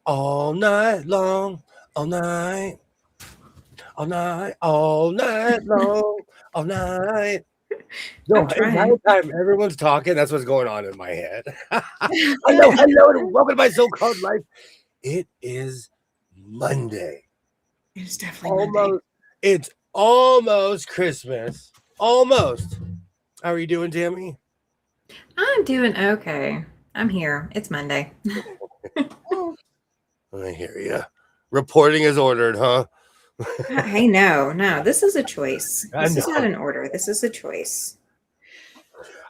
all night long, all night, all night, all night long, all night. I'm No, entire trying. time everyone's talking, that's what's going on in my head. Hello, hello, and welcome to my so-called life. It is Monday. It's definitely Monday. Almost, it's almost Christmas. Almost. How are you doing, Tammy? I'm doing okay. I'm here. It's Monday. I hear you. Reporting is ordered, huh? Hey, no. This is a choice. I This is not know. an order. This is a choice.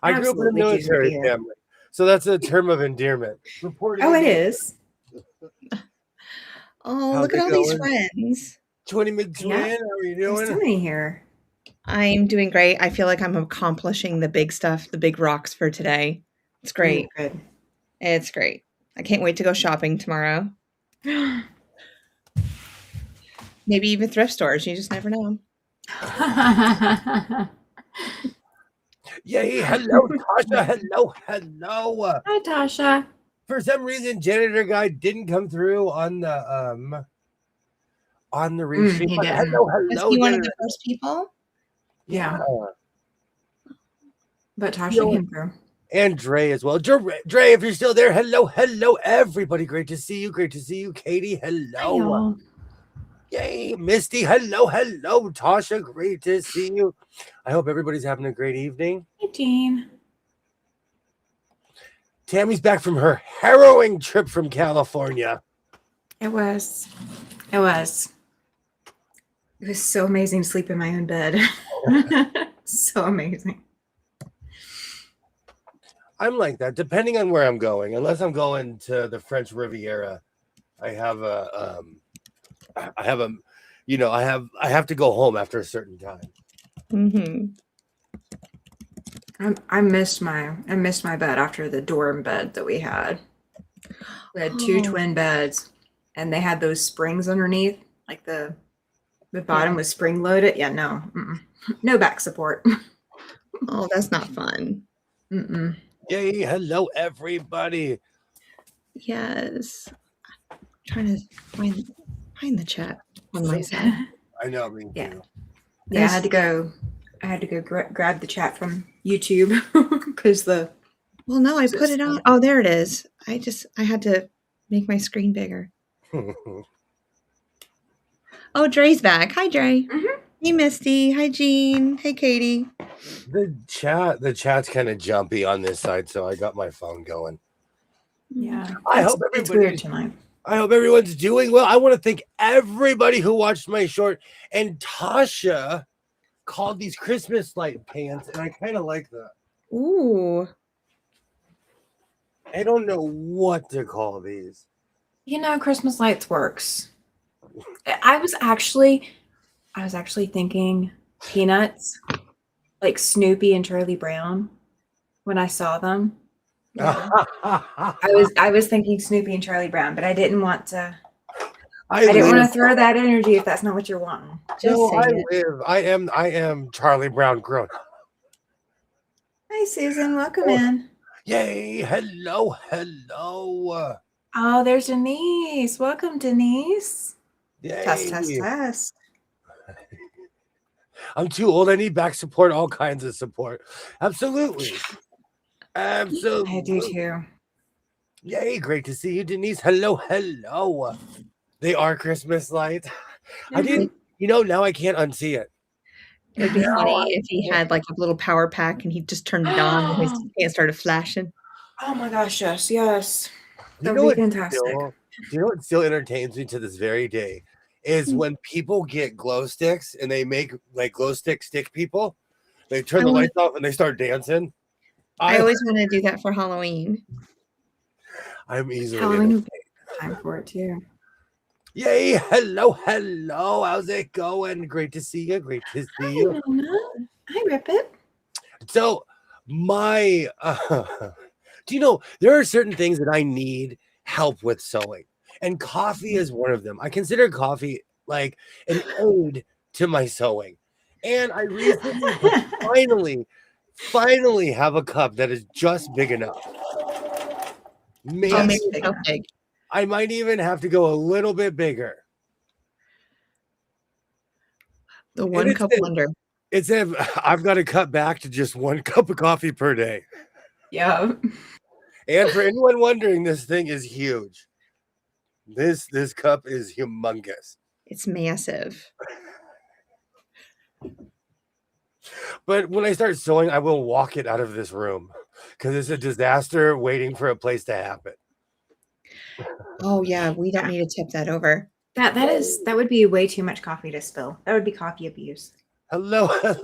I grew up in a Absolutely choosing to be military here. family, so that's a term of endearment. Reporting Oh, is it ordered. is. Oh, How's look at it all these going? friends. 20 mid twin, Yeah. how are you There's so doing? many here. I'm doing great. I feel like I'm accomplishing the big stuff, the big rocks for today. It's great. Good. It's great. I can't wait to go shopping tomorrow. Maybe even thrift stores. You just never know. Yay, hello, Tasha. Hello. Hi, Tasha. For some reason, janitor guy didn't come through on the restream. He But didn't. Was hello, he one of janitor. the first people? Yeah. But Tasha You know, came through. and Dre as well. Dre, if you're still there, hello, everybody. Great to see you. Katie, Hi, hello. y'all. Yay, Misty, hello. Tasha, great to see you. I hope everybody's having a great evening. Hey, Jean. Tammy's back from her harrowing trip from California. It was. It was. It was so amazing to sleep in my own bed. So amazing. I'm like that, depending on where I'm going. Unless I'm going to the French Riviera, I have I have to go home after a certain time. Mm-hmm. I missed my bed after the dorm bed that we had. We had two twin beds, and they had those springs underneath, like the bottom was spring loaded. Yeah, no, no back support. Oh, that's not fun. Mm-mm. Yay, hello everybody. Yes. I'm trying to find the chat on my side. I know, me Yeah. too. Yeah, I had to go grab the chat from YouTube because Well, no, I put it on. Oh, there it is. I had to make my screen bigger. Oh, Dre's back. Hi, Dre. Mhm. Hey, Misty. Hi, Jean. Hey, Katie. the chat's kind of jumpy on this side, so I got my phone going. Yeah, It's weird tonight. I hope everyone's doing well. I want to thank everybody who watched my short, and Tasha called these Christmas light pants, and I kind of like that. Ooh. I don't know what to call these. You know, Christmas lights works. I was actually thinking Peanuts, like Snoopy and Charlie Brown, when I saw them. Yeah. I was thinking Snoopy and Charlie Brown, but I didn't want to. I didn't want to live. throw that energy if that's not what you're wanting. Just No, say I it. live. I am Charlie Brown grown. Hi, Susan. Welcome in. Yay! Hello. Oh, there's Denise. Welcome, Denise. Yay! Test. I'm too old. I need back support. All kinds of support. Absolutely. I do too. Yay! Great to see you, Denise. Hello. They are Christmas lights. I didn't. Now I can't unsee it. It'd be funny if he had like a little power pack and he just turned it on and his pants started flashing. Oh my gosh, yes. That would be fantastic. Do you know what still entertains me to this very day is when people get glow sticks and they make like glow stick people. They turn the lights off and they start dancing. I always want to do that for Halloween. I'm easily Halloween time for it too. Yay! Hello. How's it going? Great to see you. Hi, Mona. Hi, Rippet. So my do you know there are certain things that I need help with sewing, and coffee is one of them. I consider coffee like an ode to my sewing, and I recently finally have a cup that is just big enough. Man, how big? I might even have to go a little bit bigger. The And one cup wonder. It said I've got to cut back to just 1 cup of coffee per day. Yeah. And for anyone wondering, this thing is huge. This cup is humongous. It's massive. But when I start sewing, I will walk it out of this room because it's a disaster waiting for a place to happen. Oh yeah, we don't need to tip that over. That would be way too much coffee to spill. That would be coffee abuse. Hello, Hi,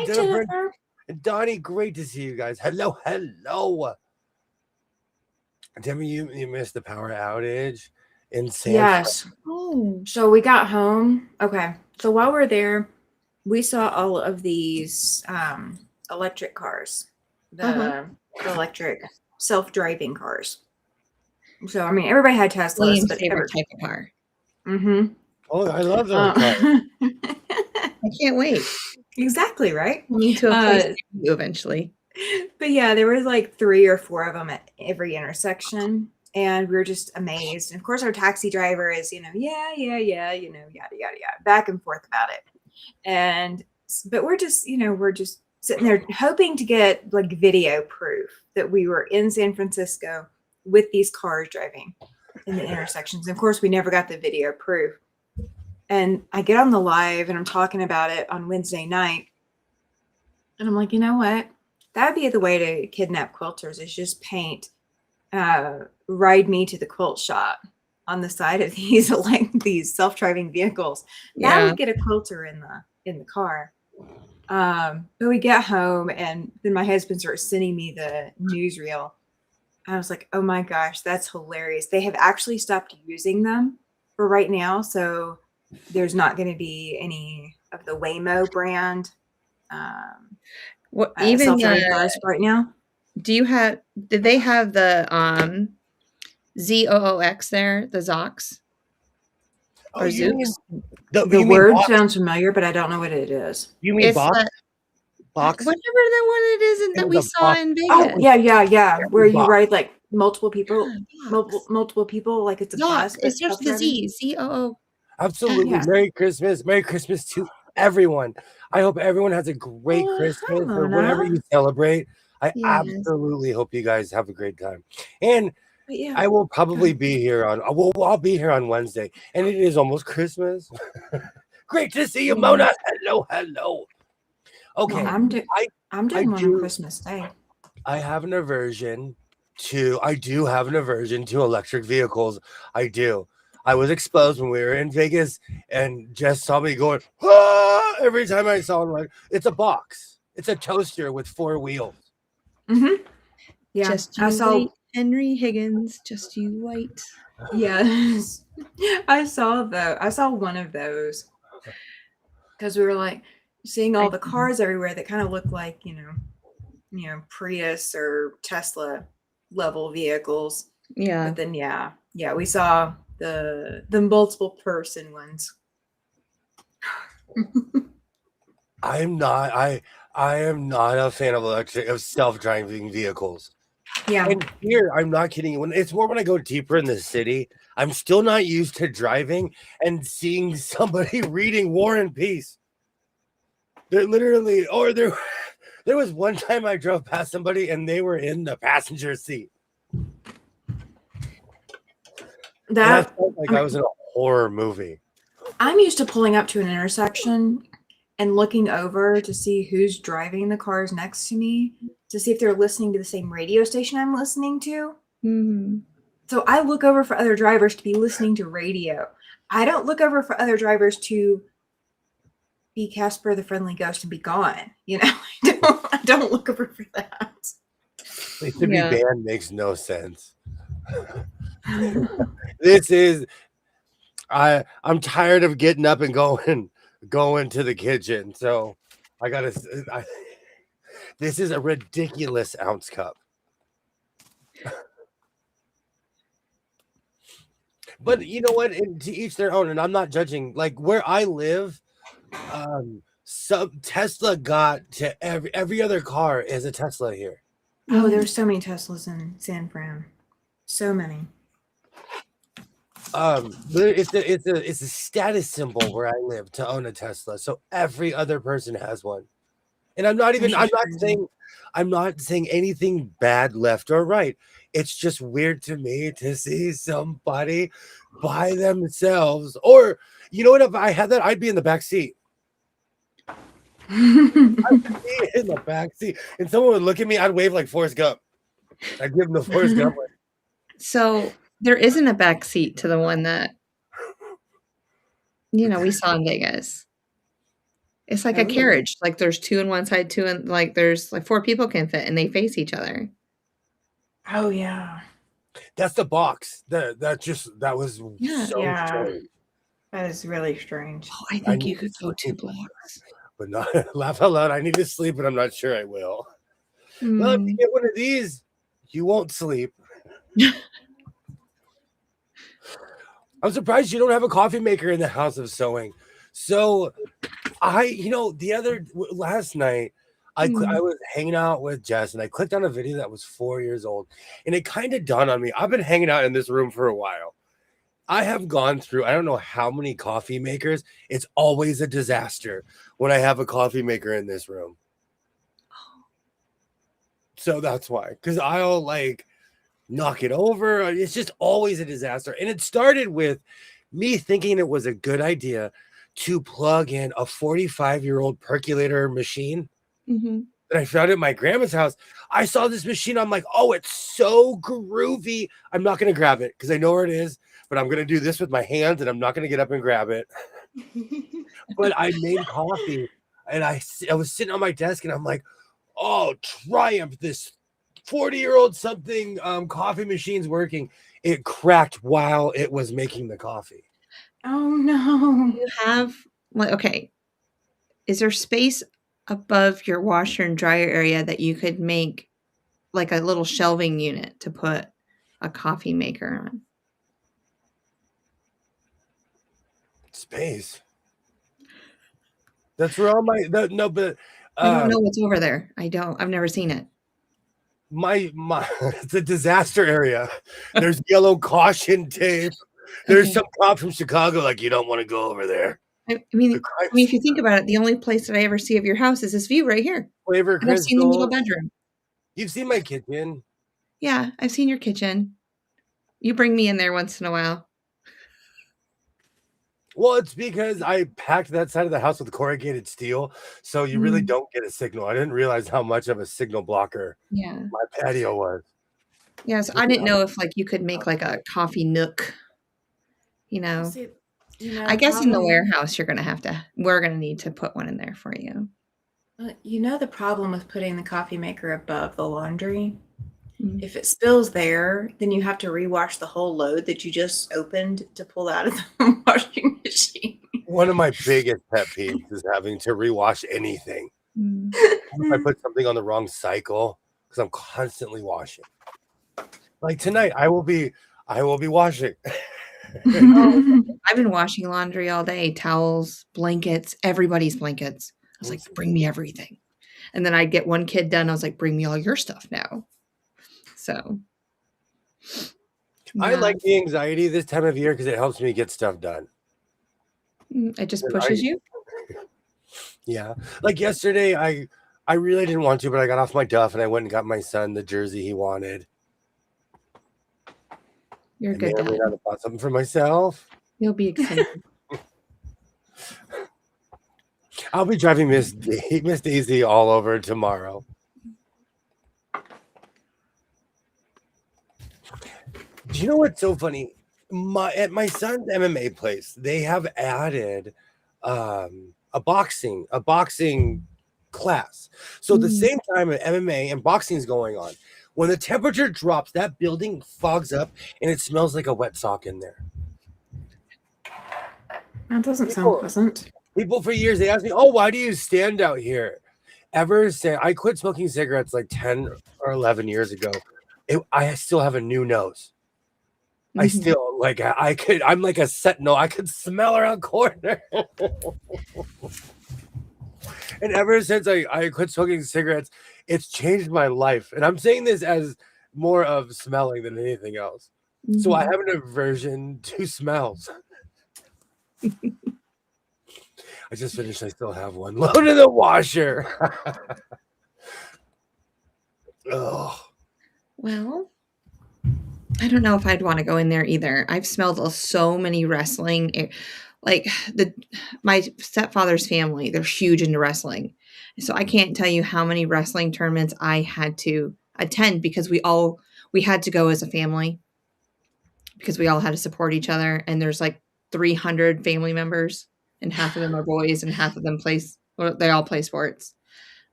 Jennifer. Jennifer. Donnie, great to see you guys. Hello. Debbie, you missed the power outage in San Yes. Oh, So we got home. Okay. So while we're there, we saw all of these electric cars, the electric self-driving cars. So I mean, everybody had Teslas, William's but favorite type of car. Mm-hmm. Oh, I love those cars. I can't wait. Exactly right. Coming to a place near you eventually. But yeah, there was like 3 or 4 of them at every intersection, and we were just amazed. And of course, our taxi driver is, yeah, yada yada yada, back and forth about it. But we're just sitting there hoping to get like video proof that we were in San Francisco with these cars driving in the intersections. And of course, we never got the video proof. And I get on the live and I'm talking about it on Wednesday night. And I'm like, you know what? That'd be the way to kidnap quilters is just paint, ride me to the quilt shop on the side of these these self-driving vehicles. That would get a quilter in the car. But we get home and then my husband starts sending me the newsreel. I was like, oh my gosh, that's hilarious. They have actually stopped using them for right now. So there's not going to be any of the Waymo brand even self-driving cars right now. Did they have the ZOOX there, the Zox? Oh, Or Zooks? The word sounds familiar, but I don't know what it is. You mean box? Box? Whatever the one it is that we saw in Vegas. Oh, yeah. Where you ride like multiple people, multiple people, like it's a bus. It starts with the ZOO. Absolutely. Yeah. Merry Christmas to everyone. I hope everyone has a great Christmas or whatever you celebrate. I absolutely hope you guys have a great time. And I will probably be here I'll be here on Wednesday, and it is almost Christmas. Great to see you, Mona. Hello. Okay. Well, I'm doing one on Christmas Day. I do have an aversion to electric vehicles. I do. I was exposed when we were in Vegas, and Jess saw me going, every time I saw him. Like, it's a box. It's a toaster with 4 wheels. Mm-hmm. Yeah. I saw Henry Higgins. Just you wait. Yes. I saw one of those because we were like seeing all the cars everywhere that kind of look like, Prius or Tesla level vehicles. Yeah. But then, we saw the multiple person ones. I am not a fan of self-driving vehicles. Yeah. And here, I'm not kidding you. It's more when I go deeper in the city, I'm still not used to driving and seeing somebody reading War and Peace. They're literally, there was one time I drove past somebody and they were in the passenger seat. That felt like I was in a horror movie. I'm used to pulling up to an intersection and looking over to see who's driving the cars next to me to see if they're listening to the same radio station I'm listening to. Mm-hmm. So I look over for other drivers to be listening to radio. I don't look over for other drivers to be Casper the Friendly Ghost and be gone. I don't look over for that. To be banned makes no sense. This is I'm tired of getting up and going to the kitchen. So this is a ridiculous ounce cup. But you know what? To each their own, and I'm not judging. Like where I live, Tesla got to every other car is a Tesla here. Oh, there's so many Teslas in San Fran. So many. But it's a status symbol where I live to own a Tesla. So every other person has one. And I'm not saying anything bad left or right. It's just weird to me to see somebody by themselves. Or you know what? If I had that, I'd be in the back seat. In the back seat, and someone would look at me. I'd wave like Forrest Gump. I'd give them the Forrest Gump. So there isn't a back seat to the one that we saw in Vegas. It's like a carriage. Like there's two on one side, two and like there's like four people can fit and they face each other. Oh yeah. That's the box. That was so strange. That is really strange. Oh, I think you could go 2 blocks. But not laugh out loud. I need to sleep, but I'm not sure I will. Well, if you get one of these, you won't sleep. I'm surprised you don't have a coffee maker in the house of sewing. So last night I was hanging out with Jess and I clicked on a video that was 4 years old, and it kind of dawned on me. I've been hanging out in this room for a while. I have gone through, I don't know how many coffee makers. It's always a disaster when I have a coffee maker in this room. So that's why, because I'll like knock it over. It's just always a disaster. And it started with me thinking it was a good idea to plug in a 45-year-old percolator machine that I found at my grandma's house. I saw this machine. I'm like, oh, it's so groovy. I'm not going to grab it because I know where it is, but I'm going to do this with my hands and I'm not going to get up and grab it. But I made coffee and I was sitting on my desk and I'm like, oh, triumph, this 40-year-old something coffee machine's working. It cracked while it was making the coffee. Oh no. You have is there space above your washer and dryer area that you could make like a little shelving unit to put a coffee maker on? Space. That's where all my but I don't know what's over there. I've never seen it. My it's a disaster area. There's yellow caution tape. There's some cop from Chicago like, you don't want to go over there. I mean, if you think about it, the only place that I ever see of your house is this view right here. Flavor I've seen the middle bedroom. You've seen my kitchen. Yeah, I've seen your kitchen. You bring me in there once in a while. Well, it's because I packed that side of the house with corrugated steel, so you really don't get a signal. I didn't realize how much of a signal blocker my patio was. Yeah, so I didn't know if like you could make like a coffee nook. I guess in the warehouse we're gonna need to put one in there for you. The problem with putting the coffee maker above the laundry, if it spills there, then you have to rewash the whole load that you just opened to pull out of the washing machine. One of my biggest pet peeves is having to rewash anything. If I put something on the wrong cycle, because I'm constantly washing. Like tonight, I will be washing. I've been washing laundry all day, towels, blankets, everybody's blankets. I was like, bring me everything. And then I'd get one kid done. I was like, bring me all your stuff now. So I like the anxiety this time of year because it helps me get stuff done. It just pushes you? Yeah. Like yesterday, I really didn't want to, but I got off my duff and I went and got my son the jersey he wanted. You're good. I bought something for myself. You'll be excited. I'll be driving Miss Daisy all over tomorrow. Do you know what's so funny? At my son's MMA place, they have added a boxing class. So at the same time MMA and boxing is going on, when the temperature drops, that building fogs up and it smells like a wet sock in there. That doesn't sound pleasant. People for years, they asked me, oh, why do you stand out here? Ever since I quit smoking cigarettes like 10 or 11 years ago, I still have a new nose. I still I'm like a sentinel. I could smell around corner. And ever since I quit smoking cigarettes, it's changed my life. And I'm saying this as more of smelling than anything else. So I Mhm. have an aversion to smells. I just finished. I still have one loaded in the washer. Oh, Well, I don't know if I'd want to go in there either. I've smelled so many wrestling, like my stepfather's family. They're huge into wrestling, so I can't tell you how many wrestling tournaments I had to attend because we had to go as a family because we all had to support each other. And there's like 300 family members, and half of them are boys, and half of them they all play sports.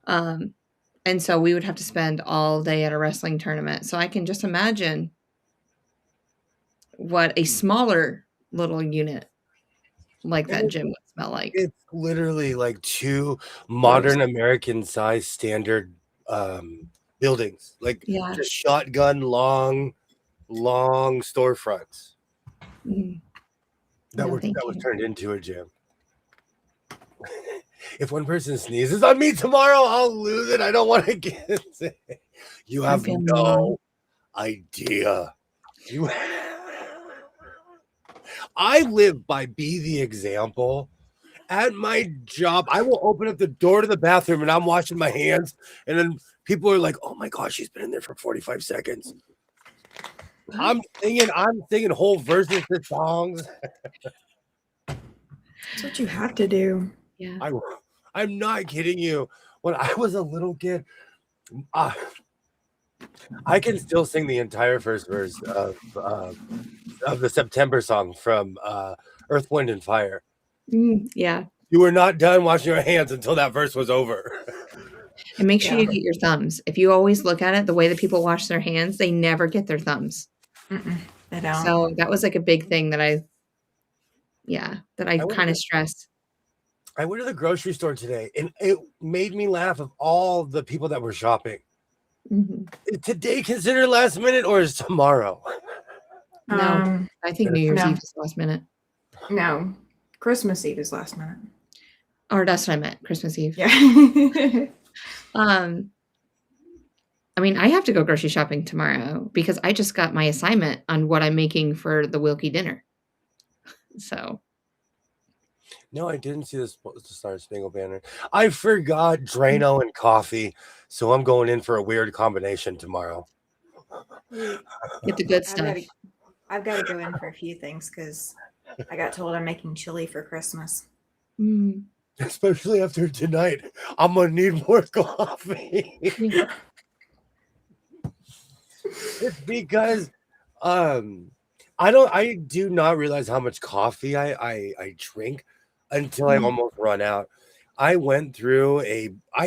Um, and so we would have to spend all day at a wrestling tournament. So I can just imagine what a smaller little unit like that gym would smell like. it's literally like two Gross. modern American size standard buildings, like Yeah. just shotgun long storefronts Mm. that No, were thank that was you. turned into a gym. If one person sneezes on me tomorrow, I'll lose it. I don't want to get sick. You I'm have feeling no idea. You I live by be the example. At my job, I will open up the door to the bathroom and I'm washing my hands, and then people are like, "Oh my gosh, she's been in there for 45 seconds." I'm singing whole verses to songs. That's what you have to do. Yeah. I'm not kidding you. When I was a little kid, uh, I can still sing the entire first verse of the September song from Earth, Wind, and Fire. Yeah. You were not done washing your hands until that verse was over. And make sure Yeah. you get your thumbs. If you always look at it, the way that people wash their hands, they never get their thumbs. They don't. So that was like a big thing that I kind of stressed. I went to the grocery store today, and it made me laugh of all the people that were shopping. Mhm. Is today considered last minute, or is tomorrow? No, I think New Year's no. Eve is last minute. No, Christmas Eve is last minute. Or that's what I meant, Christmas Eve. Yeah. I mean, I have to go grocery shopping tomorrow because I just got my assignment on what I'm making for the Wilkie dinner. So No, I didn't see the Star Spangled Banner. I forgot Drano and coffee, so I'm going in for a weird combination tomorrow. get the good stuff. I've got to go in for a few things because I got told I'm making chili for Christmas. Mm. Especially after tonight, I'm gonna need more coffee. It's because I do not realize how much coffee I drink until I almost run out. I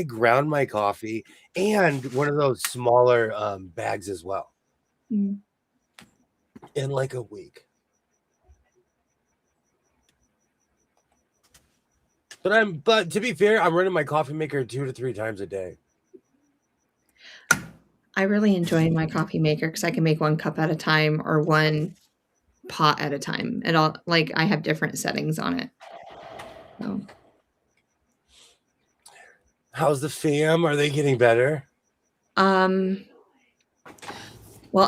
ground my coffee and one of those smaller bags as well in like a week. But to be fair, I'm running my coffee maker 2 to 3 times a day. I really enjoy my coffee maker because I can make 1 cup at a time or 1 pot at a time. And I have different settings on it. So. How's the fam? Are they getting better? Well,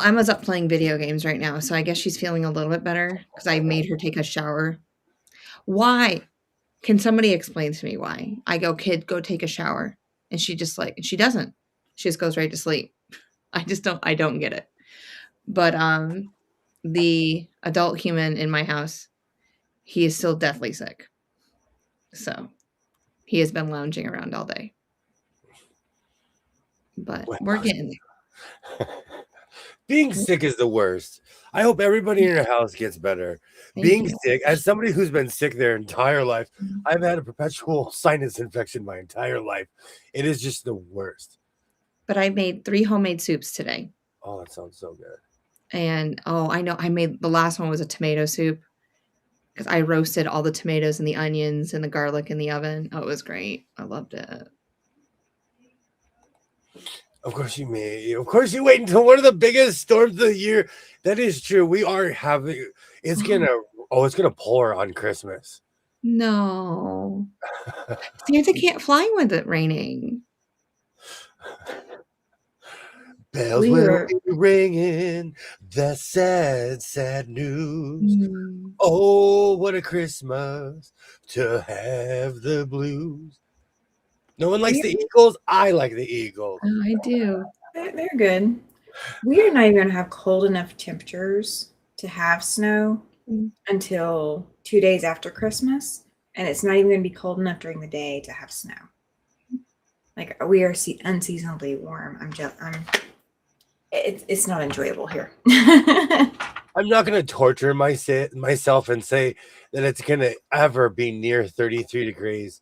Emma's up playing video games right now, so I guess she's feeling a little bit better because I made her take a shower. Why? Can somebody explain to me why? I go, kid, go take a shower. And she doesn't. She just goes right to sleep. I don't get it. But the adult human in my house, he is still deathly sick. So he has been lounging around all day. But we're getting there. Being sick is the worst. I hope everybody in your house gets better. Being sick, as somebody who's been sick their entire life, I've had a perpetual sinus infection my entire life. It is just the worst. But I made 3 homemade soups today. Oh, that sounds so good. And I know I made the last one was a tomato soup because I roasted all the tomatoes and the onions and the garlic in the oven. Oh, it was great. I loved it. Of course you may. Of course you wait until one of the biggest storms of the year. That is true. We are having it's gonna pour on Christmas. No. Santa can't fly with it raining. Bells We will were be ringing, the sad, sad news. Mm. Oh, what a Christmas to have the blues. No one likes we the Eagles. I like the Eagles. Oh, I do. they're good. We are not even gonna have cold enough temperatures to have snow Mm. until 2 days after Christmas, and it's not even gonna be cold enough during the day to have snow. Like we are unseasonably warm. It's not enjoyable here. I'm not going to torture myself and say that it's going to ever be near 33 degrees.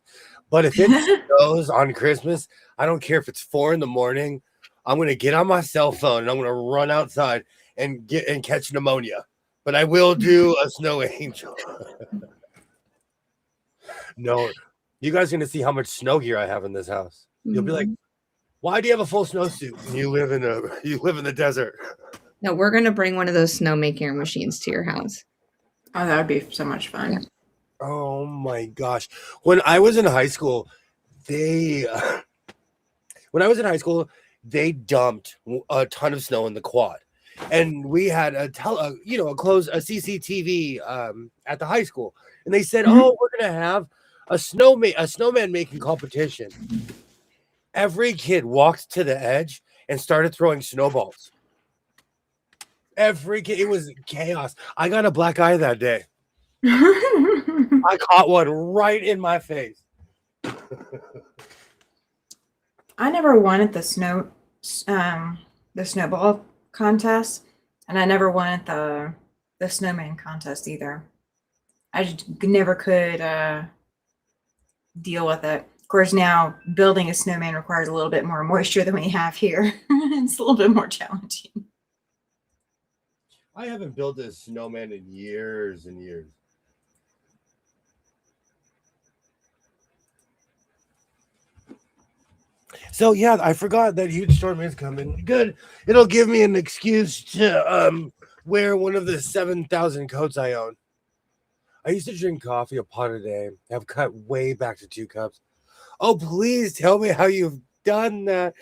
But if it snows on Christmas, I don't care if it's 4 in the morning. I'm going to get on my cell phone and I'm going to run outside and catch pneumonia. But I will do a snow angel. No, you guys are going to see how much snow gear I have in this house. You'll be like, Mhm. why do you have a full snowsuit when you live in the desert? No, we're gonna bring one of those snowmaker machines to your house. Oh, that would be so much fun. Yeah. Oh my gosh. When I was in high school, they dumped a ton of snow in the quad. And we had a CCTV at the high school. And they said, Mhm. "Oh, we're going to have a snowman making competition." Every kid walked to the edge and started throwing snowballs. Every kid, it was chaos. I got a black eye that day. I caught one right in my face. I never wanted the snowball contest, and I never wanted the snowman contest either. I just never could deal with it. Of course, now building a snowman requires a little bit more moisture than we have here. It's a little bit more challenging. I haven't built a snowman in years and years. So yeah, I forgot that huge storm is coming. Good. It'll give me an excuse to wear one of the 7,000 coats I own. I used to drink coffee a pot a day. I've cut way back to 2 cups. Oh, please tell me how you've done that.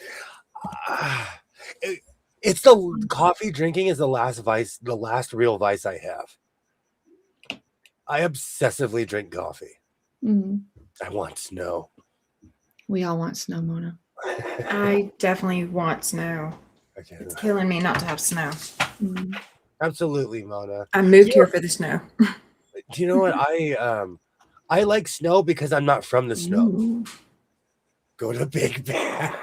It's the coffee drinking is the last real vice I have. I obsessively drink coffee. Mhm. I want snow. We all want snow, Mona. I definitely want snow. Okay. It's killing me not to have snow. Mhm. Absolutely, Mona. I moved here for the snow. Do you know what I like snow because I'm not from the snow. Ooh. Go to Big Bear.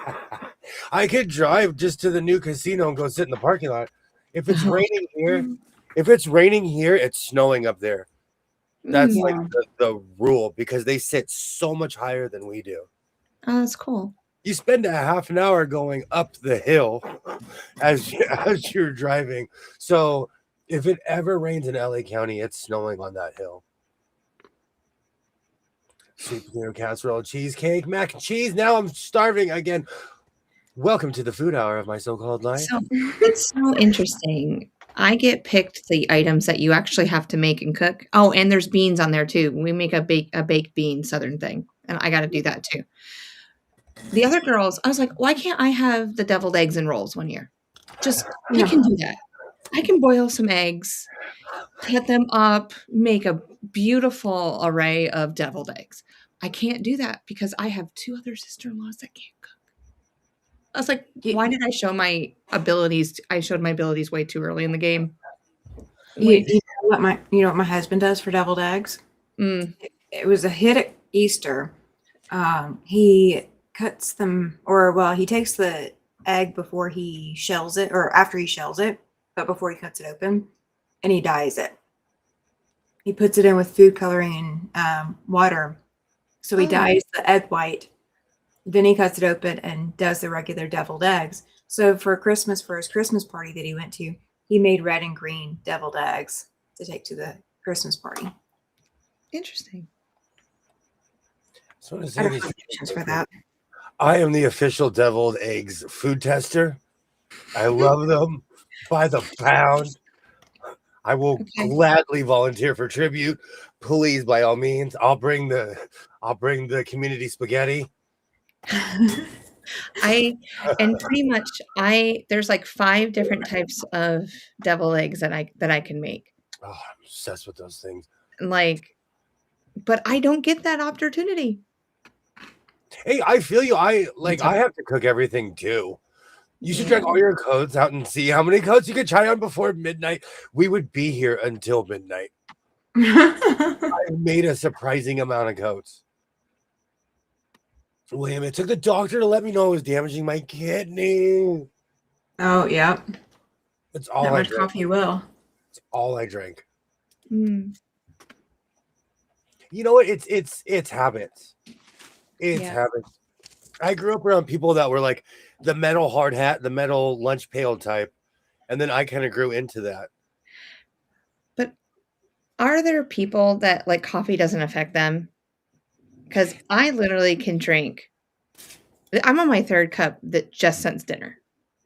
I could drive just to the new casino and go sit in the parking lot. If it's raining here, it's snowing up there. That's Mm. like Yeah. the rule because they sit so much higher than we do. Oh, that's cool. You spend a half an hour going up the hill as you're driving. So if it ever rains in LA County, it's snowing on that hill. Sweet potato casserole, cheesecake, mac and cheese. Now I'm starving again. Welcome to the food hour of my so-called life. So it's so interesting. I get picked the items that you actually have to make and cook. Oh, and there's beans on there too. We make a baked bean Southern thing, and I got to do that too. The other girls, I was like, why can't I have the deviled eggs and rolls one year? Just I can do that. I can boil some eggs, cut them up, make a beautiful array of deviled eggs. I can't do that because I have 2 other sister-in-laws that can't cook. I was like, why did I show my abilities? I showed my abilities way too early in the game. You know what my husband does for deviled eggs? Mm. It was a hit at Easter. He cuts them, he takes the egg before he shells it, or after he shells it, but before he cuts it open, and he dyes it. He puts it in with food coloring and water. So he dyes the egg white. Then he cuts it open and does the regular deviled eggs. So for Christmas, for his Christmas party that he went to, he made red and green deviled eggs to take to the Christmas party. Interesting. So I don't have options for that. I am the official deviled eggs food tester. I love them by the pound. I will gladly volunteer for tribute. Please, by all means, I'll bring the community spaghetti. And pretty much there's like 5 different types of deviled eggs that I can make. Oh, I'm obsessed with those things. Like, but I don't get that opportunity. Hey, I feel you. I too. have to cook everything too. You should Yeah. check all your codes out and see how many codes you could try on before midnight. We would be here until midnight. I made a surprising amount of codes. William, it took the doctor to let me know it was damaging my kidney. Oh, yeah. That's all That I much drank. coffee will. That's all I drank. Mm, You know what? It's habits. It's Yeah. habits. I grew up around people that were like the metal hard hat, the metal lunch pail type, and then I kind of grew into that. But are there people that like coffee doesn't affect them? Because I literally can drink. I'm on my 3rd cup that just since dinner.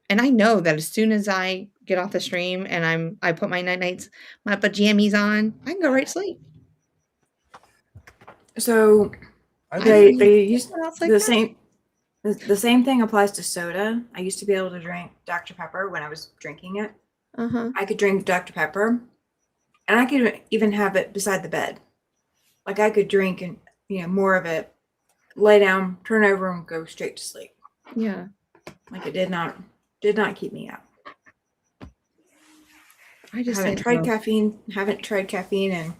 And I know that as soon as I get off the stream and I put my nights, my pajamas on, I can go right to sleep. So I they think used Someone else like the that? same. The same thing applies to soda. I used to be able to drink Dr. Pepper when I was drinking it. Uh-huh. I could drink Dr. Pepper, and I could even have it beside the bed. Like I could drink and more of it, lay down, turn over, and go straight to sleep. Yeah. Like it did not keep me up. I just Haven't said tried no. caffeine. Haven't tried caffeine, and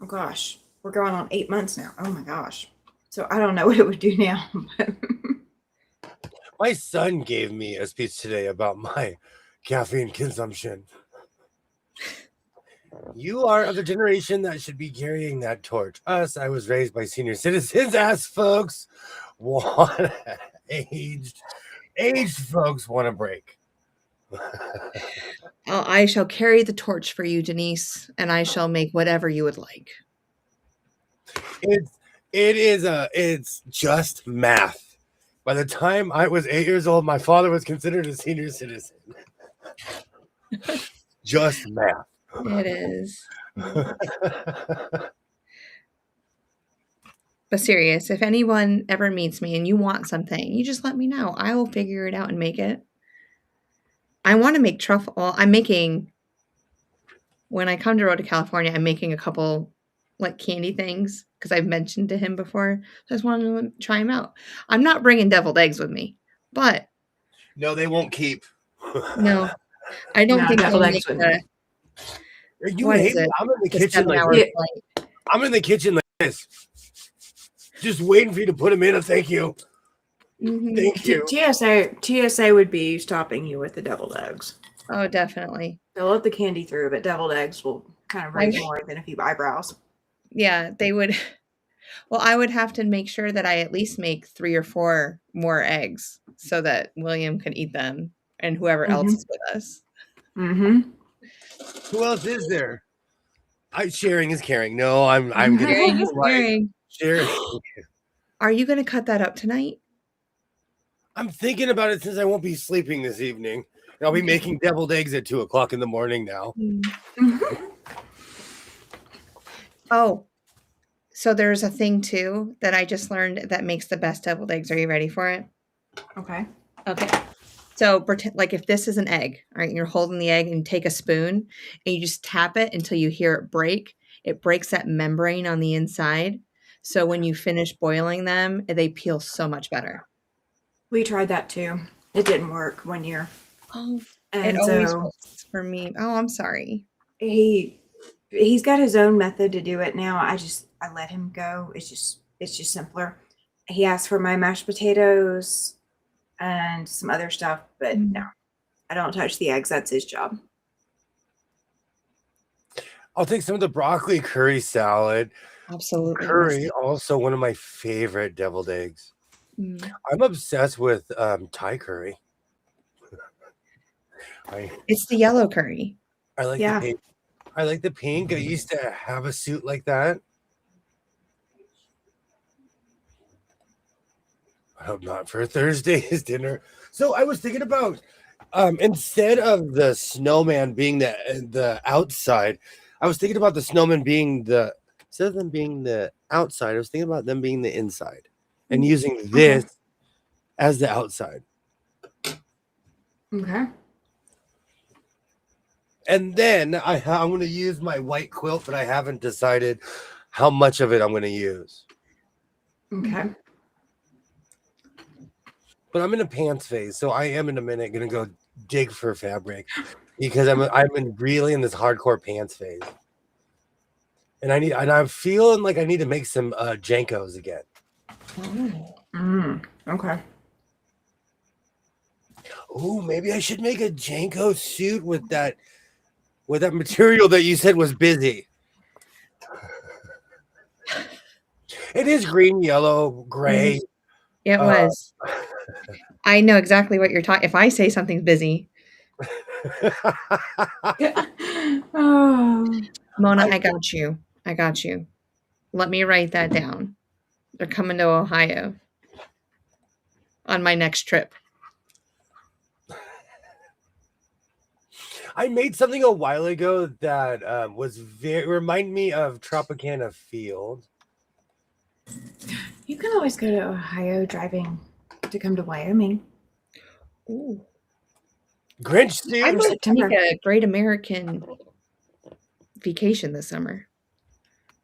oh gosh, we're going on 8 months now. Oh my gosh. So I don't know what it would do now. But my son gave me a speech today about my caffeine consumption. You are of the generation that should be carrying that torch. Us, I was raised by senior citizens, as folks want aged folks want a break. I shall carry the torch for you, Denise, and I shall make whatever you would like. It's just math. By the time I was 8 years old, my father was considered a senior citizen. Just math. It is. But serious, if anyone ever meets me and you want something, you just let me know. I will figure it out and make it. I want to make truffle. Well, when I come to Road to California, I'm making a couple like candy things because I've mentioned to him before. So I just wanted to try them out. I'm not bringing deviled eggs with me, but no, they won't keep. no, I don't think deviled they'll eggs make wouldn't. You what hate is me? it? I'm in the The kitchen like 7-hour this. flight. I'm in the kitchen like this. Just waiting for you to put them in. A thank you. Mhm. Thank you. TSA would be stopping you with the deviled eggs. Oh, definitely. They'll let the candy through, but deviled eggs will kind of raise Right. more than a few eyebrows. Yeah, they would. Well, I would have to make sure that I at least make 3 or 4 more eggs so that William can eat them and whoever else is with us. Mm-hmm. Who else is there? Sharing is caring. No, I'm gonna Sharing is right. caring. Sharing. Are you going to cut that up tonight? I'm thinking about it since I won't be sleeping this evening. And I'll be making deviled eggs at 2:00 in the morning now. Oh, so there's a thing too that I just learned that makes the best deviled eggs. Are you ready for it? Okay. Okay. So pretend like if this is an egg, all right, and you're holding the egg and you take a spoon and you just tap it until you hear it break. It breaks that membrane on the inside. So when you finish boiling them, they peel so much better. We tried that too. It didn't work 1 year. Oh, And it always so works for me. Oh, I'm sorry. he's got his own method to do it now. I let him go. It's just simpler. He asked for my mashed potatoes and some other stuff, but no, I don't touch the eggs. That's his job. I'll take some of the broccoli curry salad. Absolutely. Curry, also one of my favorite deviled eggs. I'm obsessed with Thai curry. It's the yellow curry. I like the pink. I like the pink. I used to have a suit like that. I hope not for Thursday's dinner. So I was thinking about instead of the snowman being the outside, I was thinking about the snowman being instead of them being the outside, I was thinking about them being the inside and using this as the outside. Okay. And then I'm going to use my white quilt, but I haven't decided how much of it I'm going to use. Okay. But I'm in a pants phase, so I am in a minute going to go dig for fabric because I'm really in this hardcore pants phase. And I'm feeling like I need to make some Jankos again. Okay. Oh, maybe I should make a Janko suit with that material that you said was busy. It is green, yellow, gray. It was. I know exactly what you're talking. If I say something's busy, Oh. Mona, I got you. I got you. Let me write that down. They're coming to Ohio on my next trip. I made something a while ago that was remind me of Tropicana Field. You can always go to Ohio driving to come to Wyoming. Ooh. Grinch suit. I'm going to September. take a great American vacation this summer.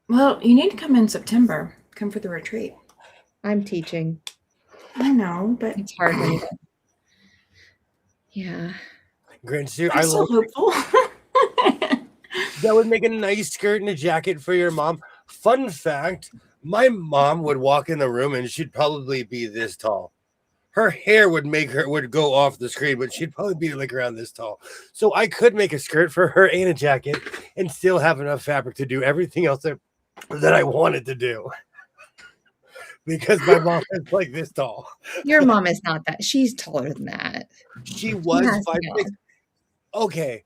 Well, you need to come in September. Come for the retreat. I'm teaching. I know, but It's hard when you Yeah. Grinch suit. I'm so hopeful. That would make a nice skirt and a jacket for your mom. Fun fact, my mom would walk in the room and she'd probably be this tall. Her hair would go off the screen, but she'd probably be like around this tall. So I could make a skirt for her and a jacket and still have enough fabric to do everything else that I wanted to do. Because my mom is like this tall. Your mom is not that. She's taller than that. She was Yes, 5'6". Okay.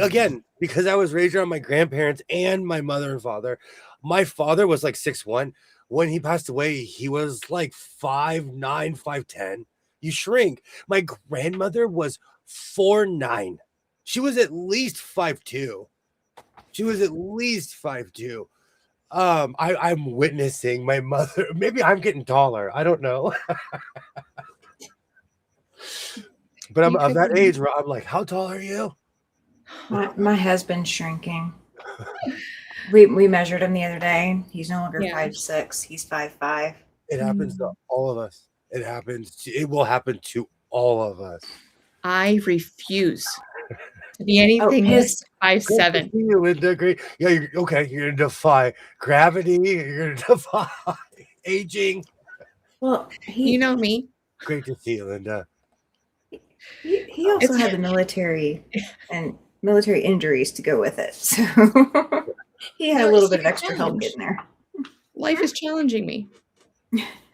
Again, because I was raised around my grandparents and my mother and father. My father was like 6'1". When he passed away, he was like 5'9", 5'10". You shrink. My grandmother was 4'9". She was at least 5'2". She was at least 5'2". I'm witnessing my mother. Maybe I'm getting taller. I don't know. But I'm of that age where I'm like, how tall are you? My husband's shrinking. We measured him the other day. He's no longer 5'6". He's 5'5". It happens to all of us. It will happen to all of us. I refuse to be anything his 5'7". Linda, great. Yeah, you're gonna defy gravity. You're gonna defy aging. Well, You know me. Great to see you, Linda. He also had the military and military injuries to go with it, so he had a little bit of extra help getting there. Life is challenging me.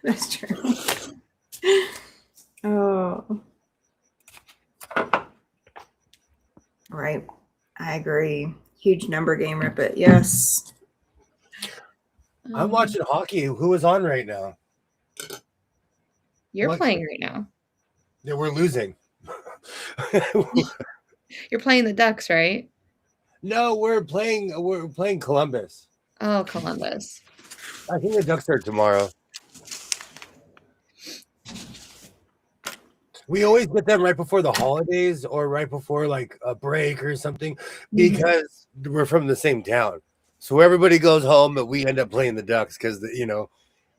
That's true. Oh, right. I agree. Huge number gamer, but yes. I'm watching hockey. Who is on right now? You're playing right now. Yeah, we're losing. You're playing the Ducks, right? No, we're playing Columbus. Oh, Columbus. I think the Ducks start tomorrow. We always get them right before the holidays or right before like a break or something because we're from the same town. So everybody goes home, but we end up playing the Ducks because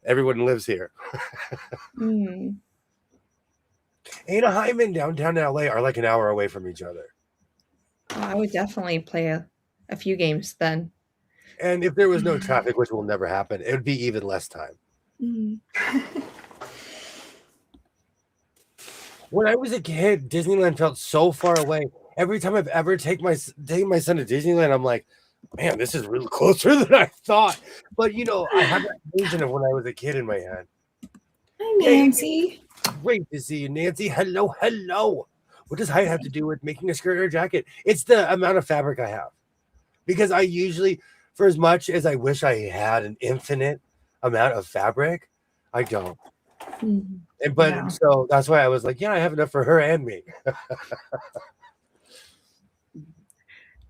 everyone lives here. Anaheim and downtown LA are like an hour away from each other. I would definitely play a few games then. And if there was no traffic, which will never happen, it would be even less time. When I was a kid, Disneyland felt so far away. Every time I've ever taken my son to Disneyland, I'm like, man, this is really closer than I thought. But I have that vision of when I was a kid in my head. Hi, Nancy. Great to see you, Nancy. Hello, hello. What does height have to do with making a skirt or a jacket? It's the amount of fabric I have. Because I usually, for as much as I wish I had an infinite amount of fabric, I don't. So that's why I was like, yeah, I have enough for her and me.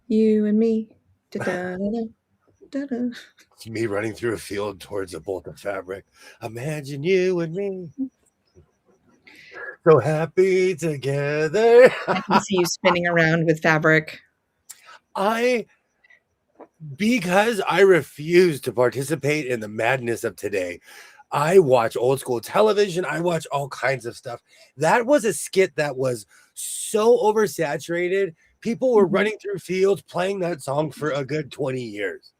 You and me. Da-da-da-da. It's me running through a field towards a bolt of fabric. Imagine you and me. So happy together. I can see you spinning around with fabric. Because I refuse to participate in the madness of today, I watch old school television. I watch all kinds of stuff. That was a skit that was so oversaturated. People were running through fields playing that song for a good 20 years.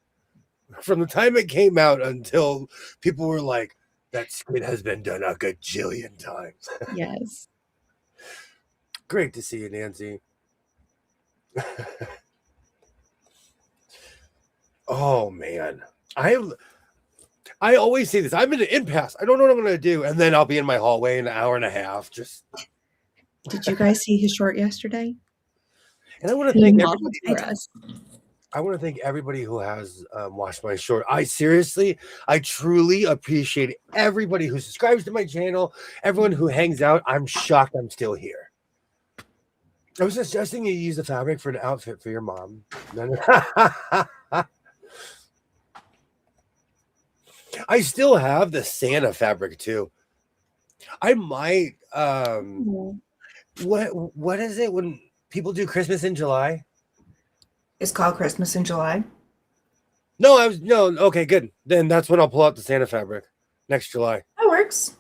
From the time it came out until people were like, that skit has been done a gajillion times. Yes. Great to see you, Nancy. Oh, man. I always say this. I'm in an impasse. I don't know what I'm going to do. And then I'll be in my hallway in an hour and a half. Just. Did you guys see his short yesterday? And I want to He thank modeled everybody. for us. I want to thank everybody who has watched my short. I truly appreciate everybody who subscribes to my channel, everyone who hangs out. I'm shocked I'm still here. I was suggesting you use the fabric for an outfit for your mom. I still have the Santa fabric too. I might what is it when people do Christmas in July? It's called Christmas in July. No, okay, good. Then that's when I'll pull out the Santa fabric next July. That works.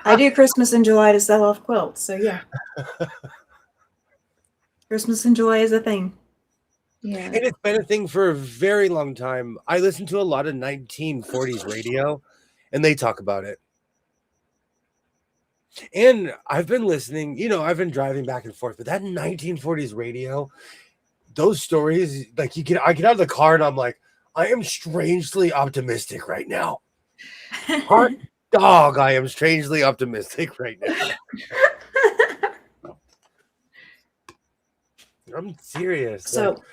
I do Christmas in July to sell off quilts, so yeah. Christmas in July is a thing. Yeah. And it's been a thing for a very long time. I listen to a lot of 1940s radio, and they talk about it. And I've been listening, I've been driving back and forth, but that 1940s radio, those stories, like I get out of the car and I'm like, I am strangely optimistic right now. Hot dog, I am strangely optimistic right now. I'm serious. So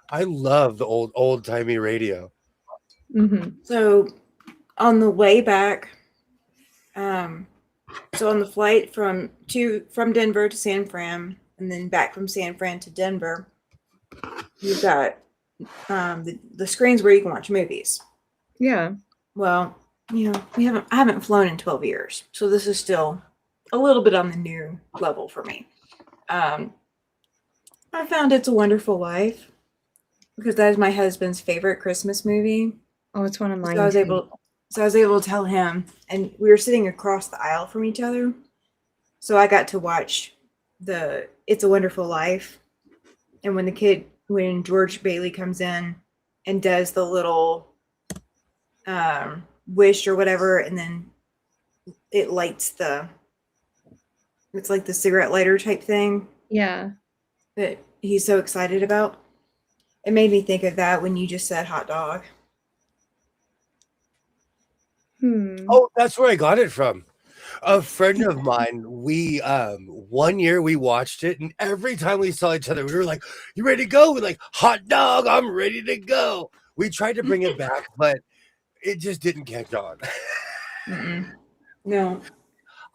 I love the old timey radio. Mm-hmm. So on the way back, so on the flight from Denver to San Fran, and then back from San Fran to Denver, you've got the screens where you can watch movies. Yeah. Well, I haven't flown in 12 years, so this is still a little bit on the new level for me. I found It's a Wonderful Life because that is my husband's favorite Christmas movie. Oh, it's one of mine. So I was able to tell him, and we were sitting across the aisle from each other. So I got to watch the It's a Wonderful Life. And when George Bailey comes in and does the little wish or whatever, and then it lights it's like the cigarette lighter type thing. Yeah. That he's so excited about. It made me think of that when you just said hot dog. Oh, that's where I got it from. A friend of mine, we 1 year we watched it, and every time we saw each other, we were like, "You ready to go?" We're like, "Hot dog, I'm ready to go." We tried to bring it back, but it just didn't catch on. No.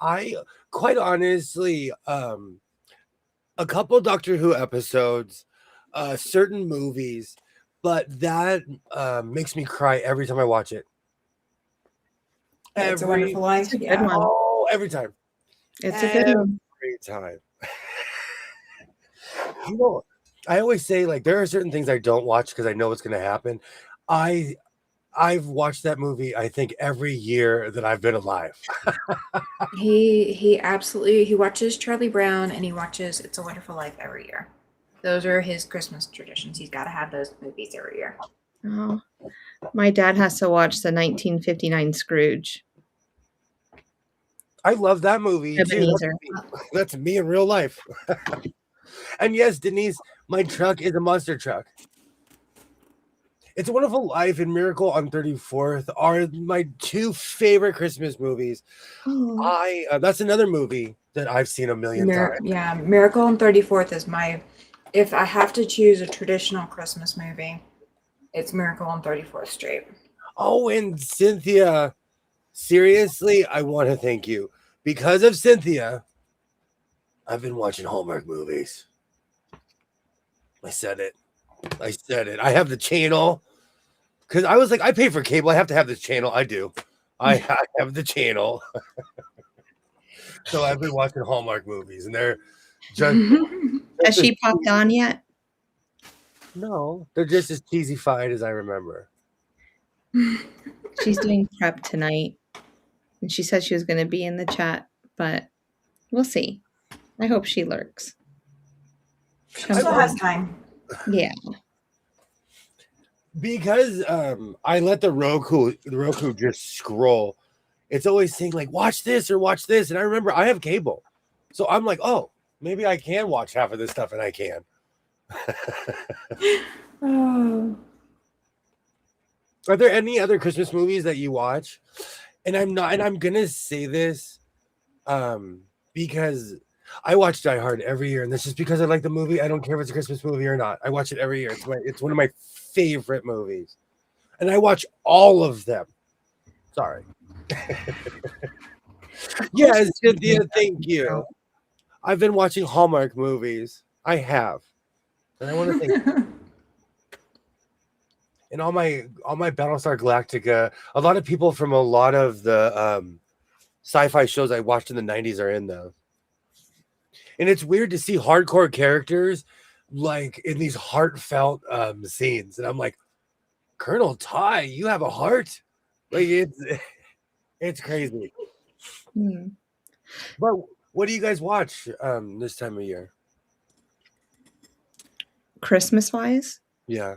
I quite honestly, a couple Doctor Who episodes, certain movies, but that makes me cry every time I watch it. It's a Wonderful Life. It's a good one. Oh, every time. It's a good one. Every time. I always say, like, there are certain things I don't watch because I know what's going to happen. I've watched that movie, I think, every year that I've been alive. He watches Charlie Brown and he watches It's a Wonderful Life every year. Those are his Christmas traditions. He's got to have those movies every year. Oh, my dad has to watch the 1959 Scrooge. I love that movie too. That's me in real life. And yes, Denise, my truck is a monster truck. It's a Wonderful Life and Miracle on 34th are my two favorite Christmas movies. Oh. That's another movie that I've seen a million times. Yeah, Miracle on 34th is if I have to choose a traditional Christmas movie, it's Miracle on 34th Street. Oh, and Cynthia, seriously, I want to thank you. Because of Cynthia, I've been watching Hallmark movies. I said it. I have the channel. Because I was like, I pay for cable. I have to have this channel. I do. I have the channel. So I've been watching Hallmark movies, and they're just Has she popped on yet? no, they're just as cheesy-fied as I remember. She's doing prep tonight, and she said she was going to be in the chat, but we'll see. I hope she lurks. Still has time. Yeah. Because I let the Roku just scroll. It's always saying like watch this or watch this, and I remember I have cable, so I'm like, oh, maybe I can watch half of this stuff, and I can. Oh. Are there any other Christmas movies that you watch? And I'm gonna say this, because I watch Die Hard every year, and that's just because I like the movie. I don't care if it's a Christmas movie or not. I watch it every year. It's one of my favorite movies, and I watch all of them. Sorry. Yes, Cynthia, thank you. I've been watching Hallmark movies. I have, and I want to thank. And all my Battlestar Galactica, a lot of people from a lot of the sci-fi shows I watched in the 90s are in those. And it's weird to see hardcore characters like in these heartfelt scenes. And I'm like, Colonel Ty, you have a heart. Like it's crazy. But what do you guys watch this time of year? Christmas wise? Yeah.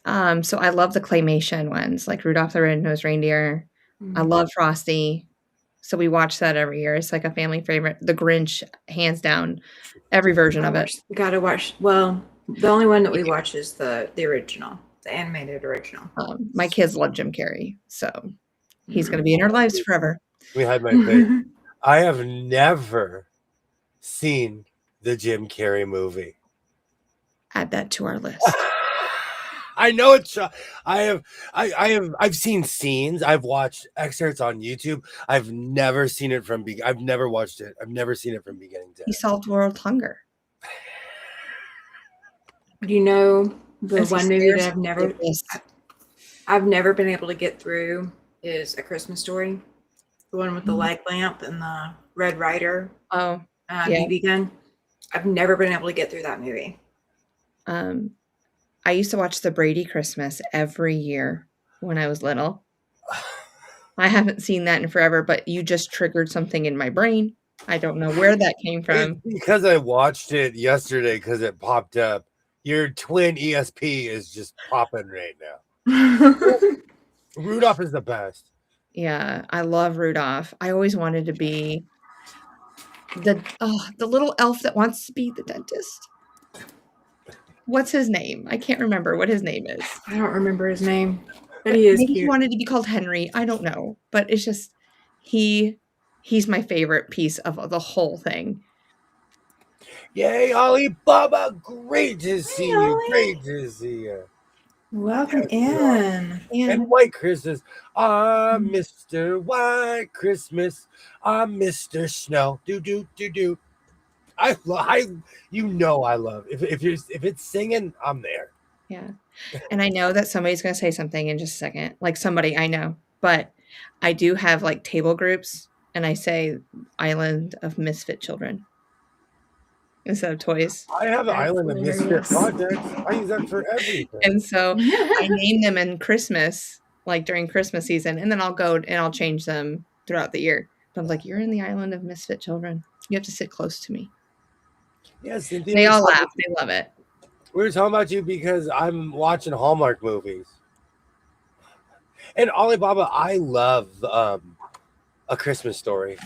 So I love the claymation ones, like Rudolph the Red-Nosed Reindeer. I love Frosty. So we watch that every year. It's like a family favorite. The Grinch, hands down, every version of it. We gotta watch. Well, the only one that we watch is the original, the animated original. My kids love Jim Carrey, so he's going to be in our lives forever. We had my favorite. I have never seen the Jim Carrey movie. Add that to our list. I know it's. I've seen scenes. I've watched excerpts on YouTube. I've never seen it from. I've never watched it. I've never seen it from beginning to end. He solved world hunger. You know the one movie that I've never been able to get through is A Christmas Story, the one with the leg lamp and the Red Ryder. Oh, BB gun. I've never been able to get through that movie. I used to watch The Brady Christmas every year when I was little. I haven't seen that in forever, but you just triggered something in my brain. I don't know where that came from. It's because I watched it yesterday because it popped up. Your twin ESP is just popping right now. Rudolph is the best. Yeah, I love Rudolph. I always wanted to be the little elf that wants to be the dentist. What's his name? I can't remember what his name is. I don't remember his name, but he is. Maybe cute. he wanted to be called Henry. I don't know, but it's just he's my favorite piece of the whole thing. Yay, Alibaba! Great to see you. Great to see you. Welcome in. And White Christmas. Mr. White Christmas. Mr. Snow. Do. I love if it's singing, I'm there. Yeah. And I know that somebody's going to say something in just a second, like somebody I know, but I do have like table groups and I say Island of Misfit Children instead of toys. I have an Island of Misfit projects. I use that for everything. And so I name them in Christmas, like during Christmas season, and then I'll go and I'll change them throughout the year. But I'm like, you're in the Island of Misfit Children. You have to sit close to me. Yes, yeah, they all laugh. They love it. We were talking about you because I'm watching Hallmark movies. And Alibaba, I love A Christmas Story.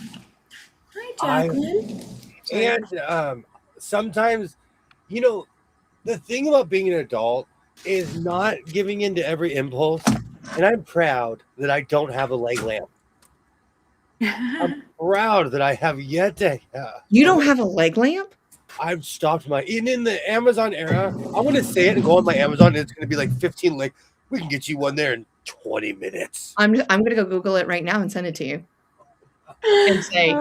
Hi, Jacqueline. And sometimes, the thing about being an adult is not giving in to every impulse. And I'm proud that I don't have a leg lamp. I'm proud that I have yet to. You don't have a leg lamp? I've stopped in the Amazon era. I want to say it and go on my Amazon, and it's going to be like 15. Like we can get you one there in 20 minutes. I'm going to go Google it right now and send it to you, and say,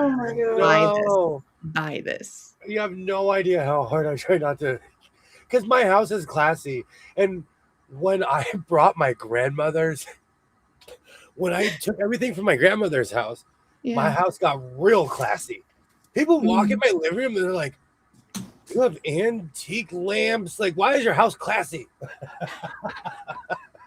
buy this. You have no idea how hard I try not to, because my house is classy. And when I brought my grandmother's, when I took everything from my grandmother's house, my house got real classy. People walk in my living room and they're like, "You have antique lamps. Like, why is your house classy?"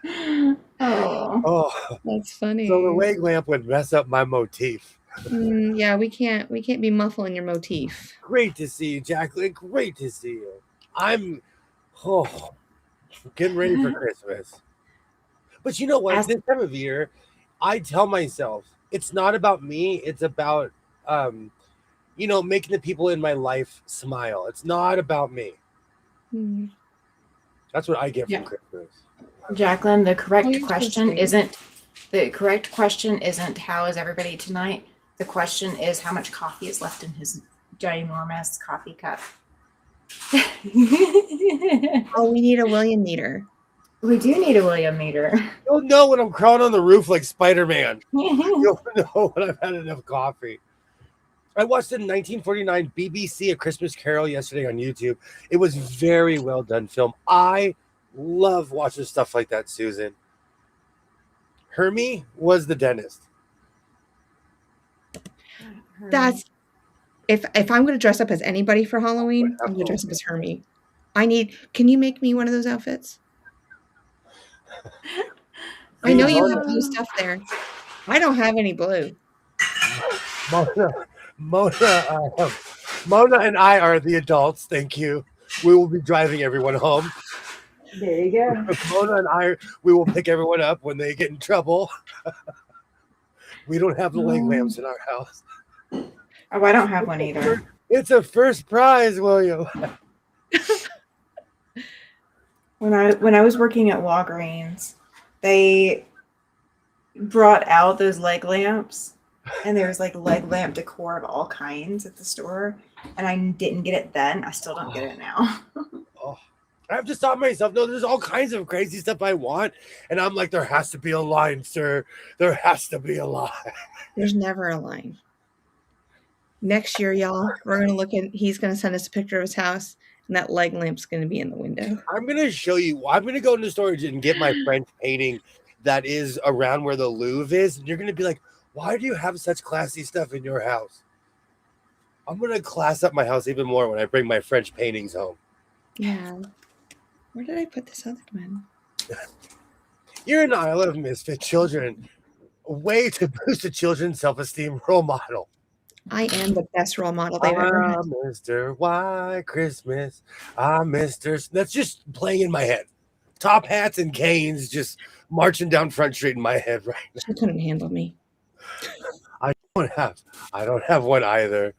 Oh. Oh, That's funny. so the leg lamp would mess up my motif. Yeah, we can't be muffling your motif. Great to see you, Jacqueline. Great to see you. I'm getting ready for Christmas. But you know what? This time of year, I tell myself it's not about me. It's about making the people in my life smile. It's not about me. That's what I get from Christmas. Jacqueline, the correct question isn't how is everybody tonight. The question is how much coffee is left in his ginormous coffee cup. Oh, we need a William meter. We do need a William meter. You'll know when I'm crawling on the roof like Spider-Man. You'll know when I've had enough coffee. I watched the 1949 BBC A Christmas Carol yesterday on YouTube. It was very well done film. I love watching stuff like that, Susan. Hermie was the dentist. That's if I'm going to dress up as anybody for Halloween, I'm going to dress up as Hermie. Can you make me one of those outfits? I know you have blue stuff there. I don't have any blue. Mona and I are the adults. Thank you. We will be driving everyone home. There you go. Mona and I, we will pick everyone up when they get in trouble. We don't have the leg lamps in our house. Oh, I don't have one either. It's a first prize, William. When I was working at Walgreens, they brought out those leg lamps, and there's like leg lamp decor of all kinds at the store. And I didn't get it then. I still don't get it now. I have to stop myself. No, there's all kinds of crazy stuff I want. And I'm like, there has to be a line, sir. There has to be a line. There's never a line. Next year, y'all, we're going to look at, he's going to send us a picture of his house, and that leg lamp's going to be in the window. I'm going to show you. I'm going to go into storage and get my French painting that is around where the Louvre is. And you're going to be like, why do you have such classy stuff in your house? I'm going to class up my house even more when I bring my French paintings home. Yeah. Where did I put this other one? You're an Isle of Misfit Children. A way to boost a children's self-esteem role model. I am the best role model they've ever had. Mr. White Christmas. Mr. That's just playing in my head. Top hats and canes just marching down Front Street in my head right now. She couldn't handle me. I don't have one either.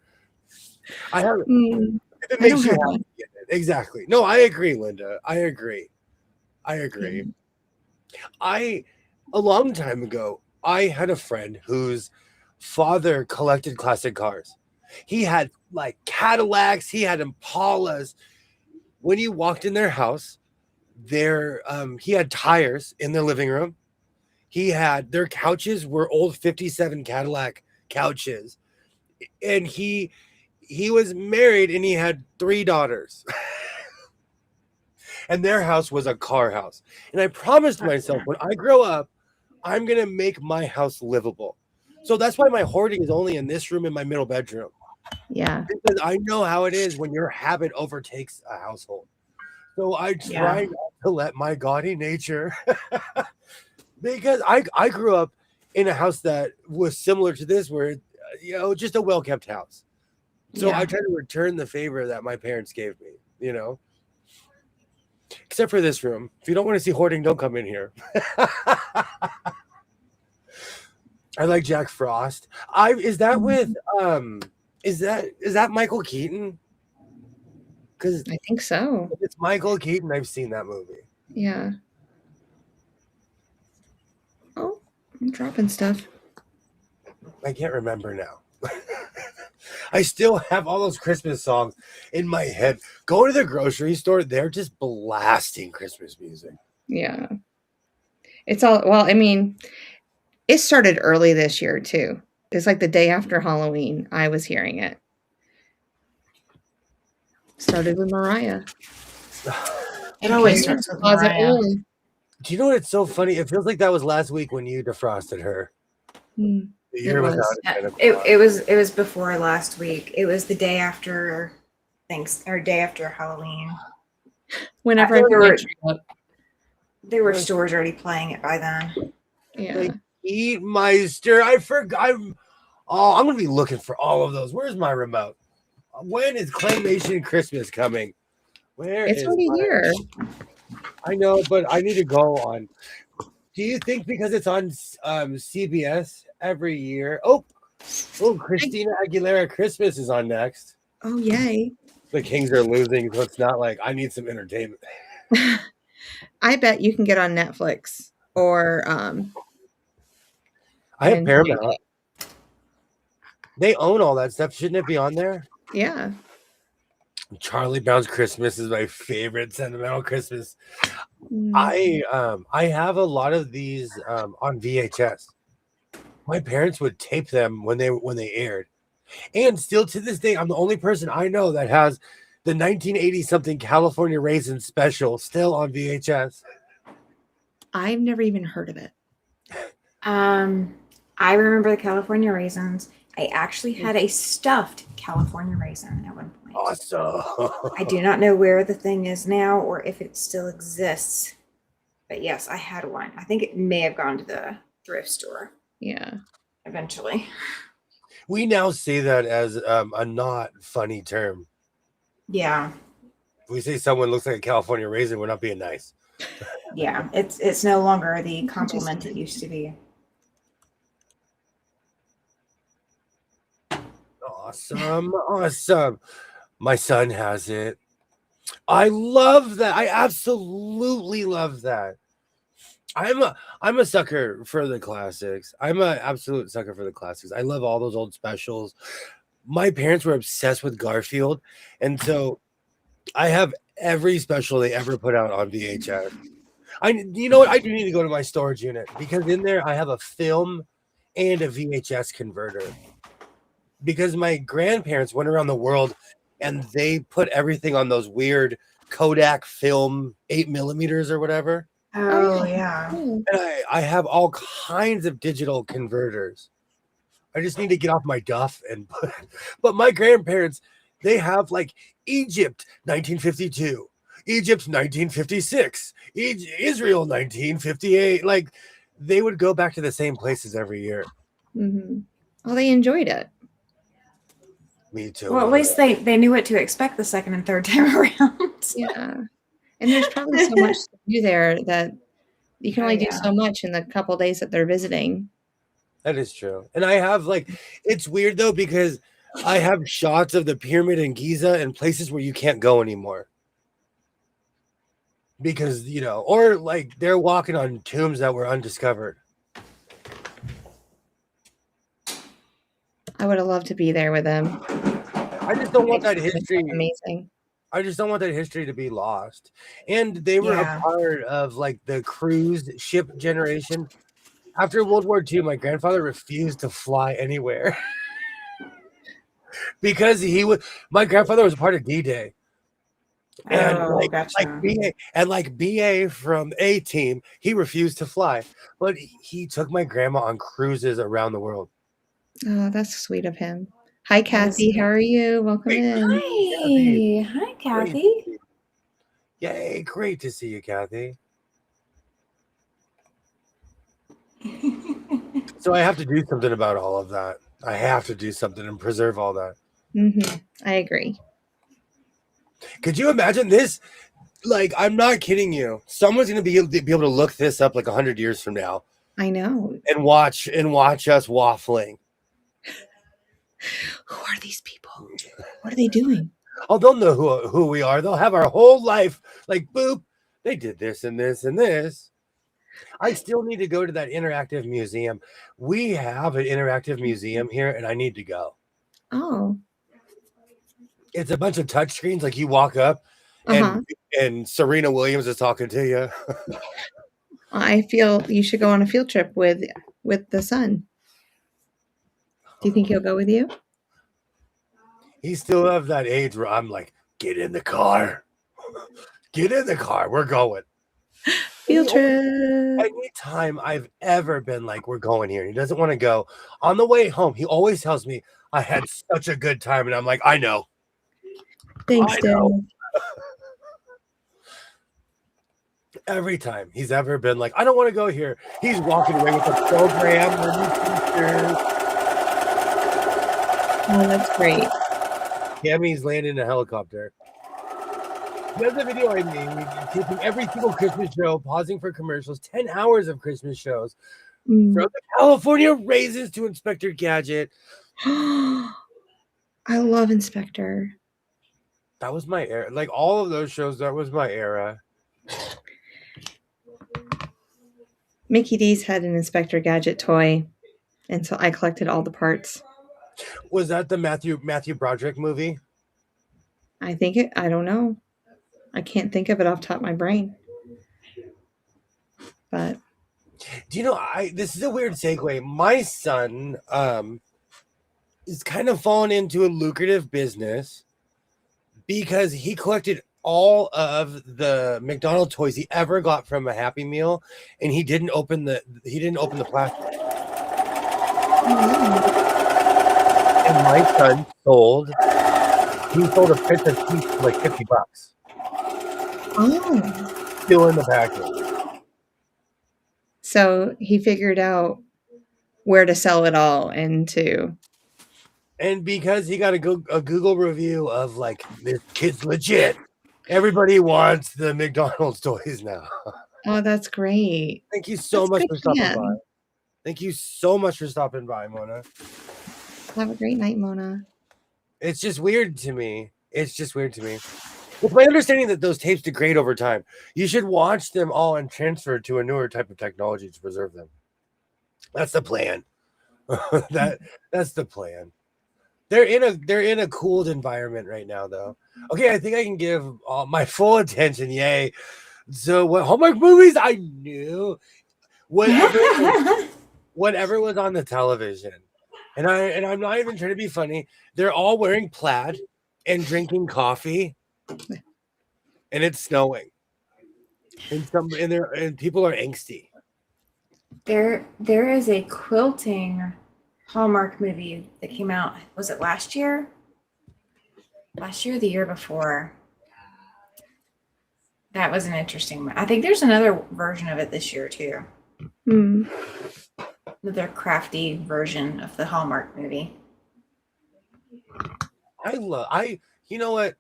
I have. If it makes you happy, get it. Exactly. No, I agree, Linda. I agree. A long time ago, I had a friend whose father collected classic cars. He had like Cadillacs, he had Impalas. When you walked in their house, he had tires in their living room. Their couches were old 57 Cadillac couches. And he was married and he had 3 daughters. And their house was a car house. And I promised myself when I grow up, I'm going to make my house livable. So that's why my hoarding is only in this room in my middle bedroom. Yeah. Because I know how it is when your habit overtakes a household. So I try not to let my gaudy nature, because I grew up in a house that was similar to this, where, just a well-kept house. So I try to return the favor that my parents gave me, except for this room. If you don't want to see hoarding, don't come in here. I like Jack Frost. Is that with is that Michael Keaton? Because I think so. If it's Michael Keaton, I've seen that movie. Yeah. Oh, I'm dropping stuff. I can't remember now. I still have all those Christmas songs in my head. Go to the grocery store, they're just blasting Christmas music. Yeah. It's all, well, I mean, it started early this year too. It's like the day after Halloween, I was hearing it. Started with Mariah. It always starts with Mariah. Do you know what? It's so funny. It feels like that was last week when you defrosted her. The It year without was. a Santa It, Claus. it was before last week. It was the day after day after Halloween. Whenever I There put my were tree up. there were stores already playing it by then. Yeah. Like Eatmeister. I forgot. I'm gonna be looking for all of those. Where's my remote? When is Claymation Christmas coming? Where It's is already my? here. I know, but I need to go on. Do you think because it's on CBS every year? Oh, Christina Aguilera Christmas is on next. Oh, yay. The Kings are losing, so it's not like I need some entertainment. I bet you can get on Netflix or I have and Paramount. They own all that stuff. Shouldn't it be on there? yeah. Charlie Brown's Christmas is my favorite sentimental Christmas. Mm. I have a lot of these on VHS. My parents would tape them when they aired. And still to this day, I'm the only person I know that has the 1980 something California Raisin special still on VHS. I've never even heard of it. I remember the California raisins. I actually had a stuffed California raisin at one point. Awesome. I do not know where the thing is now or if it still exists. But yes, I had one. I think it may have gone to the thrift store Yeah. eventually. We now say that as a not funny term. Yeah. If we say someone looks like a California raisin, we're not being nice. Yeah. It's no longer the compliment it used to be. Awesome. My son has it. I love that. I absolutely love that. I'm a sucker for the classics. I'm an absolute sucker for the classics. I love all those old specials. My parents were obsessed with Garfield, and so I have every special they ever put out on VHS. You know what? I do need to go to my storage unit because in there I have a film and a VHS converter. Because my grandparents went around the world and they put everything on those weird Kodak film 8mm or whatever. Oh, yeah. And I have all kinds of digital converters. I just need to get off my duff and put. But my grandparents, they have like Egypt 1952, Egypt 1956, Israel 1958. Like they would go back to the same places every year. Mm-hmm. Well, they enjoyed it. Me too. Well, at least they knew what to expect the second and third time around. Yeah. And there's probably so much to do there that you can only do so much in the couple days that they're visiting. That is true. And I have it's weird though, because I have shots of the pyramid in Giza and places where you can't go anymore. Because, or like they're walking on tombs that were undiscovered. I would have loved to be there with them. I just don't want that history. Amazing. I just don't want that history to be lost. And they were a part of like the cruise ship generation. After World War II, my grandfather refused to fly anywhere because my grandfather was a part of D-Day. And BA from A team, he refused to fly, but he took my grandma on cruises around the world. Oh, that's sweet of him. Hi, Kathy. How are you? Welcome in. Hi, Kathy. Yay, great to see you, Kathy. So I have to do something about all of that. I have to do something and preserve all that. Mm-hmm. I agree. Could you imagine this? Like, I'm not kidding you. Someone's going to be able to look this up like 100 years from now. I know. And watch us waffling. Who are these people? What are they doing? Oh, they'll know who we are. They'll have our whole life. Like, boop, they did this and this and this. I still need to go to that interactive museum. We have an interactive museum here, and I need to go. Oh. It's a bunch of touch screens. Like, you walk up, and Serena Williams is talking to you. I feel you should go on a field trip with the son. Do you think he'll go with you? He still have that age where I'm like, get in the car. Get in the car. We're going. Field trip. Anytime I've ever been like, we're going here, and he doesn't want to go. On the way home, he always tells me, I had such a good time. And I'm like, I know. Thanks, I Dad. know. Every time he's ever been like, I don't want to go here, he's walking away with a program. Oh, that's great. Cammy's landing in a helicopter. There's a video I made taping every single Christmas show, pausing for commercials, 10 hours of Christmas shows. Mm. From the California Raisins to Inspector Gadget. I love Inspector. That was my era. Like all of those shows, that was my era. Mickey D's had an Inspector Gadget toy, and so I collected all the parts. Was that the Matthew Broderick movie? I don't know. I can't think of it off the top of my brain. But do you know, this is a weird segue. My son is kind of fallen into a lucrative business because he collected all of the McDonald's toys he ever got from a Happy Meal, and he didn't open the plastic. And my son sold a picture piece for like $50. oh, Still in the package. so he figured out where to sell it all into. And because he got a Google review of like, this kid's legit, everybody wants the McDonald's toys now. Oh, that's great. Thank you so That's much good for stopping plan. by. Thank you so much for stopping by, Mona. Have a great night, Mona. It's just weird to me. It's my understanding that those tapes degrade over time. You should watch them all and transfer to a newer type of technology to preserve them. That's the plan. That's the plan. They're in a cooled environment right now, though. Okay, I think I can give my full attention. Yay! So, what Hallmark movies I knew, whatever was on the television, and I'm not even trying to be funny. They're all wearing plaid and drinking coffee, and it's snowing, and people are angsty. There is a quilting Hallmark movie that came out. Was it last year? Last year or the year before? That was an interesting one. I think there's another version of it this year too. Hmm. Another crafty version of the Hallmark movie. You know what?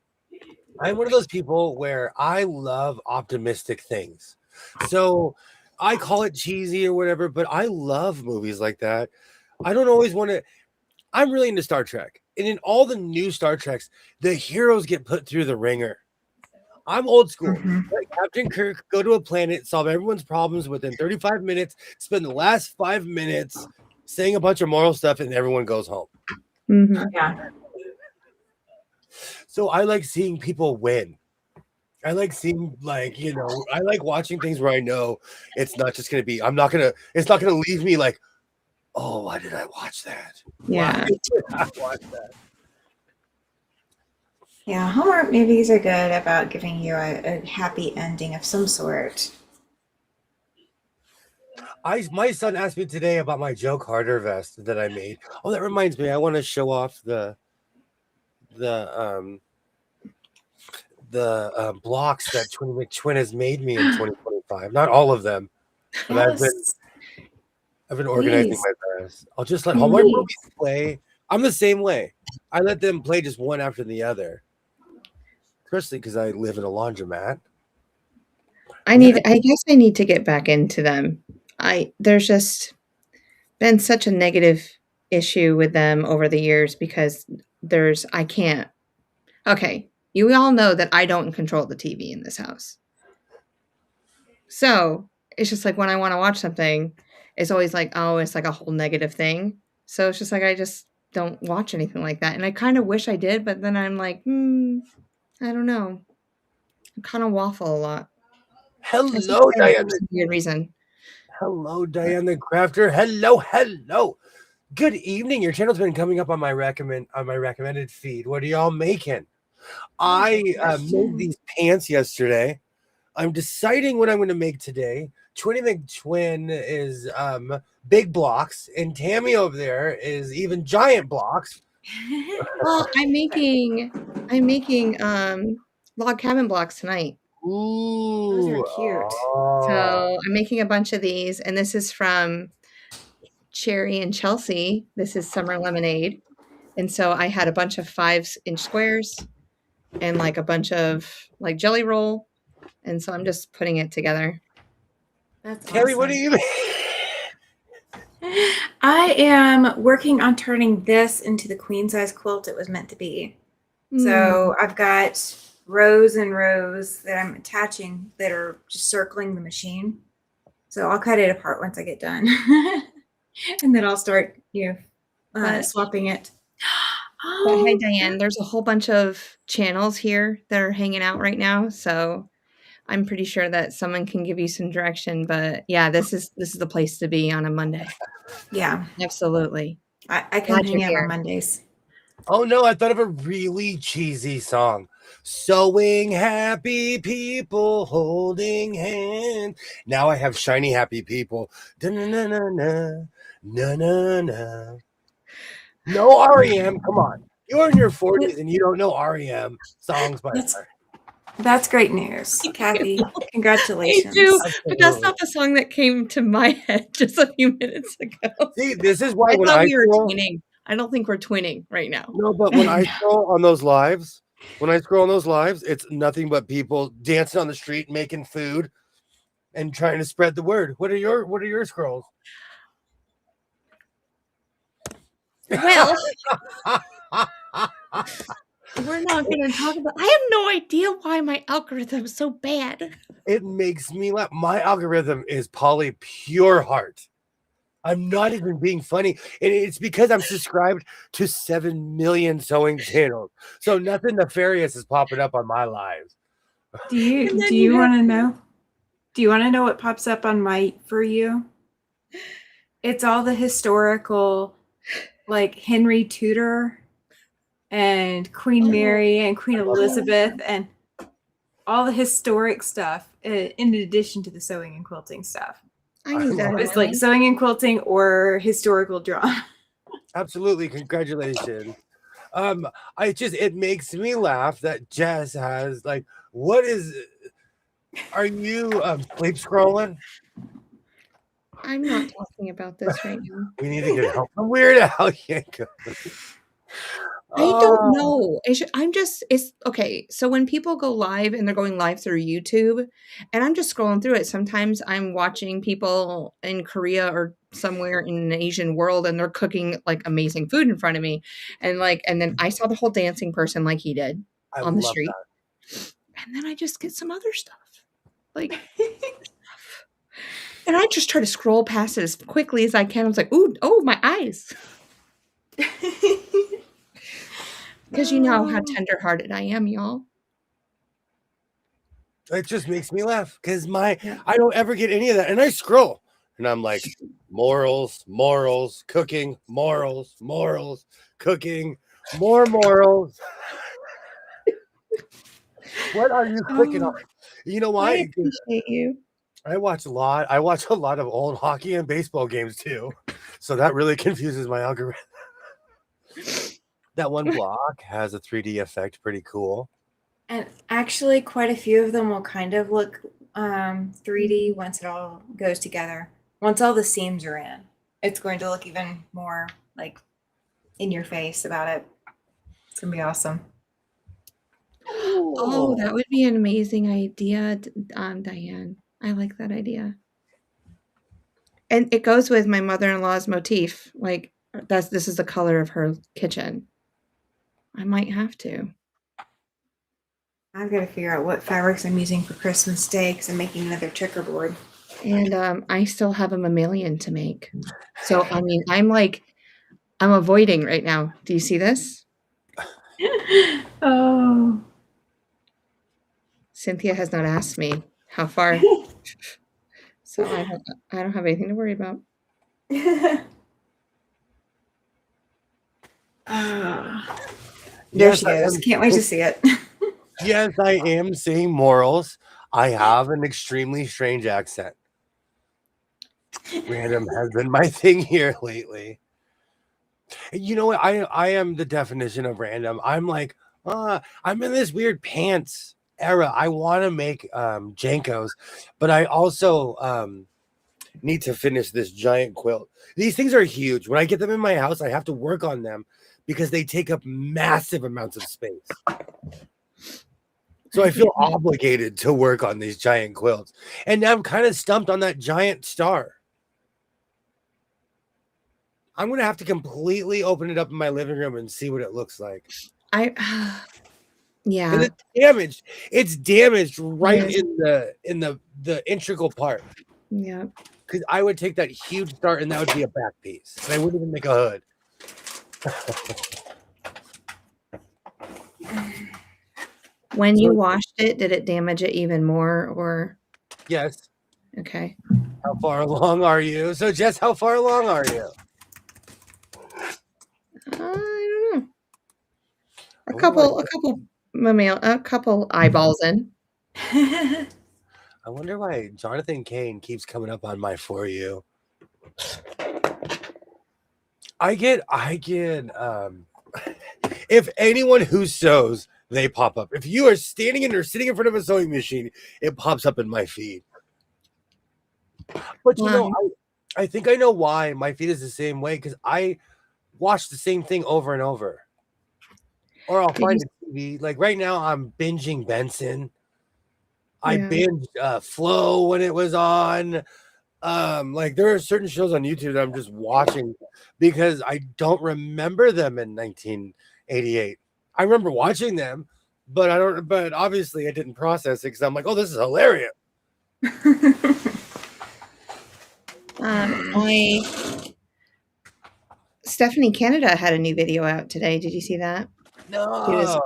I'm one of those people where I love optimistic things. So I call it cheesy or whatever, but I love movies like that. I don't always want to. I'm really into Star Trek. And in all the new Star Treks, the heroes get put through the ringer. I'm old school. Let Captain Kirk go to a planet, solve everyone's problems within 35 minutes, spend the last 5 minutes saying a bunch of moral stuff, and everyone goes home. Mm-hmm. Yeah. So I like seeing people win. I like seeing, like, I like watching things where I know it's not just going to be, it's not going to leave me like, oh, why did I watch that? Yeah. Why did I watch that? Yeah, Hallmark movies are good about giving you a happy ending of some sort. My son asked me today about my Joe Carter vest that I made. Oh, that reminds me, I want to show off the blocks that Twin McTwin has made me in 2025. Not all of them, but Yes. I've been organizing Please. my best. I'll just let Hallmark movies play. I'm the same way. I let them play just one after the other, especially because I live in a laundromat. I guess I need to get back into them. There's just been such a negative issue with them over the years because I can't. Okay, you all know that I don't control the TV in this house. So it's just like when I want to watch something, it's always like, oh, it's like a whole negative thing. So it's just like I just don't watch anything like that. And I kind of wish I did, but then I'm like, I don't know. I kind of waffle a lot. Hello, Diane. For some weird reason. Hello, Diane the Crafter. Hello. Good evening. Your channel's been coming up on my recommended feed. What are y'all making? I made these pants yesterday. I'm deciding what I'm going to make today. Twinny McTwin is big blocks, and Tammy over there is even giant blocks. Well, I'm making log cabin blocks tonight. Ooh, Those are cute. So I'm making a bunch of these, and this is from Cherry and Chelsea. This is summer lemonade. And so I had a bunch of 5-inch squares and like a bunch of like jelly roll. And so I'm just putting it together. That's Tammy, awesome. what do you mean? I am working on turning this into the queen size quilt it was meant to be. So I've got rows and rows that I'm attaching that are just circling the machine. So I'll cut it apart once I get done. And then I'll start, swapping it. But hi, Diane. There's a whole bunch of channels here that are hanging out right now. So I'm pretty sure that someone can give you some direction. But yeah, this is the place to be on a Monday. Yeah, Absolutely. I can Glad hang you're out here. on Mondays. Oh no, I thought of a really cheesy song. Sewing happy people holding hands. Now I have shiny happy people. Da-na-na-na-na, na-na-na. No REM, come on. You're in your 40s and you don't know REM songs by heart. That's great news, Kathy. Congratulations. Me too, but that's Absolutely. not the song that came to my head just a few minutes ago. See, this is why I when thought I we were scroll, twinning. I don't think we're twinning right now. no, but when I scroll on those lives, it's nothing but people dancing on the street, making food, and trying to spread the word. What are your scrolls? Well, we're not going to talk about. I have no idea why my algorithm is so bad. It makes me laugh. My algorithm is Polly pure heart. I'm not even being funny. And it's because I'm subscribed to 7 million sewing channels. So nothing nefarious is popping up on my lives. Do you want to know? Do you want to know what pops up on my For You? It's all the historical, like Henry Tudor and Queen Mary and Queen Elizabeth and all the historic stuff in addition to the sewing and quilting stuff. I need that. It's like sewing and quilting or historical drama. Absolutely. Congratulations. It makes me laugh that Jess has like, are you sleep scrolling? I'm not talking about this right now. We need to get help from Weird Al Yankovic. I don't know. It's okay. So when people go live and they're going live through YouTube and I'm just scrolling through it, sometimes I'm watching people in Korea or somewhere in an Asian world and they're cooking like amazing food in front of me. And then I saw the whole dancing person like he did on the street. That. And then I just get some other stuff. Like and I just try to scroll past it as quickly as I can. I was like, my eyes. Because you know how tender-hearted I am, y'all. It just makes me laugh because I don't ever get any of that. And I scroll and I'm like, morals, cooking, cooking, more morals. What are you clicking on? You know why? I appreciate you. I watch a lot of old hockey and baseball games too. So that really confuses my algorithm. That one block has a 3D effect, pretty cool. And actually, quite a few of them will kind of look 3D once it all goes together. Once all the seams are in, it's going to look even more like in your face about it. It's going to be awesome. Oh, that would be an amazing idea, Diane. I like that idea. And it goes with my mother-in-law's motif. Like this is the color of her kitchen. I might have to. I've got to figure out what fabrics I'm using for Christmas Day because I'm making another checkerboard. And I still have a mammalian to make. So, I mean, I'm avoiding right now. Do you see this? Oh. Cynthia has not asked me how far. So I don't have anything to worry about. There she goes. Can't wait to see it. Yes, I am seeing morals. I have an extremely strange accent. Random has been my thing here lately. You know what? I am the definition of random. I'm like, I'm in this weird pants era. I want to make Jankos, but I also need to finish this giant quilt. These things are huge. When I get them in my house, I have to work on them because they take up massive amounts of space. So I feel obligated to work on these giant quilts. And now I'm kind of stumped on that giant star. I'm going to have to completely open it up in my living room and see what it looks like. Yeah. And it's damaged. It's damaged right in the integral part. Yeah. Because I would take that huge star and that would be a back piece. And I wouldn't even make a hood. When you washed it, did it damage it even more or? Yes. Okay. How far along are you? So Jess, how far along are you? I don't know. A couple eyeballs in. I wonder why Jonathan Kane keeps coming up on my For You. I get if anyone who sews, they pop up. If you are standing and you're sitting in front of a sewing machine, it pops up in my feed. But you know, I think I know why my feed is the same way, because I watch the same thing over and over. Or I'll find a TV. Like right now, I'm binging Benson. I binged Flow when it was on. Like there are certain shows on YouTube that I'm just watching because I don't remember them in 1988. I remember watching them, but I don't. But obviously, I didn't process it because I'm like, oh, this is hilarious. Stephanie Canada had a new video out today. Did you see that? No.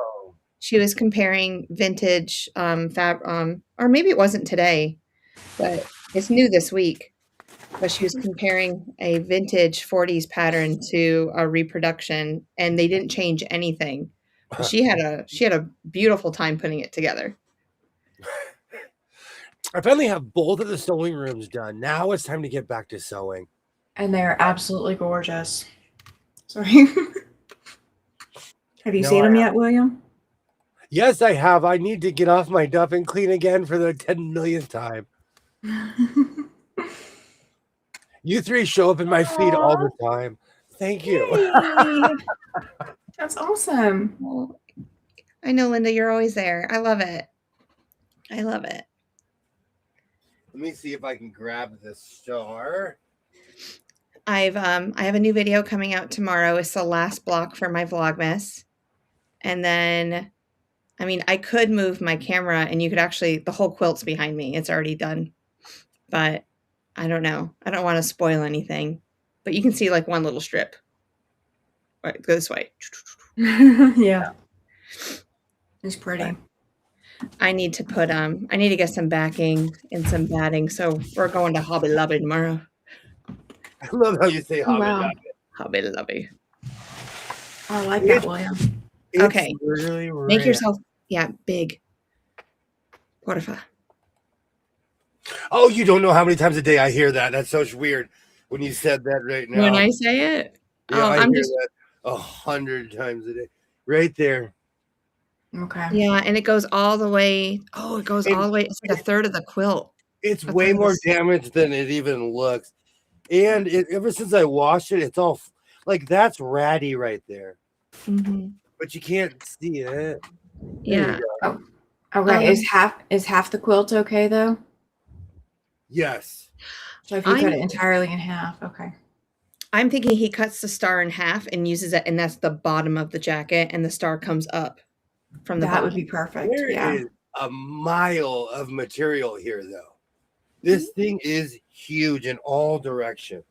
She was comparing vintage or maybe it wasn't today, but it's new this week. But she was comparing a vintage 40s pattern to a reproduction, and they didn't change anything. But she had a beautiful time putting it together. I finally have both of the sewing rooms done. Now it's time to get back to sewing. And they're absolutely gorgeous. Sorry. Have you seen them yet, William? Yes, I have. I need to get off my duff and clean again for the 10 millionth time. You three show up in my feed all the time. Thank you. That's awesome. Well, I know, Linda, you're always there. I love it. I love it. Let me see if I can grab this star. I have a new video coming out tomorrow. It's the last block for my Vlogmas. And then, I mean, I could move my camera and you could actually, the whole quilt's behind me. It's already done. But I don't know. I don't want to spoil anything. But you can see like one little strip. All right, go this way. Yeah. It's pretty. I need to put I need to get some backing and some batting. So we're going to Hobby Lobby tomorrow. I love how you say Hobby Lobby. Hobby Lobby. I like that, William. Okay. Really make yourself big. Porfa. Oh, you don't know how many times a day I hear that. That's so weird when you said that right now. When I say it? Yeah, I hear that 100 times a day. Right there. Okay. Yeah, and it goes all the way. Oh, it goes all the way. It's like a third of the quilt. It's way more damaged than it even looks. And ever since I washed it, it's all like that's ratty right there. Mm-hmm. But you can't see it. Yeah. Oh, okay. Is half the quilt okay though? Yes. So if you cut it entirely in half, okay. I'm thinking he cuts the star in half and uses it, and that's the bottom of the jacket, and the star comes up from the bottom. That would be perfect. There is a mile of material here, though. This thing is huge in all directions.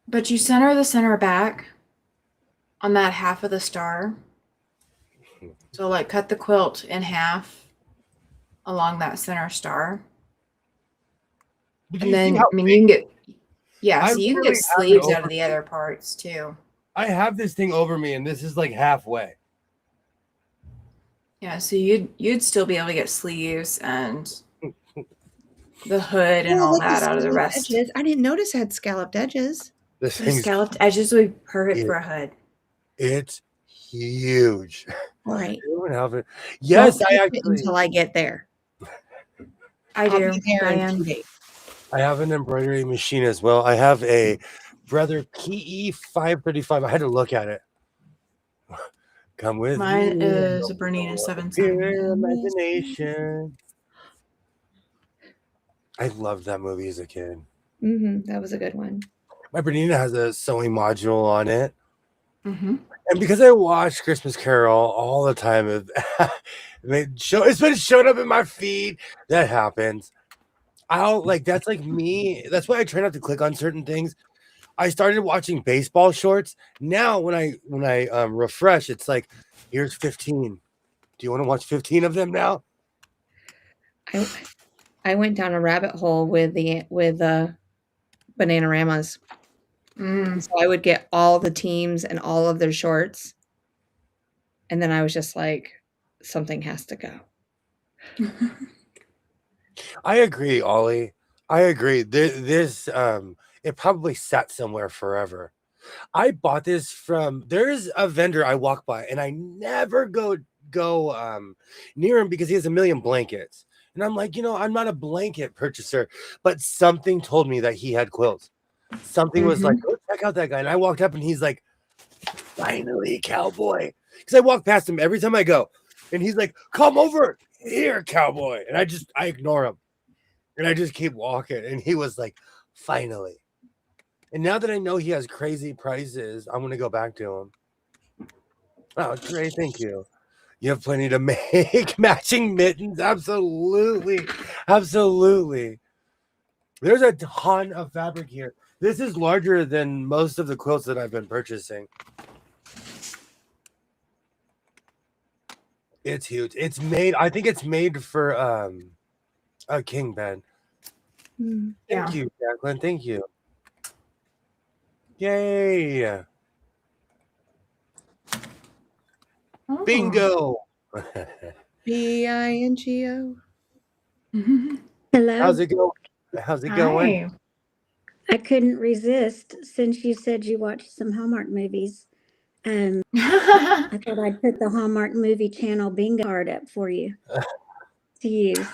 But you center the center back on that half of the star. So like cut the quilt in half along that center star. And then, I mean, you can get, so you can get sleeves out of the other parts too. I have this thing over me, and this is like halfway. Yeah, so you'd still be able to get sleeves and the hood and Oh, all look, that out of the scalloped rest. edges. I didn't notice it had scalloped edges. This The thing's scalloped edges would be perfect Yeah. for a hood. it's huge. All right. Anyone have it? Yes, Don't I touch it actually until I get there. I I'll do. be there in Diane. 2 days. I have an embroidery machine as well. I have a Brother PE 535. I had to look at it. Come with Mine me. is a Bernina 770. Pure imagination. I loved that movie as a kid. That was a good one. My Bernina has a sewing module on it. Mm-hmm. And because I watch Christmas Carol all the time, it's been showing up in my feed. That happens. That's like me. That's why I try not to click on certain things. I started watching baseball shorts. Now when I refresh, it's like, here's 15. Do you want to watch 15 of them now? I went down a rabbit hole with Bananaramas. So I would get all the teams and all of their shorts. And then I was just like, something has to go. I agree, Ollie. I agree. This it probably sat somewhere forever. I bought this there's a vendor I walk by and I never go near him because he has a million blankets. And I'm like, I'm not a blanket purchaser, but something told me that he had quilts. Something was like, go check out that guy. And I walked up and he's like, finally, cowboy. Because I walk past him every time I go. And he's like, come over here, cowboy. And I ignore him. And I just keep walking. And he was like, finally. And now that I know he has crazy prices, I'm going to go back to him. Oh, great. Thank you. You have plenty to make. Matching mittens. Absolutely. Absolutely. There's a ton of fabric here. This is larger than most of the quilts that I've been purchasing. It's huge. I think it's made for a king bed. Thank you, Jacqueline. Thank you. Yay. Oh. Bingo. BINGO. Hello. How's it going? How's it going? I couldn't resist since you said you watched some Hallmark movies. I thought I'd put the Hallmark movie channel bingo card up for you to use.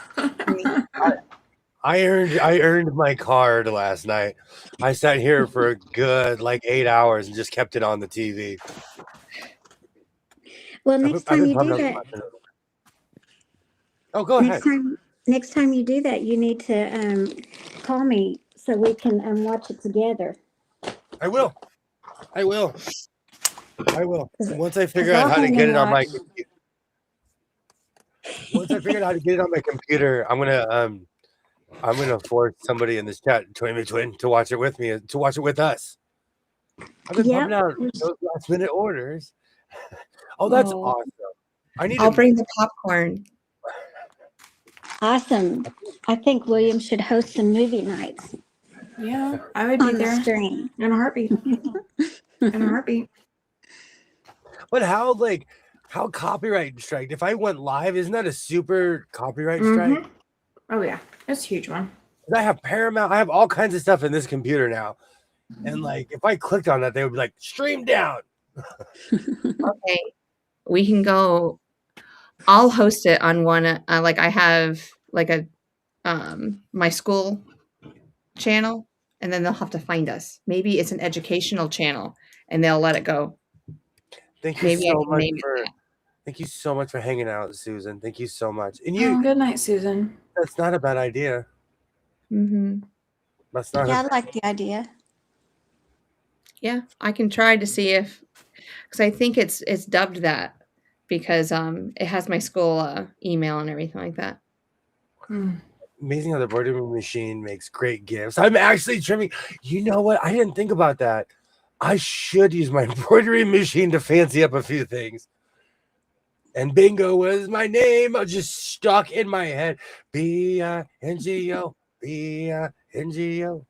I earned my card last night. I sat here for a good 8 hours and just kept it on the TV. Well, next time you do that. Oh, go ahead. Next time you do that, you need to call me so we can watch it together. I will. Once I figure out how to get it on my computer. Once I figure out how to get it on my computer, I'm gonna force somebody in this chat, Twin, to watch it with me, to watch it with us. I've been pumping out those last minute orders. Oh, that's awesome. I'll bring the popcorn. Awesome. I think William should host some movie nights. Yeah, I would be there stream in a heartbeat. In a heartbeat. But how copyright strike? If I went live, isn't that a super copyright strike? Oh yeah, it's a huge one. I have Paramount. I have all kinds of stuff in this computer now, and if I clicked on that, they would be like, "Stream down." Okay, we can go. I'll host it on one. I have my school channel, and then they'll have to find us. Maybe it's an educational channel, and they'll let it go. Thank you so much for hanging out, Susan. Thank you so much. And good night, Susan. That's not a bad idea. That's not. Yeah, I like the idea. Yeah, I can try to see because I think it's dubbed that because it has my school email and everything like that. Amazing how the embroidery machine makes great gifts. I'm actually trimming. You know what? I didn't think about that. I should use my embroidery machine to fancy up a few things. And bingo was my name. I was just stuck in my head. B-I-N-G-O. B-I-N-G-O.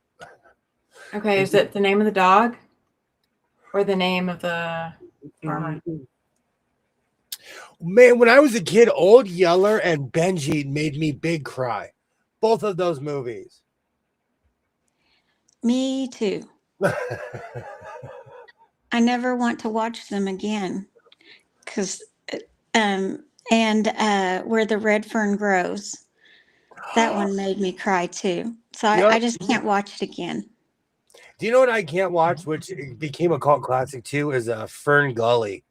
Okay, is it the name of the dog? Or the name of the farmer? Man, when I was a kid, Old Yeller and Benji made me big cry. both of those movies. Me too. I never want to watch them again because, and where the red fern grows, that one made me cry too. So I just can't watch it again. Do you know what I can't watch, which became a cult classic too, is Fern Gully.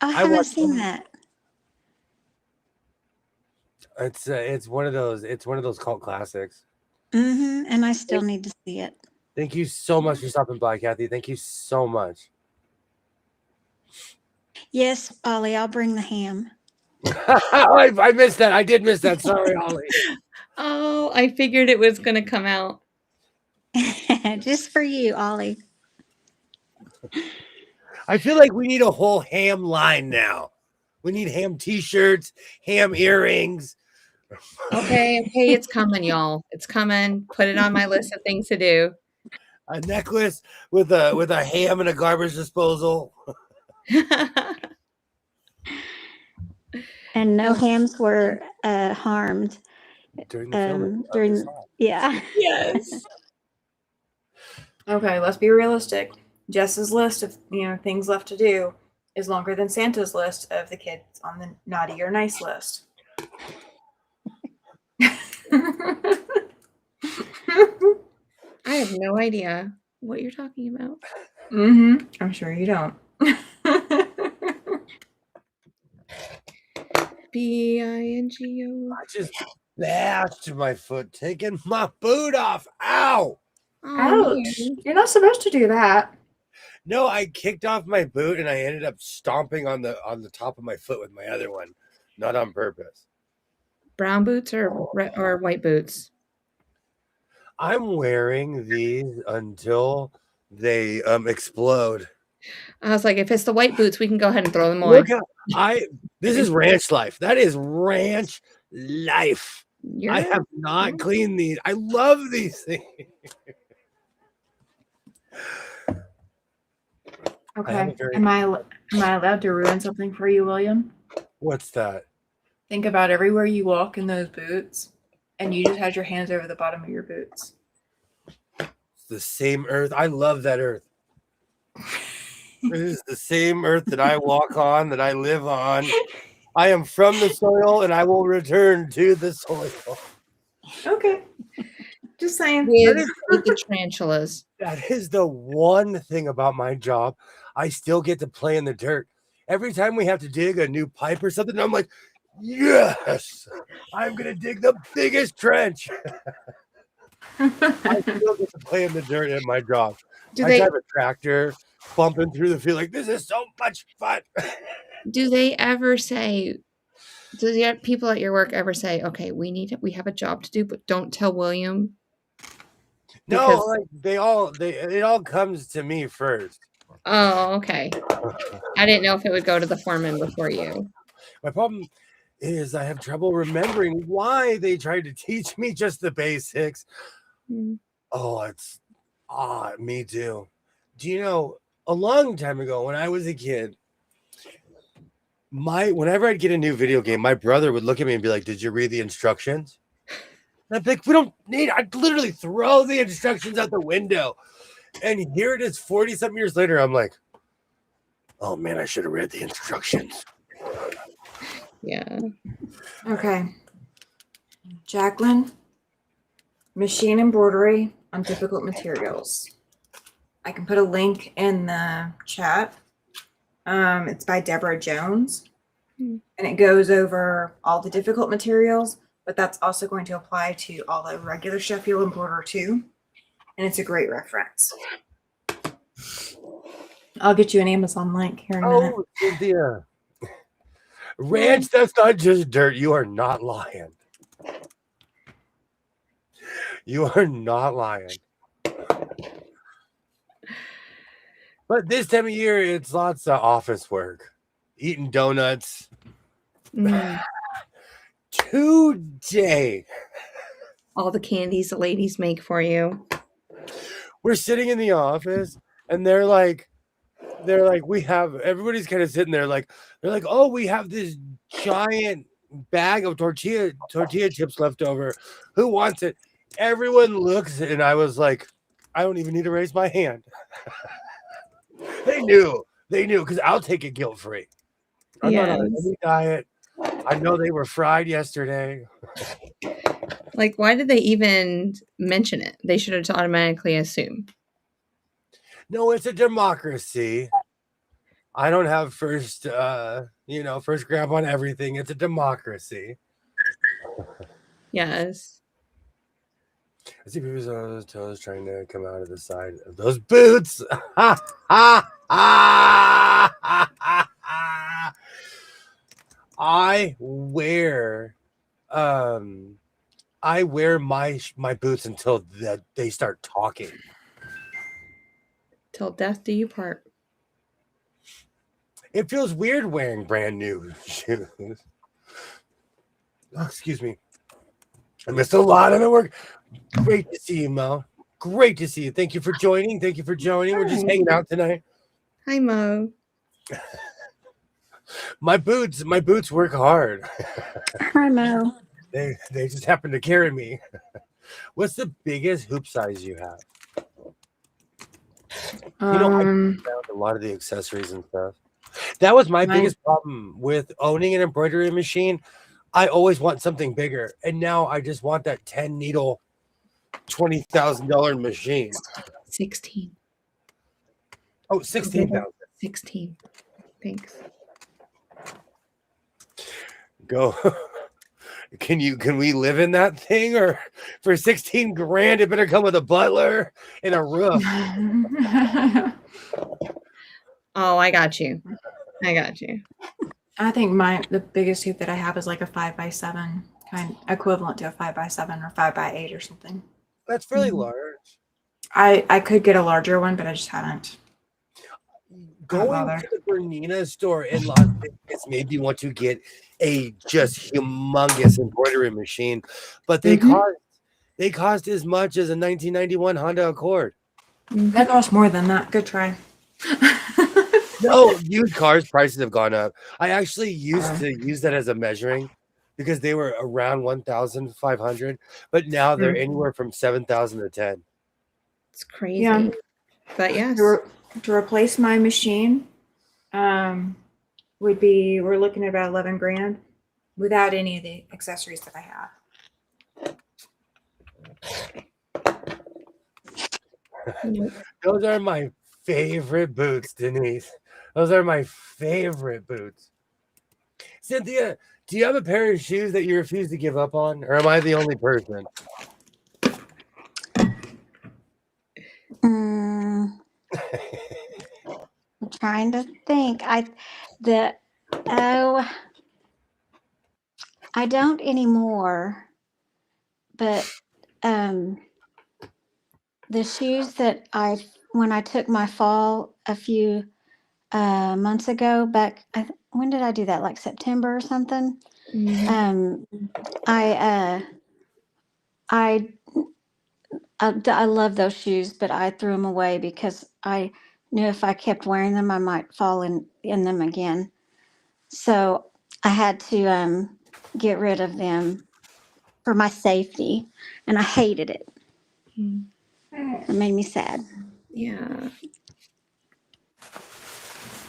I haven't seen that. It's one of those cult classics. And I still need to see it. Thank you so much for stopping by, Kathy. Thank you so much. Yes, Ollie, I'll bring the ham. I missed that. I did miss that. Sorry, Ollie. Oh, I figured it was going to come out. Just for you, Ollie. I feel like we need a whole ham line now. We need ham t-shirts, ham earrings. Okay, it's coming, y'all. It's coming. Put it on my list of things to do. A necklace with a ham and a garbage disposal. And no hams were harmed During the film. Yes. Okay, let's be realistic. Jess's list of things left to do is longer than Santa's list of the kids on the naughty or nice list. I have no idea what you're talking about. I'm sure you don't. BINGO. I just bashed my foot, taking my boot off. Ow! Ouch! You're not supposed to do that. No, I kicked off my boot and I ended up stomping on the top of my foot with my other one, not on purpose. Brown boots or white boots? I'm wearing these until they explode. I was like, if it's the white boots, we can go ahead and throw them away. This is ranch life. That is ranch life. I have not cleaned these. I love these things. Okay. Am I allowed to ruin something for you, William? What's that? Think about everywhere you walk in those boots, and you just had your hands over the bottom of your boots. It's the same earth. I love that earth. It is the same earth that I walk on, that I live on. I am from the soil, and I will return to the soil. Okay. Just saying. With the tarantulas. That is the one thing about my job. I still get to play in the dirt. Every time we have to dig a new pipe or something, I'm like, yes, I'm going to dig the biggest trench. I still get to play in the dirt at my job. I drive a tractor, bumping through the field like, this is so much fun. Do they ever say, do the people at your work ever say, okay, we have a job to do, but don't tell William? No, like it all comes to me first. Oh, okay. I didn't know if it would go to the foreman before you. My problem is I have trouble remembering why they tried to teach me just the basics. Oh, me too. Do you know, a long time ago when I was a kid, whenever I'd get a new video game, my brother would look at me and be like, did you read the instructions? And I'd be like, we don't need it. I'd literally throw the instructions out the window. And here it is 40-something years later. I'm like, oh man, I should have read the instructions. Yeah. Okay. Jacqueline, machine embroidery on difficult materials. I can put a link in the chat. It's by Deborah Jones. And it goes over all the difficult materials, but that's also going to apply to all the regular Sheffield embroiderer too. And it's a great reference. I'll get you an Amazon link here in a minute. Oh, Cynthia. Ranch, that's not just dirt. You are not lying. You are not lying. But this time of year, it's lots of office work. Eating donuts. Today. All the candies the ladies make for you. We're sitting in the office and they're like, everybody's kind of sitting there they're like, oh, we have this giant bag of tortilla chips left over. Who wants it? Everyone looks, and I was like, I don't even need to raise my hand. They knew because I'll take it guilt free. I'm not on Yes. any diet. I know they were fried yesterday. Like, why did they even mention it? They should have automatically assumed. No, it's a democracy. I don't have first grab on everything. It's a democracy. Yes. I see people's toes trying to come out of the side of those boots. Ha, ha, ha, ha, ha, ha. I wear my boots until they start talking. Till death do you part. It feels weird wearing brand new shoes. Oh, excuse me. I missed a lot of it work. Great to see you, Mo. Great to see you. Thank you for joining. We're just hanging out tonight. Hi, Mo. My boots work hard. Hi, Mo. They just happen to carry me. What's the biggest hoop size you have? I found a lot of the accessories and stuff. That was my biggest problem with owning an embroidery machine. I always want something bigger, and now I just want that 10 needle, $20,000 machine. 16. Oh, 16,000. 16. Thanks. Go. Can we live in that thing? Or for 16 grand, it better come with a butler and a roof. Oh, I got you. I think the biggest hoop that I have is like a 5x7, kind equivalent to a 5x7 or 5x8 or something. That's really large. I could get a larger one, but I just haven't. Going to the Bernina store in Las Vegas made me want to get a just humongous embroidery machine, but they cost as much as a 1991 Honda Accord. That costs more than that. Good try. No, used cars prices have gone up. I actually used to use that as a measuring because they were around 1,500, but now they're anywhere from 7,000 to 10. It's crazy. Yeah. But yes. To replace my machine, we're looking at about 11 grand without any of the accessories that I have. Those are my favorite boots, Denise. Those are my favorite boots. Cynthia, do you have a pair of shoes that you refuse to give up on, or am I the only person? I'm trying to think. I don't anymore, but the shoes that when I took my fall a few months ago, when did I do that? Like September or something? I love those shoes, but I threw them away because I knew if I kept wearing them, I might fall in them again. So I had to get rid of them for my safety, and I hated it. It made me sad. Yeah.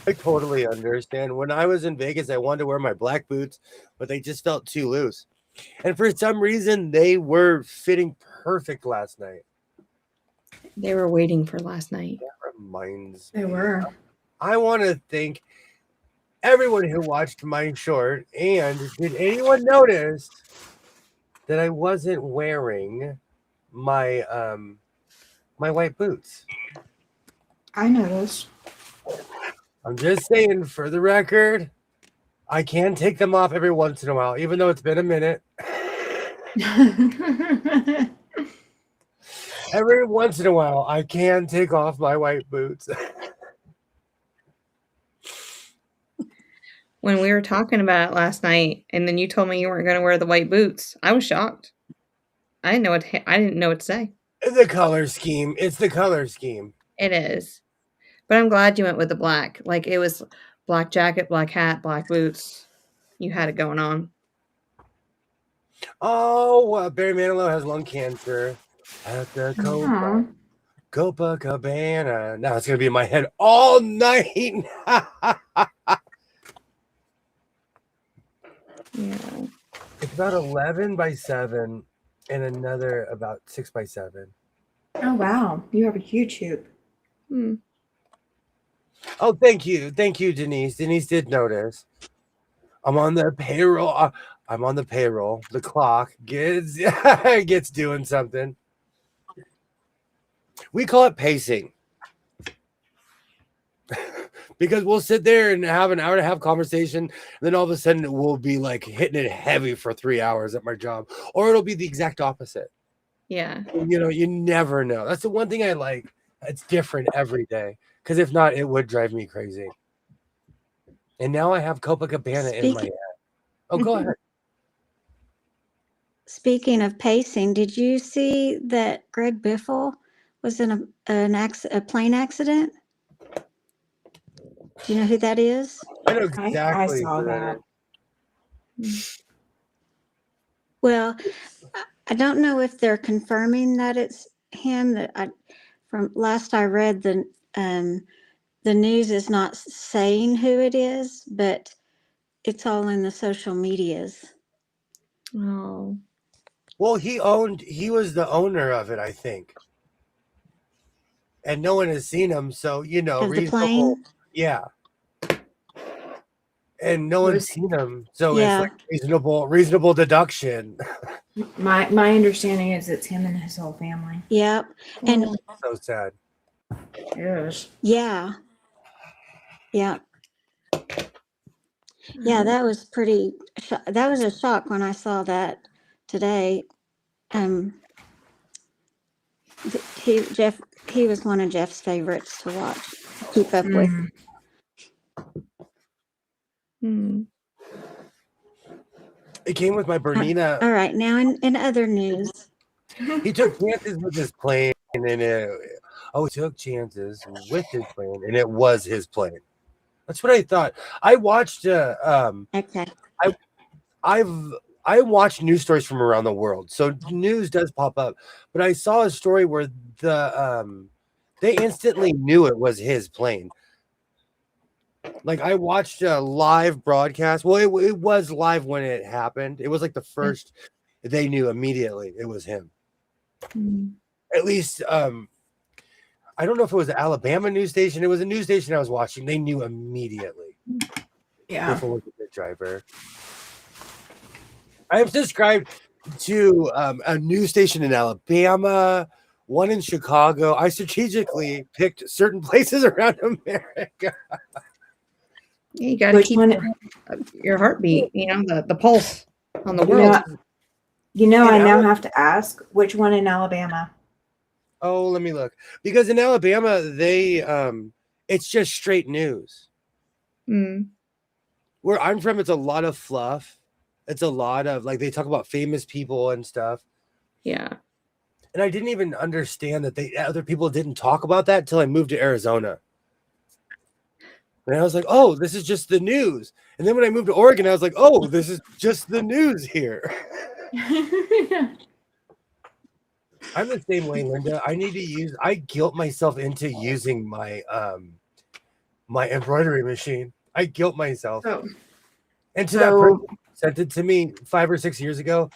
I totally understand. When I was in Vegas, I wanted to wear my black boots, but they just felt too loose. And for some reason, they were fitting perfect last night. They were waiting for last night. That reminds They me. were. I want to thank everyone who watched my short. And did anyone notice that I wasn't wearing my my white boots? I noticed. I'm just saying, for the record, I can take them off every once in a while, even though it's been a minute. Every once in a while, I can take off my white boots. When we were talking about it last night, and then you told me you weren't going to wear the white boots, I was shocked. I didn't know what to say. The color scheme. It's the color scheme. It is. But I'm glad you went with the black. Like, it was black jacket, black hat, black boots. You had it going on. Oh, Barry Manilow has lung cancer at the Aw. Copacabana. Now it's gonna be in my head all night. Yeah. It's about 11x7 and another about 6x7. Oh wow, you have a YouTube. Hmm. Oh, thank you, Denise. Denise did notice. I'm on the payroll. I'm on the payroll. The clock gets gets doing something. We call it pacing. Because we'll sit there and have an hour and a half conversation, and then all of a sudden we'll be like hitting it heavy for 3 hours at my job, or it'll be the exact opposite. Yeah. You know, you never know. That's the one thing I like. It's different every day, because if not, it would drive me crazy. And now I have Copacabana in my head. Oh, go ahead. Speaking of pacing, did you see that Greg Biffle was in a plane accident? Do you know who that is? I know I exactly saw who that. is. Well, I don't know if they're confirming that it's him. From last I read, the news is not saying who it is, but it's all in the social medias. Oh. Well, he was the owner of it, I think. And no one has seen him, so you know, Of the reasonable. plane? Yeah. And no one's seen him, so it's Yeah. like reasonable deduction. My understanding is it's him and his whole family. Yep. And So sad. Yes. yeah. Yeah. Yeah, that was that was a shock when I saw that today. He was one of Jeff's favorites to watch, keep up with. Hmm. It came with my Bernina. All right, now in other news. He took chances with his plane, and he took chances with his plane, and it was his plane. That's what I thought. I watched. Okay. I watch news stories from around the world, so news does pop up. But I saw a story where they instantly knew it was his plane. Like I watched a live broadcast. Well, it was live when it happened. It was like the first. They knew immediately it was him. At least, I don't know if it was an Alabama news station. It was a news station I was watching. They knew immediately. Yeah. If it was a good driver. I am subscribed to a news station in Alabama, one in Chicago. I strategically picked certain places around America. Yeah, you got to keep your heartbeat, the pulse on the world. I now have to ask, which one in Alabama? Oh, let me look. Because in Alabama, it's just straight news. Where I'm from, it's a lot of fluff. It's a lot of they talk about famous people and stuff. Yeah. And I didn't even understand that other people didn't talk about that until I moved to Arizona. And I was like, oh, this is just the news. And then when I moved to Oregon, I was like, oh, this is just the news here. I'm the same way, Linda. I guilt myself into using my my embroidery machine. I guilt myself. And to that person who sent it to me 5 or 6 years ago,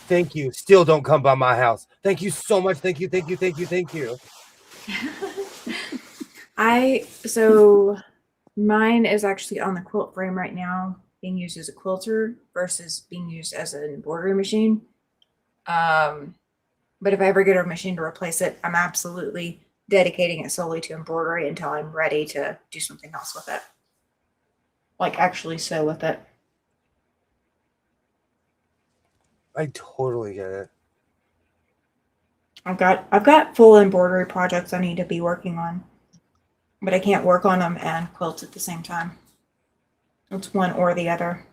thank you. Still don't come by my house. Thank you so much. Thank you. So mine is actually on the quilt frame right now, being used as a quilter versus being used as an embroidery machine. But if I ever get a machine to replace it, I'm absolutely dedicating it solely to embroidery until I'm ready to do something else with it. Like actually sew with it. I totally get it. I've got full embroidery projects I need to be working on, but I can't work on them and quilt at the same time. It's one or the other.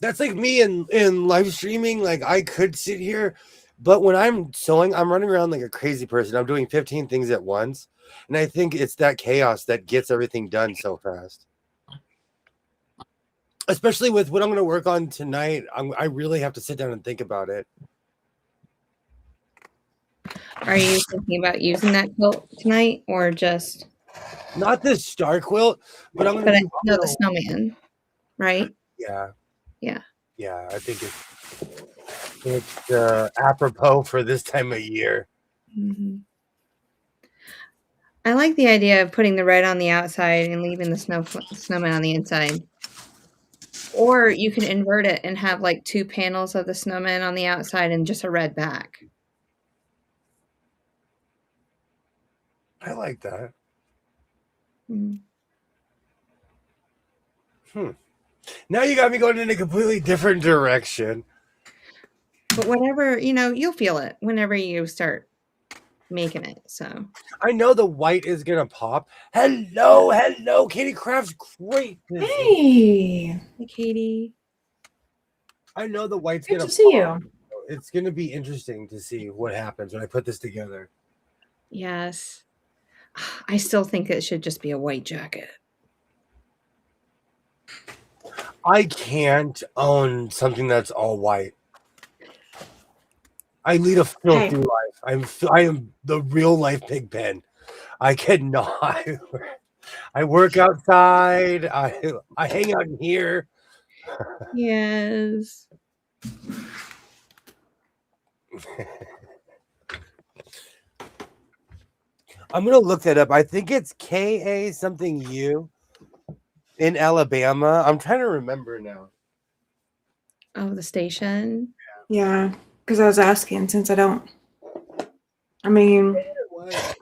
That's like me in live streaming. Like I could sit here, but when I'm sewing, I'm running around like a crazy person. I'm doing 15 things at once. And I think it's that chaos that gets everything done so fast. especially with what I'm going to work on tonight. I really have to sit down and think about it. Are you thinking about using that quilt tonight or just Not this star quilt, but I'm going but to I do. know the snowman, right? Yeah, Yeah. yeah. I think it's apropos for this time of year. Mm-hmm. I like the idea of putting the red on the outside and leaving the snowman on the inside. Or you can invert it and have like 2 panels of the snowman on the outside and just a red back. I like that. Mm. Now you got me going in a completely different direction. But whatever, you'll feel it whenever you start making it. So I know the white is gonna pop. Hello, Katie Craft's great. Hey, hey, Katie. I know the white's good gonna to see pop. you. It's gonna be interesting to see what happens when I put this together. Yes. I still think it should just be a white jacket. I can't own something that's all white. I lead a filthy life. I am the real life pig pen. I cannot. I work outside. I hang out in here. Yes. I'm gonna look that up. I think it's KA something U in Alabama. I'm trying to remember now. Oh, the station. Yeah, because I was asking since I don't. I mean, It was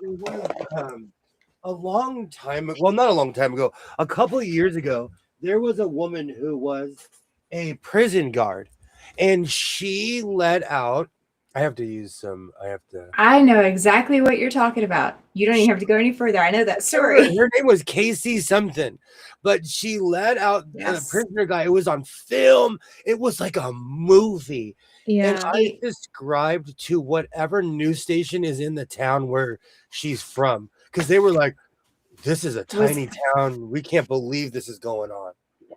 a long time ago. Well, not a long time ago. A couple of years ago, there was a woman who was a prison guard, and she let out. I I know exactly what you're talking about. You don't even have to go any further. I know that story. Her name was Casey something, but she let out Yes. the prisoner guy. It was on film. It was like a movie. And Yeah. I described to whatever news station is in the town where she's from, because they were like, this is a tiny town. We can't believe this is going on.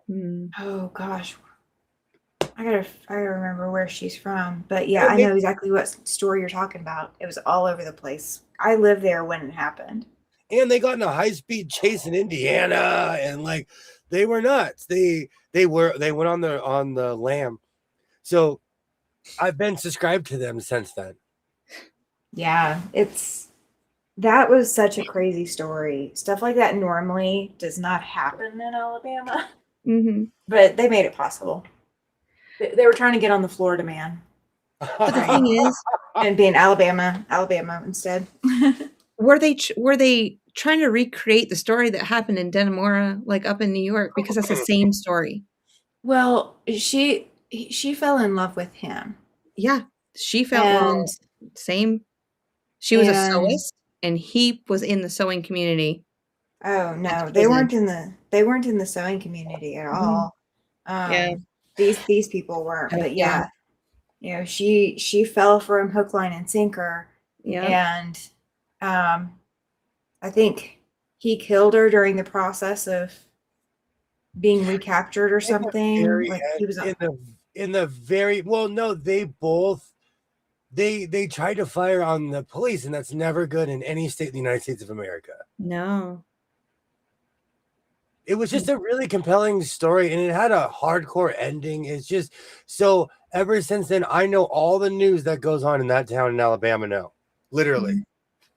Mm. Oh gosh, I gotta remember where she's from. But yeah, I know exactly what story you're talking about. It was all over the place. I lived there when it happened. And they got in a high-speed chase in Indiana, and like they were nuts. They went on the lam. So I've been subscribed to them since then. Yeah, that was such a crazy story. Stuff like that normally does not happen in Alabama, Mm-hmm. but they made it possible. They were trying to get on the Florida man But the thing is, and be in Alabama instead. were they trying to recreate the story that happened in Denimora, like up in New York? Because that's the same story. Well, she fell in love with him. Yeah, she felt same. She was a sewist, and he was in the sewing community. Oh no, they weren't in the sewing community at all. Yeah, these people weren't. But yeah, she fell for him hook, line, and sinker. Yeah, and I think he killed her during the process of being recaptured or something. Like he was in the very well. No, they both. They tried to fire on the police, and that's never good in any state in the United States of America. No. It was just a really compelling story, and it had a hardcore ending. It's just so ever since then, I know all the news that goes on in that town in Alabama now. Literally. Mm-hmm.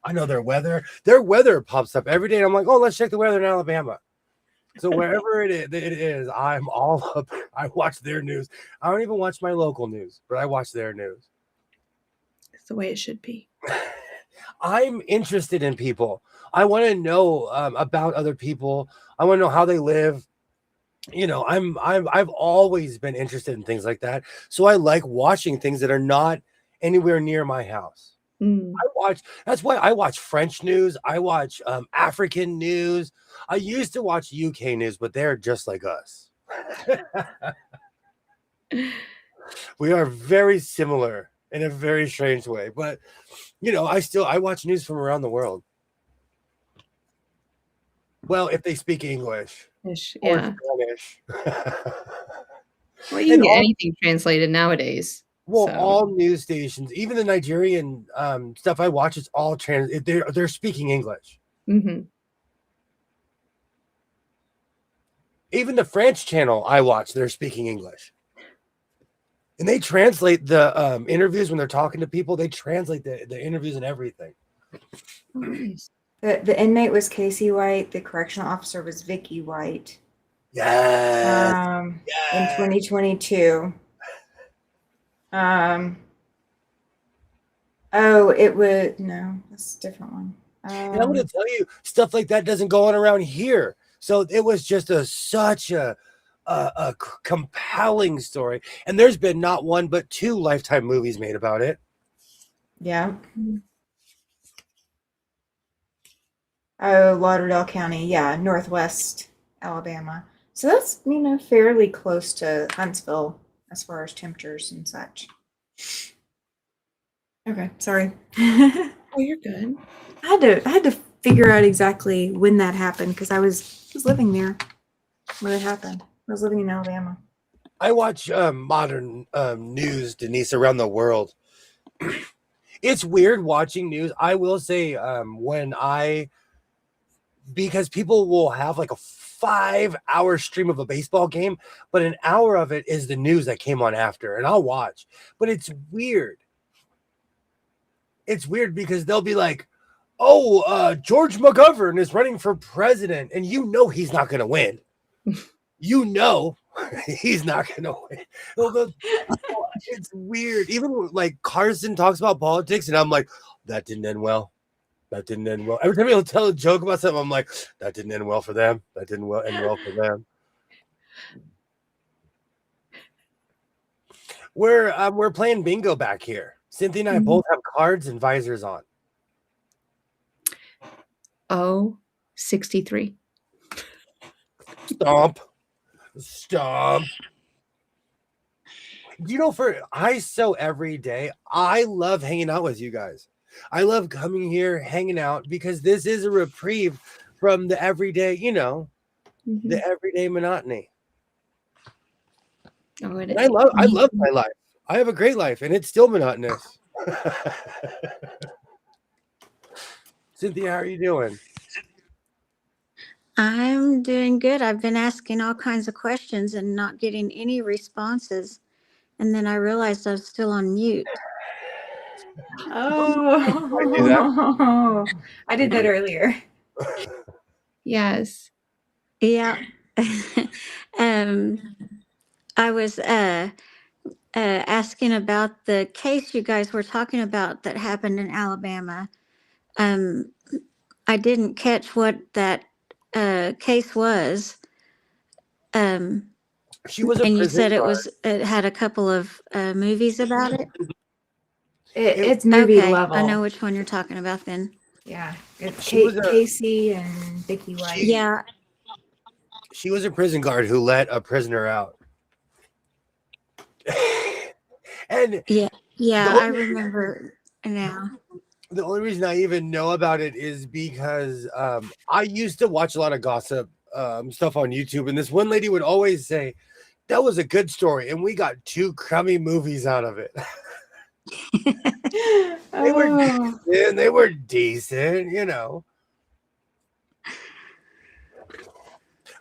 I know their weather. Their weather pops up every day, and I'm like, oh, let's check the weather in Alabama. So wherever it is, I'm all up. I watch their news. I don't even watch my local news, but I watch their news. It's the way it should be. I'm interested in people. I want to know about other people. I want to know how they live. You know, I've always been interested in things like that. So I like watching things that are not anywhere near my house. That's why I watch French news. I watch African news. I used to watch UK news, but they're just like us. We are very similar in a very strange way, but you know, I watch news from around the world. Well, if they speak English or Spanish. Well, you can get anything translated nowadays. Well, so. all news stations, even the Nigerian stuff I watch, it's all they're speaking English. Mm-hmm. Even the French channel I watch, they're speaking English. And they translate the interviews when they're talking to people. They translate the interviews and everything. Oh, nice. The inmate was Casey White. The correctional officer was Vicky White. Yes. In 2022. Oh, it would that's a different one. And I'm going to tell you, stuff like that doesn't go on around here. So it was just such a compelling story. And there's been not one but 2 Lifetime movies made about it. Yeah. Oh, Lauderdale County. Yeah, Northwest Alabama. So that's, fairly close to Huntsville as far as temperatures and such. Okay, sorry. Oh, you're good. I had to figure out exactly when that happened because I was living there when it happened. I was living in Alabama. I watch modern news, Denise, around the world. It's weird watching news. I will say because people will have like a 5-hour stream of a baseball game, but an hour of it is the news that came on after, and I'll watch. But it's weird. It's weird because they'll be like, George McGovern is running for president, and he's not going to win. He's not going to win. It's weird. Even like Carson talks about politics, and I'm like, that didn't end well. That didn't end well. Every time he'll tell a joke about something, I'm like, that didn't end well for them. That didn't end well for them. We're playing bingo back here. Cynthia and I both have cards and visors on. 63. Stomp. I sew every day. I love hanging out with you guys. I love coming here, hanging out, because this is a reprieve from the everyday, the everyday monotony. Oh, it and is. I love my life. I have a great life, and it's still monotonous. Cynthia, how are you doing? I'm doing good. I've been asking all kinds of questions and not getting any responses. And then I realized I was still on mute. Oh, I did that earlier. Yes. Yeah. I was asking about the case you guys were talking about that happened in Alabama. I didn't catch what that case was. She was a and you prison said guard. it had a couple of movies about it. It's movie Okay, level. I know which one you're talking about then. Yeah, it's She was Casey and Vicky White. Yeah. She was a prison guard who let a prisoner out. And yeah, I remember now. The only reason I even know about it is because I used to watch a lot of gossip stuff on YouTube, and this one lady would always say, that was a good story, and we got 2 crummy movies out of it. They were decent,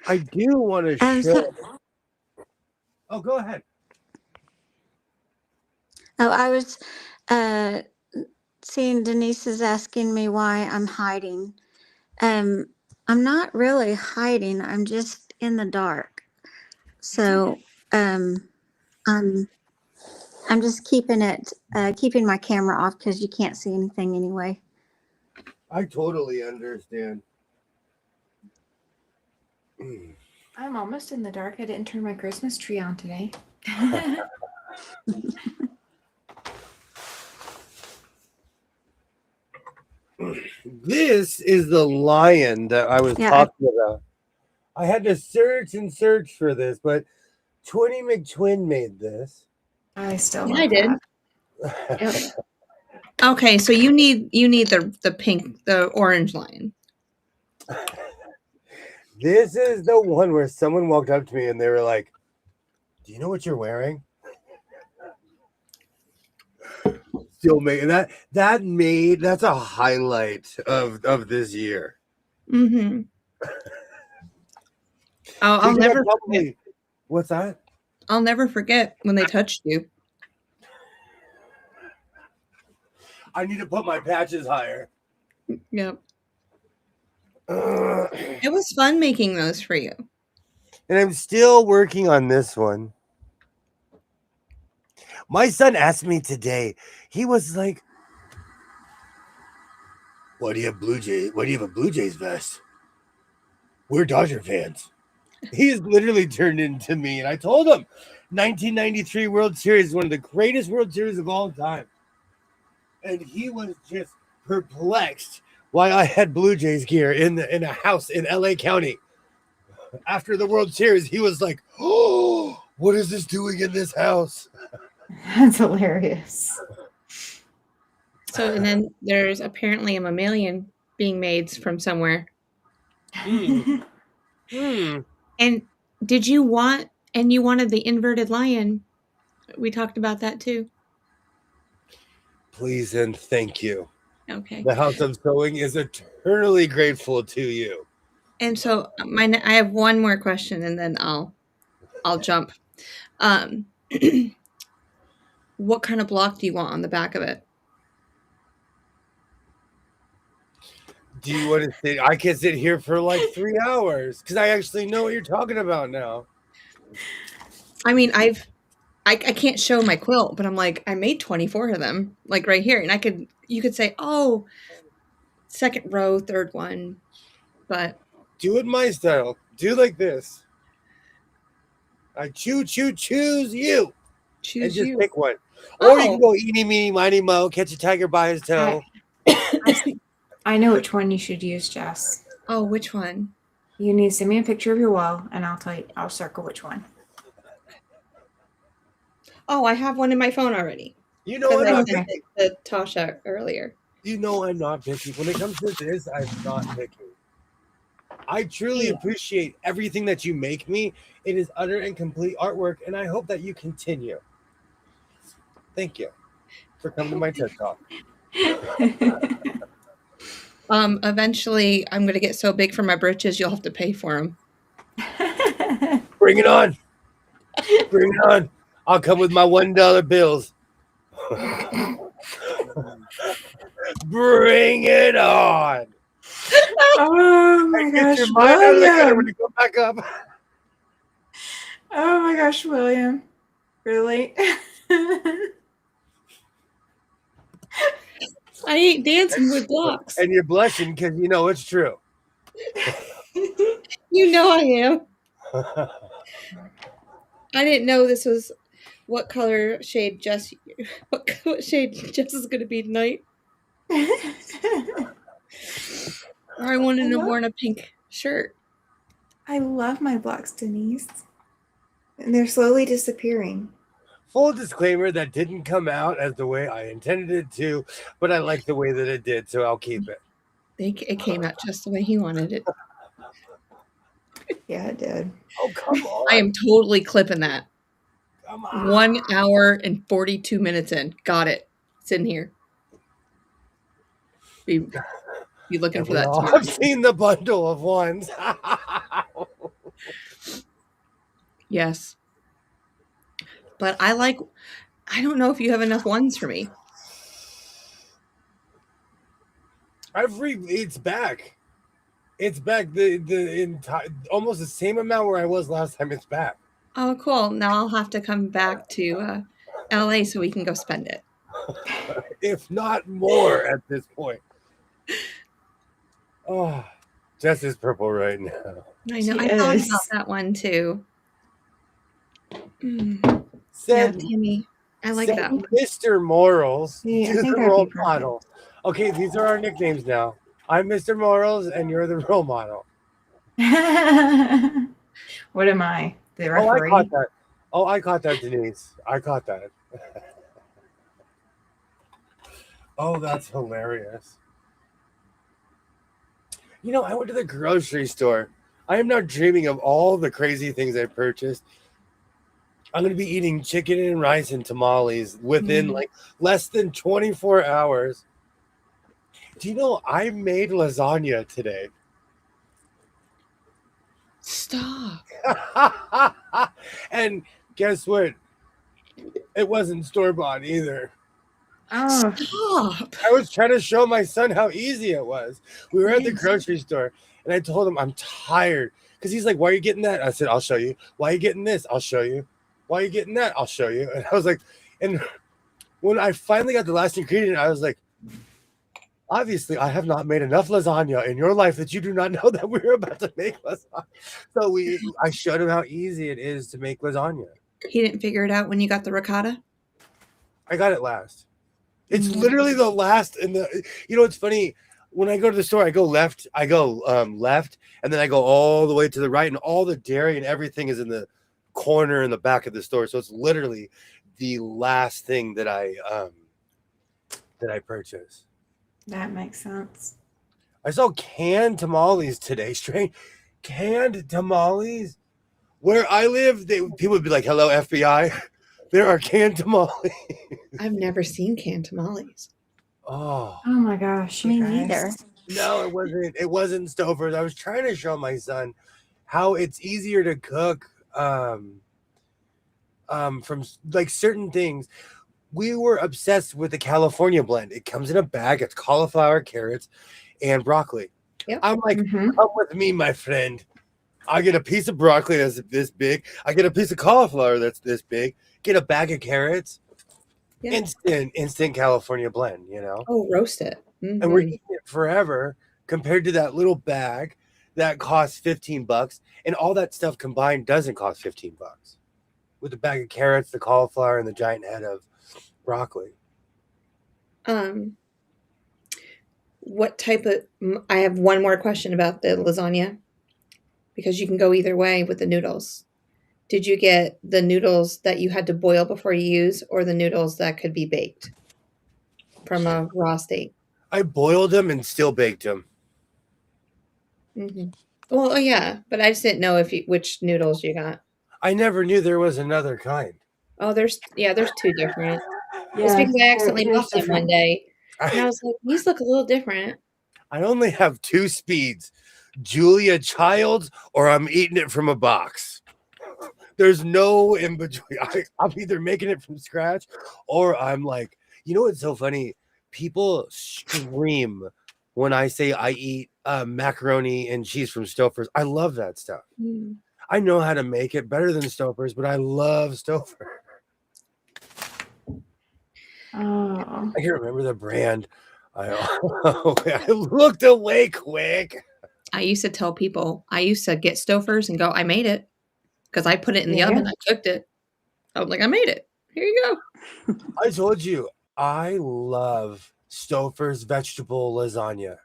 I do want to show. Oh, go ahead. Oh, I was seeing Denise is asking me why I'm hiding. I'm not really hiding. I'm just in the dark. So I'm just keeping my camera off because you can't see anything anyway. I totally understand. I'm almost in the dark. I didn't turn my Christmas tree on today. This is the lion that I was talking about. I had to search and search for this, but Twinny McTwin made this. I still I did. Yep. Okay, so you need the pink, the orange lion. This is the one where someone walked up to me and they were like, Do you know what you're wearing? Still making that's a highlight of this year. Mm-hmm. I'll Thinking never about forget. what's that? I'll never forget when they touched you. I need to put my patches higher. Yep. And It was fun making those for you. I'm still working on this one. My son asked me today, he was like, why do you have Blue Jays? Why do you have a Blue Jays vest? We're Dodger fans. He's literally turned into me. And I told him 1993 World Series is one of the greatest World Series of all time. And he was just perplexed why I had Blue Jays gear in a house in LA County. After the World Series, he was like, oh, what is this doing in this house? That's hilarious. So, and then there's apparently a mammalian being made from somewhere. Hmm. And did you want, and you wanted the inverted lion? We talked about that too. Please and thank you. Okay. The House of Sewing is eternally grateful to you. And so I have one more question, and then I'll jump. What kind of block do you want on the back of it? Do you want to sit? I can sit here for like 3 hours because I actually know what you're talking about now. I mean, I can't show my quilt, but I'm like, I made 24 of them, like right here, and you could say, oh, second row, third one, but Do it my style. Do like this. I choose you. choose And just you. pick one. Or you can Oh. go eeny, meeny, miny, mo, catch a tiger by his toe. I know which one you should use, Jess. Oh, which one? You need to send me a picture of your wall, and I'll tell you. I'll circle which one. Oh, I have one in my phone already. You know Because I'm I not sent picky. it to Tasha earlier. You know I'm not picky. When it comes to this, I'm not picky. I truly appreciate everything that you make me. It is utter and complete artwork, and I hope that you continue. Thank you for coming to my TED Talk. Eventually, I'm going to get so big for my britches, you'll have to pay for them. Bring it on. Bring it on. I'll come with my $1 bills. Bring it on. Oh my gosh, Get your mind out of the gutter when William! you come back up. Oh my gosh, William! Really? I ain't dancing with blocks. And you're blushing because you know it's true. You know I am. I didn't know this was what color shade Jess. What shade Jess is going to be tonight. Or I wanted to wear a pink shirt. I love my blocks, Denise. And they're slowly disappearing. Full disclaimer, that didn't come out as the way I intended it to, but I like the way that it did, so I'll keep it. It came out just the way he wanted it. Yeah, it did. Oh, come on. I am totally clipping that. Come on. 1 hour and 42 minutes in. Got it. It's in here. Be looking for that tomorrow. I've seen the bundle of ones. Yes. But I don't know if you have enough ones for me. It's back. It's back. The entire almost the same amount where I was last time. It's back. Oh, cool. Now I'll have to come back to LA so we can go spend it. If not more at this point. Oh, Jess is purple right now. I know. She I thought is. about that one too. Yeah, Said, Timmy. I like said that one. Mr. Morals Yeah, I to think the that'd role be perfect. model. Okay, these are our nicknames now. I'm Mr. Morals and you're the role model. What am I? The Oh, I referee? caught that. Oh, I caught that, Denise. I caught that. Oh, that's hilarious. You know, I went to the grocery store. I am now dreaming of all the crazy things I purchased. I'm gonna be eating chicken and rice and tamales within like less than 24 hours. Do you know I made lasagna today? Stop. And guess what? It wasn't store-bought either. Oh, Stop. I was trying to show my son how easy it was. We were at the Yes. grocery store, and I told him I'm tired because he's like, "Why are you getting that?" I said, "I'll show you." "Why are you getting this?" "I'll show you." "Why are you getting that?" "I'll show you." And I was like, and when I finally got the last ingredient, I was like, obviously, I have not made enough lasagna in your life that you do not know that we're about to make lasagna. So I showed him how easy it is to make lasagna. He didn't figure it out when you got the ricotta? I got it last. It's literally the last in the. You know, it's funny. When I go to the store, I go left. I go left, and then I go all the way to the right, and all the dairy and everything is in the corner in the back of the store. So it's literally the last thing that I purchase. that makes sense. I saw canned tamales today. Strange, canned tamales. Where I live, people would be like, "Hello, FBI." There are canned tamales. I've never seen canned tamales. Oh. Oh my gosh, you Me guys. neither. No, it wasn't. It wasn't Stouffer's. I was trying to show my son how it's easier to cook from like certain things. We were obsessed with the California blend. It comes in a bag. It's cauliflower, carrots, and broccoli. Yep. I'm like, Mhm. come with me, my friend. I get a piece of broccoli that's this big. I get a piece of cauliflower that's this big. Get a bag of carrots. Yeah. Instant California blend, you know? Oh, roast it. And we're Mhm. eating it forever compared to that little bag that costs $15, and all that stuff combined doesn't cost $15 with the bag of carrots, the cauliflower, and the giant head of broccoli. What type of? I have one more question about the lasagna because you can go either way with the noodles. Did you get the noodles that you had to boil before you use, or the noodles that could be baked from a raw state? I boiled them and still baked them. Mm-hmm. Well, oh, yeah, but I just didn't know which noodles you got. I never knew there was another kind. Oh, there's two different. Yeah, It's because I accidentally there's bought them one different. day, and I I, was like, these look a little different. I only have two speeds, Julia Childs, or I'm eating it from a box. There's no in between. I'm either making it from scratch, or I'm like, you know what's so funny? People scream when I say I eat macaroni and cheese from Stouffer's. I love that stuff. Mm. I know how to make it better than Stouffer's, but I love Stouffer. Oh. I can remember the brand. I looked away quick. I used to tell people, I used to get Stouffer's and go, I made it. Because I put it in the Yeah. oven, I cooked it. I was like, I made it. Here you go. I told you, I love Stouffer's vegetable lasagna.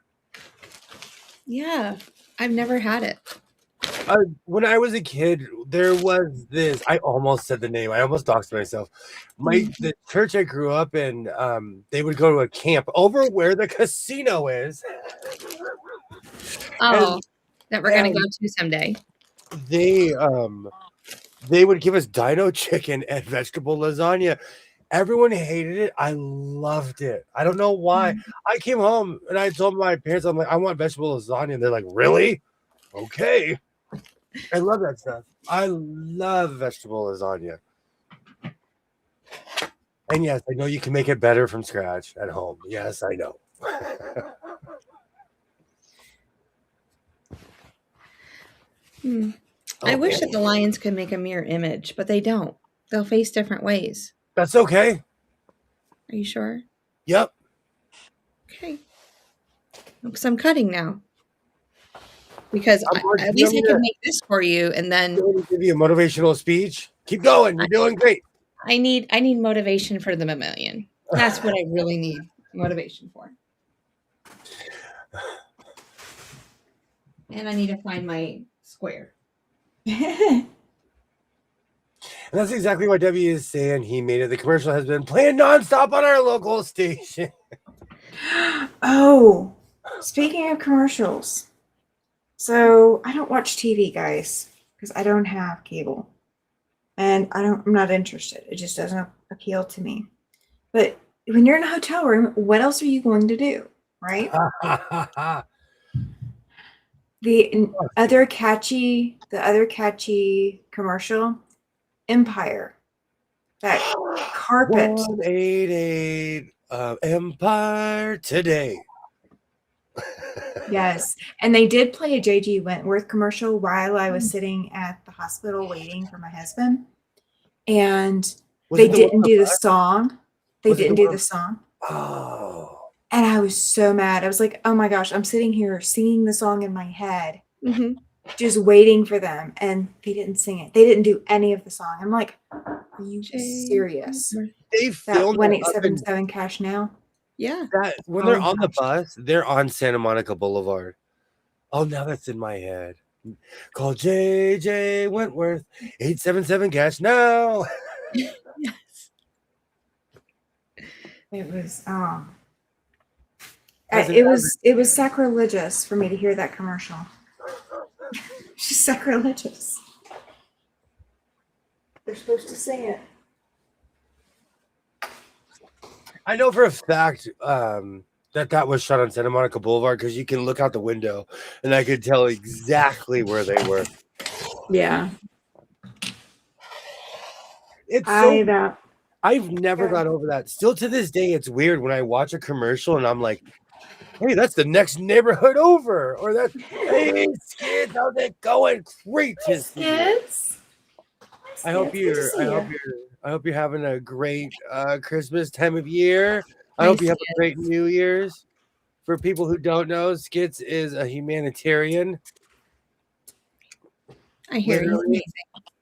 Yeah, I've never had it. When I was a kid, there was this. I almost said the name. I almost doxed myself. The church I grew up in, they would go to a camp over where the casino is. Oh, that we're gonna and- go to someday. They would give us dino chicken and vegetable lasagna. Everyone hated it. I loved it. I don't know why. I came home and I told my parents, I'm like, I want vegetable lasagna. And they're like, really? Okay. I love that stuff. I love vegetable lasagna. And yes, I know you can make it better from scratch at home. Yes, I know. I wish that the lions could make a mirror image, but they don't. They'll face different ways. That's okay. Are you sure? Yep. Okay. Because I'm cutting now. Because at least I gonna- can make this for you, and then Give you a motivational speech. Keep going. You're doing great. I need motivation for the mammalian. That's what I really need motivation for. And I need to find my square. And that's exactly what Debbie is saying. He made it. The commercial has been playing nonstop on our local station. Oh, speaking of commercials. So I don't watch TV, guys, because I don't have cable. and I'm not interested. It just doesn't appeal to me. But when you're in a hotel room, what else are you going to do, right? The other catchy commercial, Empire, that carpet. 188 Empire today. Yes, and they did play a J.G. Wentworth commercial while I was sitting at the hospital waiting for my husband, and they didn't do the song. They didn't do the song. Oh. And I was so mad. I was like, oh my gosh, I'm sitting here singing the song in my head, just waiting for them. And they didn't sing it. They didn't do any of the song. I'm like, are you serious? They filmed 1877 Cash Now. Yeah. That when they're on the bus, they're on Santa Monica Boulevard. Oh, now that's in my head. Call J.J. Wentworth, 877 Cash Now. Yes. It was sacrilegious for me to hear that commercial. She's sacrilegious. They're supposed to sing it. I know for a fact that was shot on Santa Monica Boulevard because you can look out the window and I could tell exactly where they were. Yeah. I've never got over that. Still to this day, it's weird when I watch a commercial and I'm like, hey, that's the next neighborhood over. Or that's, hey, kids, how's it going? Great to see you. Kids. I hope you're having a great Christmas time of year. I hope you have a great New Year's. For people who don't know, Skits is a humanitarian. I hear you. Amazing.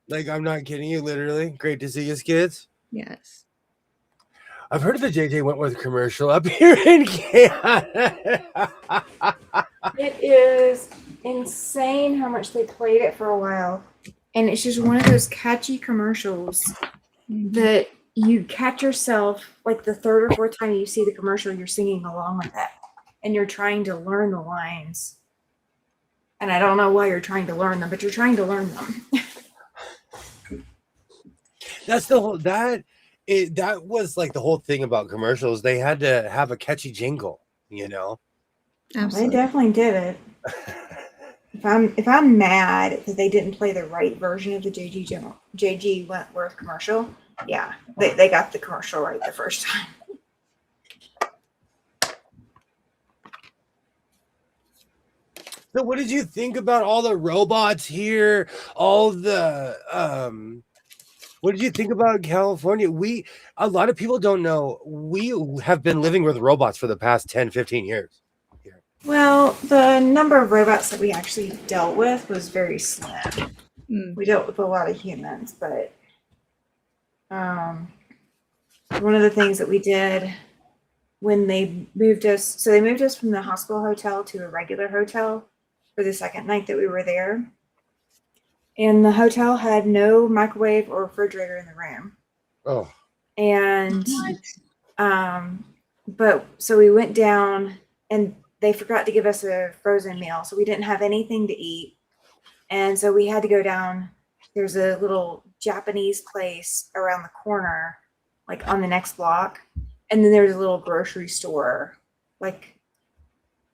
Like, I'm not kidding you, literally. Great to see you, Skits. Yes. I've heard of the J.J. Wentworth commercial up here in Canada. It is insane how much they played it for a while. And it's just one of those catchy commercials that you catch yourself, like the third or fourth time you see the commercial, you're singing along with it. And you're trying to learn the lines. And I don't know why you're trying to learn them, but you're trying to learn them. That's the whole that was like the whole thing about commercials. They had to have a catchy jingle, you know. Absolutely. They definitely did it. If I'm mad that they didn't play the right version of the J.G. Wentworth commercial, yeah, they got the commercial right the first time. So what did you think about all the robots here? All the what did you think about California? A lot of people don't know we have been living with robots for the past 10, 15 years. Here. Well, the number of robots that we actually dealt with was very slim. We dealt with a lot of humans, but one of the things that we did when they moved us from the hospital hotel to a regular hotel for the second night that we were there. And the hotel had no microwave or refrigerator in the room. Oh. And but so we went down and they forgot to give us a frozen meal. So we didn't have anything to eat. And so we had to go down. There's a little Japanese place around the corner, like on the next block. And then there's a little grocery store, like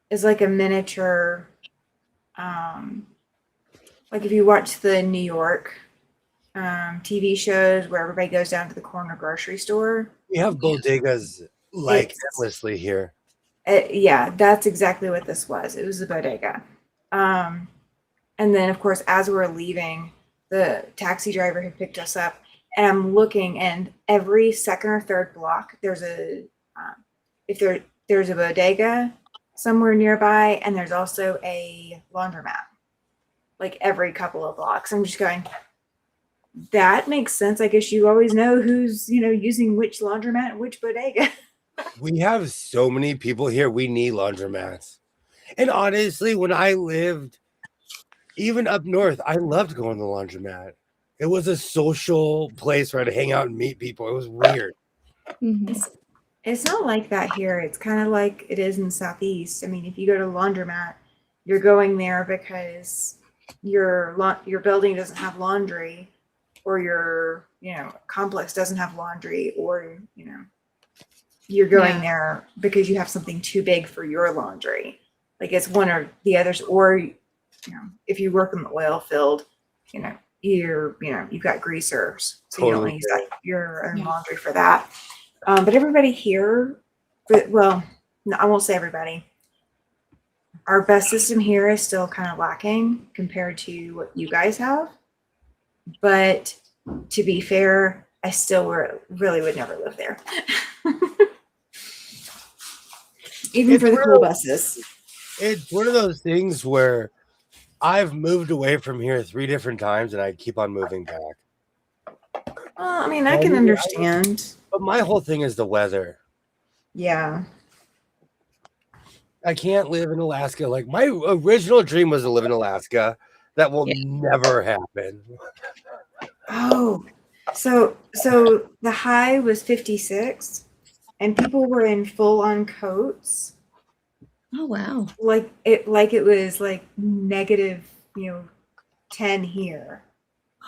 it's like a miniature, like if you watch the New York TV shows where everybody goes down to the corner grocery store. We have bodegas like endlessly here. Yeah, that's exactly what this was. It was a bodega. And then, of course, as we're leaving, the taxi driver had picked us up. And I'm looking, and every second or third block, there's a there's a bodega somewhere nearby, and there's also a laundromat. Like every couple of blocks, I'm just going. That makes sense. I guess you always know who's using which laundromat and which bodega. We have so many people here. We need laundromats. And honestly, when I lived even up north, I loved going to the laundromat. It was a social place where I'd hang out and meet people. It was weird. It's not like that here. It's kind of like it is in the Southeast. I mean, if you go to a laundromat, you're going there because your building doesn't have laundry, or your, complex doesn't have laundry, or, you're going there because you have something too big for your laundry. Like it's one or the others, or, if you work in the oil field, you've got greasers, so you don't want to use your own laundry for that. But everybody here, well, no, I won't say everybody. Our best system here is still kind of lacking compared to what you guys have. But to be fair, I still really would never live there. Even for the cool buses. It's one of those things where I've moved away from here 3 different times and I keep on moving back. Well, I mean, I can understand. But my whole thing is the weather. Yeah. I can't live in Alaska. Like my original dream was to live in Alaska. That will never happen. Oh, so the high was 56 and people were in full on coats. Oh, wow. Like it was like negative, 10 here.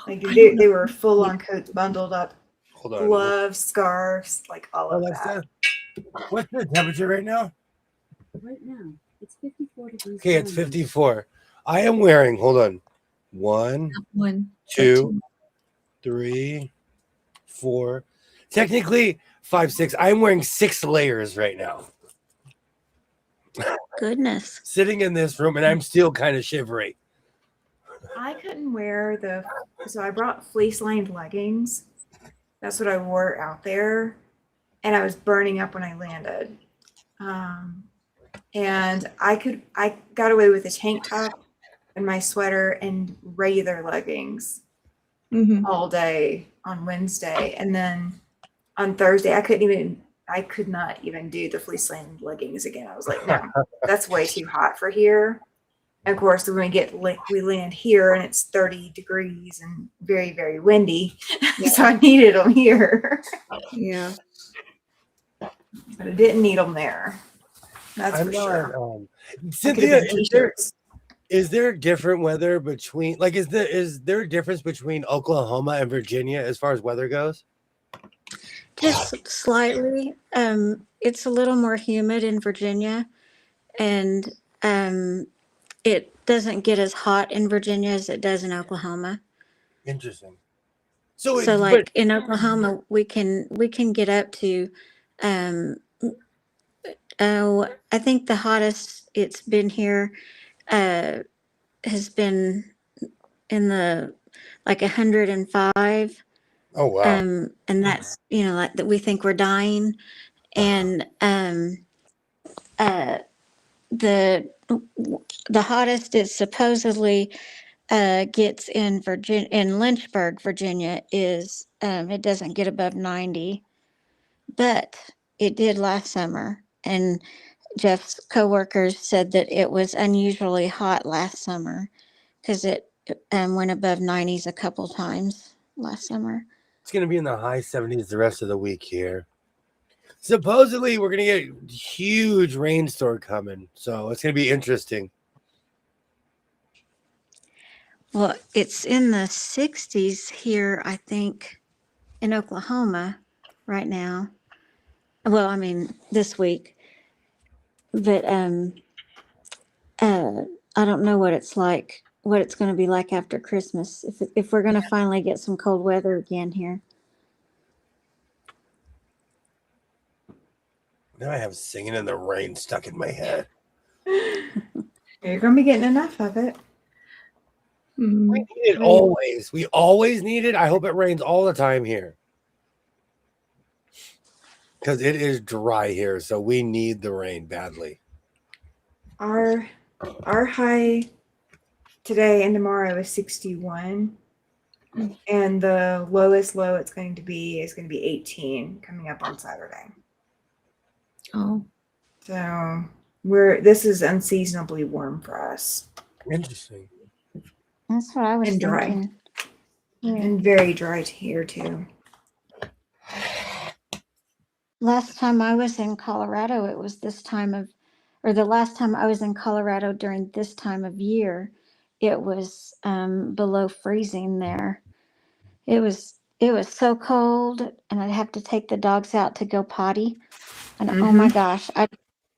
Like they were full on coats, bundled up, gloves, scarves, like all of that. What's the temperature right now? Right now, it's 54 degrees. Okay, it's 54. I am wearing, hold on, 1, 2, 3, 4, technically 5, 6. I'm wearing 6 layers right now. Goodness. Sitting in this room, and I'm still kind of shivery. I couldn't wear so I brought fleece-lined leggings. That's what I wore out there, and I was burning up when I landed. And I got away with a tank top and my sweater and regular leggings all day on Wednesday. And then on Thursday, I could not even do the fleece-lined leggings again. I was like, no, that's way too hot for here. And of course, when we land here and it's 30 degrees and very, very windy. Yeah. So I needed them here. Yeah. But I didn't need them there. That's for sure. Cynthia, is there different weather between, like, is there a difference between Oklahoma and Virginia as far as weather goes? Just slightly. It's a little more humid in Virginia, and it doesn't get as hot in Virginia as it does in Oklahoma. Interesting. So like in Oklahoma, we can get up to, I think the hottest it's been here has been in the like 105. Oh wow. And that's, like that we think we're dying. And the hottest it supposedly gets in Lynchburg, Virginia is it doesn't get above 90, but it did last summer. And Jeff's coworkers said that it was unusually hot last summer because it went above 90s a couple times last summer. It's going to be in the high 70s the rest of the week here. Supposedly, we're going to get a huge rainstorm coming, so it's going to be interesting. Well, it's in the 60s here, I think, in Oklahoma right now. Well, I mean, this week. But I don't know what it's like, what it's going to be like after Christmas, if we're going to finally get some cold weather again here. Now I have Singing in the Rain stuck in my head. You're going to be getting enough of it. We need it always. We always need it. I hope it rains all the time here. Because it is dry here, so we need the rain badly. Our high today and tomorrow is 61. And the lowest low it's going to be is going to be 18 coming up on Saturday. Oh. So this is unseasonably warm for us. Interesting. That's what I was thinking. Dry. Yeah. And very dry here too. Last time I was in Colorado, it was the last time I was in Colorado during this time of year, it was below freezing there. It was so cold, and I'd have to take the dogs out to go potty. And oh my gosh,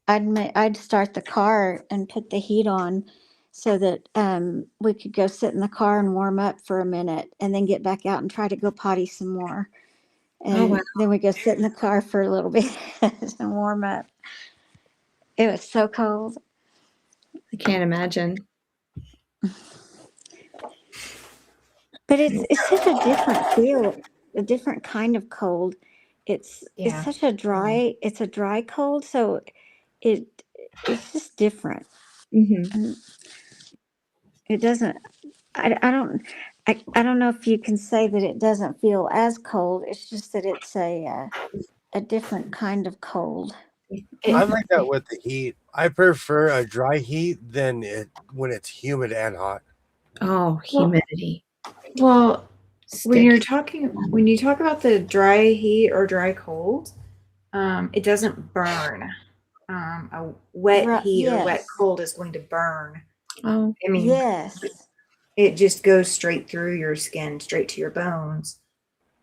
I'd start the car and put the heat on so that we could go sit in the car and warm up for a minute, and then get back out and try to go potty some more. Oh, wow. And then we go sit in the car for a little bit and warm up. It was so cold. I can't imagine. But it's such a different feel, a different kind of cold. It's such a dry, it's a dry cold, so it's just different. Hmm. And it doesn't I don't know if you can say that it doesn't feel as cold. It's just that it's a different kind of cold. I'm like that with the heat. I prefer a dry heat than when it's humid and hot. Oh, humidity. Well, when Sticky. when you talk about the dry heat or dry cold, it doesn't burn. A wet heat or wet Yes. cold is going to burn. Oh, I mean, Yes. it just goes straight through your skin, straight to your bones.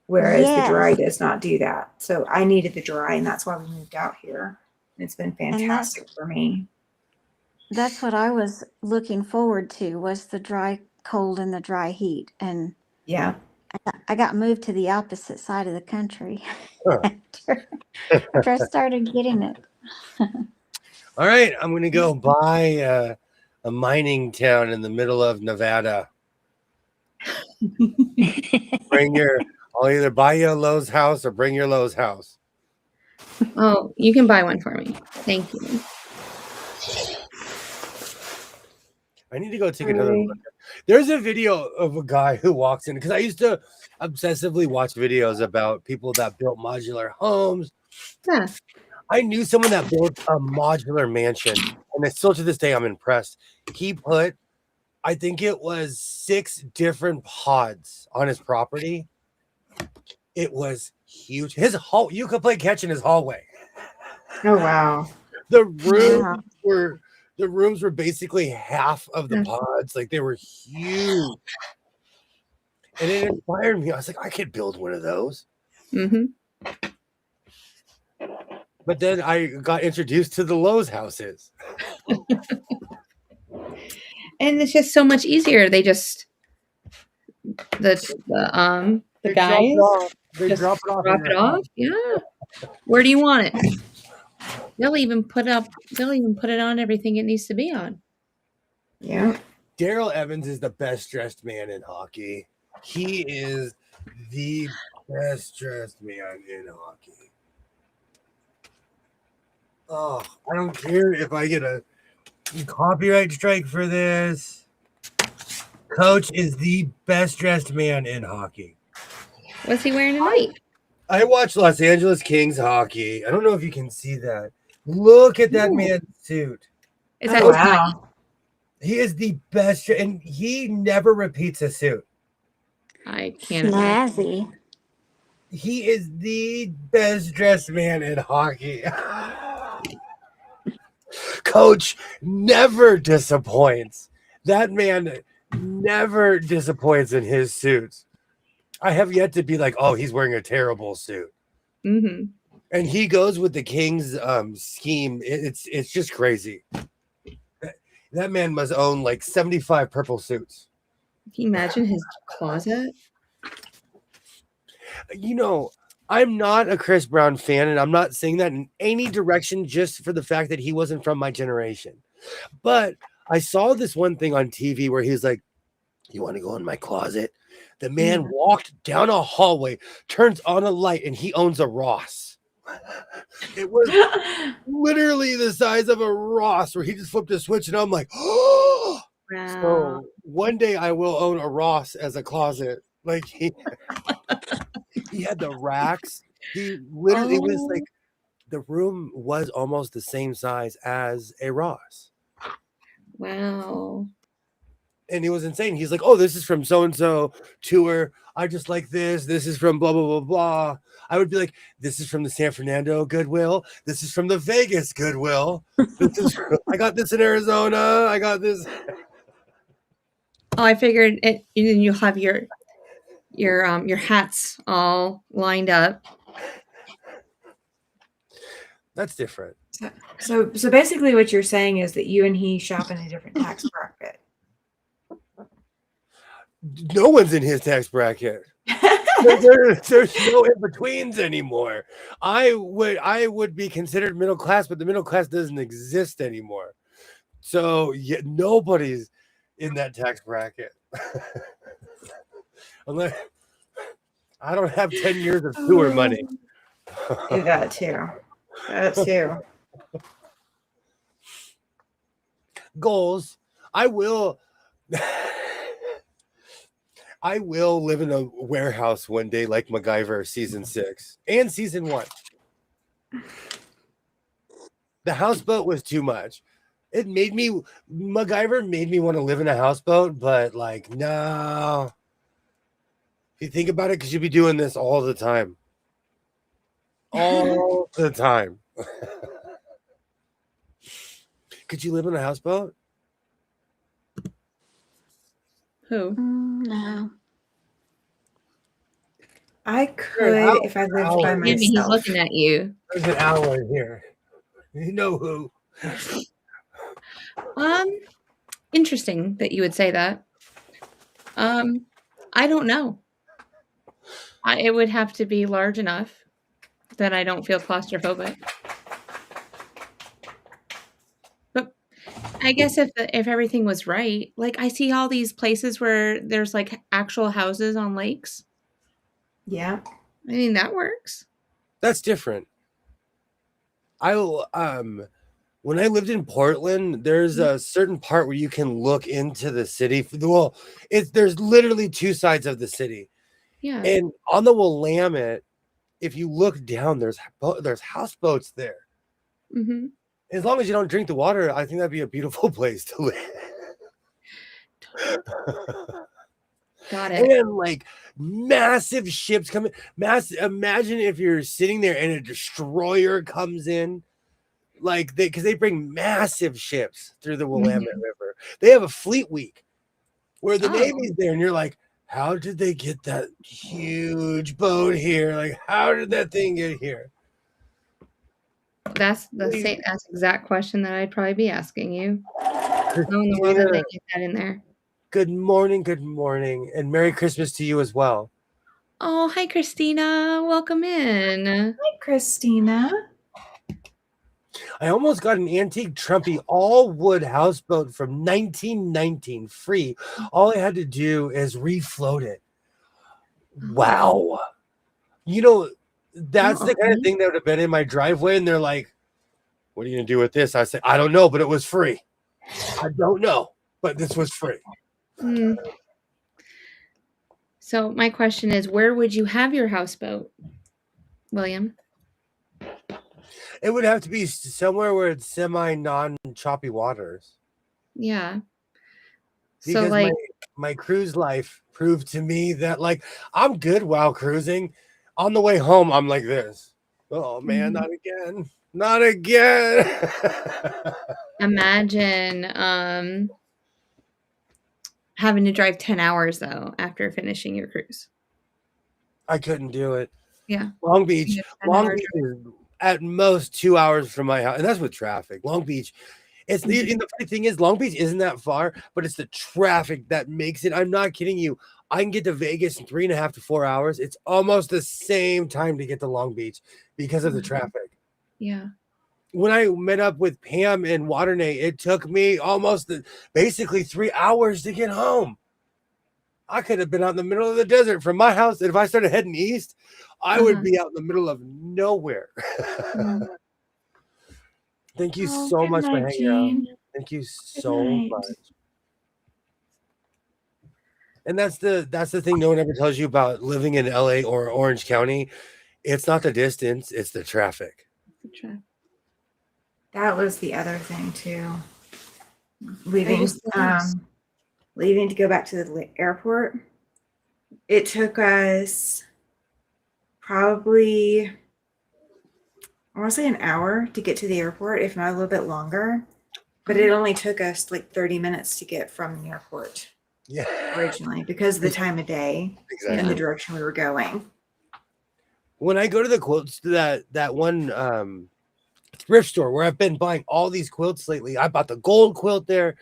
Whereas the dry Yes. does not do that. So I needed the dry, and that's why we moved out here. It's been And fantastic for me. that's what I was looking forward to, was the dry cold and the dry heat. And Yeah. I got moved to the opposite side of the country Huh. after I started getting it. All right, I'm gonna go buy a mining town in the middle of Nevada. I'll either buy you a Lowe's house or bring your Lowe's house. oh, you can buy one for me. Thank you. I need to go take another look. There's a video of a guy who walks in, because I used to obsessively watch videos about people that built modular homes. Yeah. I knew someone that built a modular mansion, and still to this day I'm impressed. He put, I think it was 6 different pods on his property. It was huge. His hall, you could play catch in his hallway. Oh wow. The rooms were basically half of the pods. Like, they were huge. And it inspired me. I was like, I could build one of those. Mm-hmm. But then I got introduced to the Lowe's houses. And it's just so much easier. They just the guys They just drop it off. drop it off. Yeah. Where do you want it? They'll even put it on everything it needs to be on. Yeah. Daryl Evans is the best dressed man in hockey. He is the best dressed man in hockey. Oh, I don't care if I get a copyright strike for this. Coach is the best dressed man in hockey. What's he wearing tonight? I watch Los Angeles Kings hockey. I don't know if you can see that. Look at that man's suit. Is that wow? He is the best, and he never repeats a suit. I can't imagine. Snazzy. He is the best dressed man in hockey. Coach never disappoints. That man never disappoints in his suits. I have yet to be like, oh, he's wearing a terrible suit. Mm-hmm. And he goes with the Kings scheme. It's just crazy. That man must own like 75 purple suits. Can you imagine his closet? You know, I'm not a Chris Brown fan, and I'm not saying that in any direction just for the fact that he wasn't from my generation. But I saw this one thing on TV where he's like, you want to go in my closet? The man walked down a hallway, turns on a light, and he owns a Ross. It was literally the size of a Ross, where he just flipped a switch, and I'm like, oh. Wow. So one day I will own a Ross as a closet. Like, he had the racks. He literally was like, the room was almost the same size as a Ross. Wow. And it was insane. He's like, oh, this is from so-and-so tour. I just like this. This is from blah, blah, blah, blah. I would be like, this is from the San Fernando Goodwill. This is from the Vegas Goodwill. I got this in Arizona. I got this. Oh, I figured it. And then you'll have your hats all lined up. That's different. So basically what you're saying is that you and he shop in a different tax bracket. No one's in his tax bracket. There's no in-betweens anymore. I would be considered middle class, but the middle class doesn't exist anymore. So yeah, nobody's in that tax bracket. Unless I don't have 10 years of sewer money. That too. That too. Goals. I will live in a warehouse one day like MacGyver season 6 and season 1. The houseboat was too much. MacGyver made me want to live in a houseboat, but like, no. If you think about it, because you'd be doing this all the time. All the time. Could you live in a houseboat? Who? No. I could if I lived by Jimmy, he's myself. looking at you. There's an owl in here. You know who. Interesting that you would say that. I don't know. It would have to be large enough that I don't feel claustrophobic. But I guess if everything was right, like I see all these places where there's like actual houses on lakes. Yeah. I mean, that works. That's different. When I lived in Portland, there's a certain part where you can look into the city. Well, there's literally 2 sides of the city. Yeah. And on the Willamette, if you look down, there's houseboats there. Mm-hmm. As long as you don't drink the water, I think that'd be a beautiful place to live. Got it. And like massive ships coming. Imagine if you're sitting there and a destroyer comes in. Like because they bring massive ships through the Willamette River. They have a fleet week where the Navy's there, and you're like, how did they get that huge boat here? Like, how did that thing get here? That's the exact question that I'd probably be asking you. How in the world did they get that in there? Good morning, and Merry Christmas to you as well. Oh, hi, Christina. Welcome in. Hi, Christina. I almost got an antique Trumpy all wood houseboat from 1919 free. All I had to do is refloat it. Wow. You know, that's the kind of thing that would have been in my driveway, and they're like, what are you going to do with this? I said, I don't know, but it was free. I don't know, but this was free. So my question is, where would you have your houseboat, William? It would have to be somewhere where it's non-choppy waters. Yeah. Because so like my cruise life proved to me that like I'm good while cruising. On the way home, I'm like this. Oh man, not again. Not again. Imagine having to drive 10 hours though after finishing your cruise. I couldn't do it. Yeah. Long Beach is at most 2 hours from my house, and that's with traffic. Long Beach, the funny thing is, Long Beach isn't that far, but it's the traffic that makes it. I'm not kidding you. I can get to Vegas in 3.5 to 4 hours. It's almost the same time to get to Long Beach because of the traffic. Yeah. When I met up with Pam in Waternay, it took me basically 3 hours to get home. I could have been out in the middle of the desert from my house. And if I started heading east, I would be out in the middle of nowhere. Thank you so much for hanging out. Thank you so much. And that's the thing no one ever tells you about living in LA or Orange County. It's not the distance, it's the traffic. That was the other thing too. Leaving to go back to the airport. It took us probably, I want to say an hour to get to the airport, if not a little bit longer. But it only took us like 30 minutes to get from the airport. Yeah. originally because of the time of day Exactly. and the direction we were going. When I go to the quilts, that one thrift store where I've been buying all these quilts lately, I bought the gold quilt there,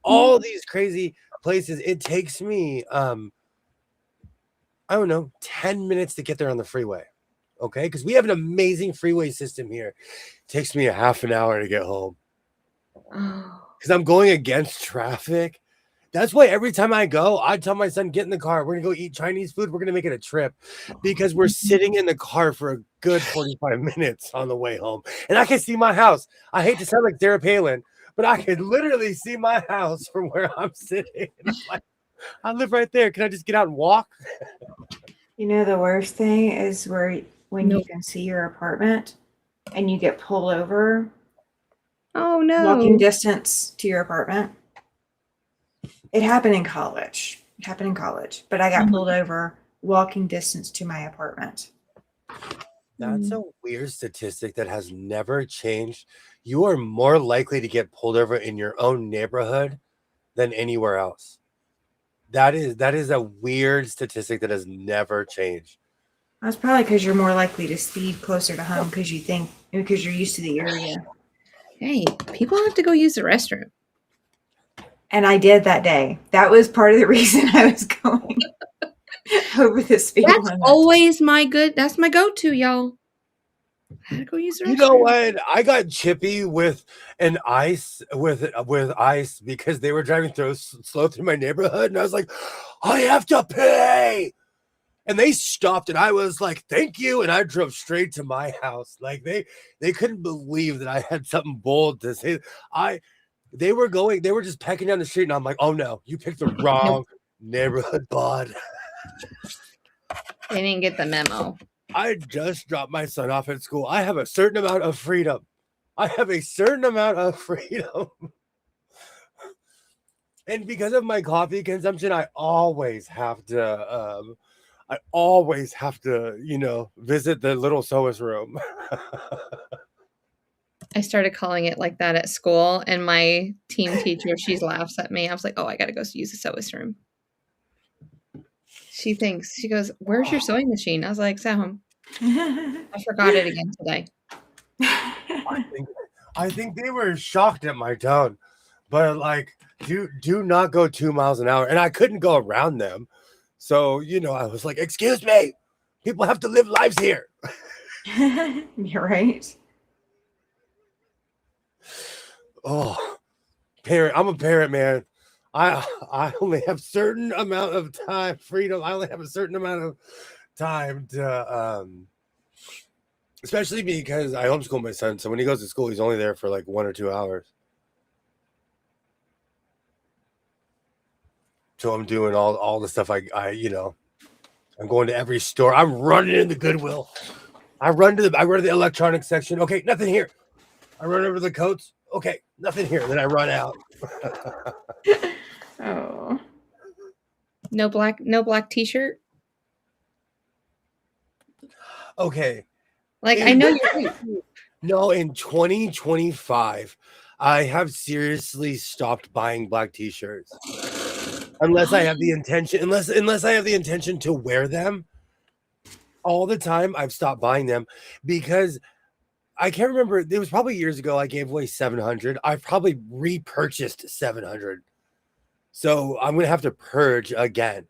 all these crazy places. It takes me I don't know, 10 minutes to get there on the freeway. Okay, because we have an amazing freeway system here. It takes me a half an hour to get home Oh, because I'm going against traffic. That's why every time I go, I tell my son, get in the car. We're going to go eat Chinese food. We're going to make it a trip because we're sitting in the car for a good 45 minutes on the way home. And I can see my house. I hate to sound like Sarah Palin, but I can literally see my house from where I'm sitting. And I'm like, I live right there. Can I just get out and walk? You know, the worst thing is when Nope. you can see your apartment and you get pulled over oh no. walking distance to your apartment. It happened in college. But I got pulled over walking distance to my apartment. That's a weird statistic that has never changed. You are more likely to get pulled over in your own neighborhood than anywhere else. That is a weird statistic that has never changed. That's probably because you're more likely to speed closer to home because you're used to the area. Hey, people have to go use the restroom. And I did that day. That was part of the reason I was going over the speed That's limit. always that's my go-to, y'all. I had to go use the restroom. You know what? I got chippy with ice because they were driving slow through my neighborhood, and I was like, I have to pay. And they stopped, and I was like, thank you. And I drove straight to my house. Like they couldn't believe that I had something bold to say. They were just pecking down the street, and I'm like, oh no, you picked the wrong neighborhood, bud. They didn't get the memo. I just dropped my son off at school. I have a certain amount of freedom. And because of my coffee consumption, I always have to, visit the little sewist room. I started calling it like that at school, and my team teacher, she laughs at me. I was like, oh, I got to go use the sewist room. She goes, where's your sewing machine? I was like, it's at home. I forgot it again today. I think they were shocked at my tone, but like, do not go 2 miles an hour. And I couldn't go around them. So, I was like, excuse me, people have to live lives here. You're right. Oh, parent. I'm a parent, man. I only have certain amount of time, freedom. I only have a certain amount of time to, especially because I homeschool my son. So when he goes to school, he's only there for like 1 or 2 hours. So I'm doing all the stuff I'm going to every store. I'm running in the Goodwill. I run to the electronics section. Okay, nothing here. I run over to the coats. Okay, nothing here. Then I run out. Oh. No black t-shirt? Okay. Like, I know you're No, in 2025, I have seriously stopped buying black t-shirts. Unless I have the intention to wear them all the time, I've stopped buying them because I can't remember. It was probably years ago. I gave away 700. I've probably repurchased 700. So I'm going to have to purge again.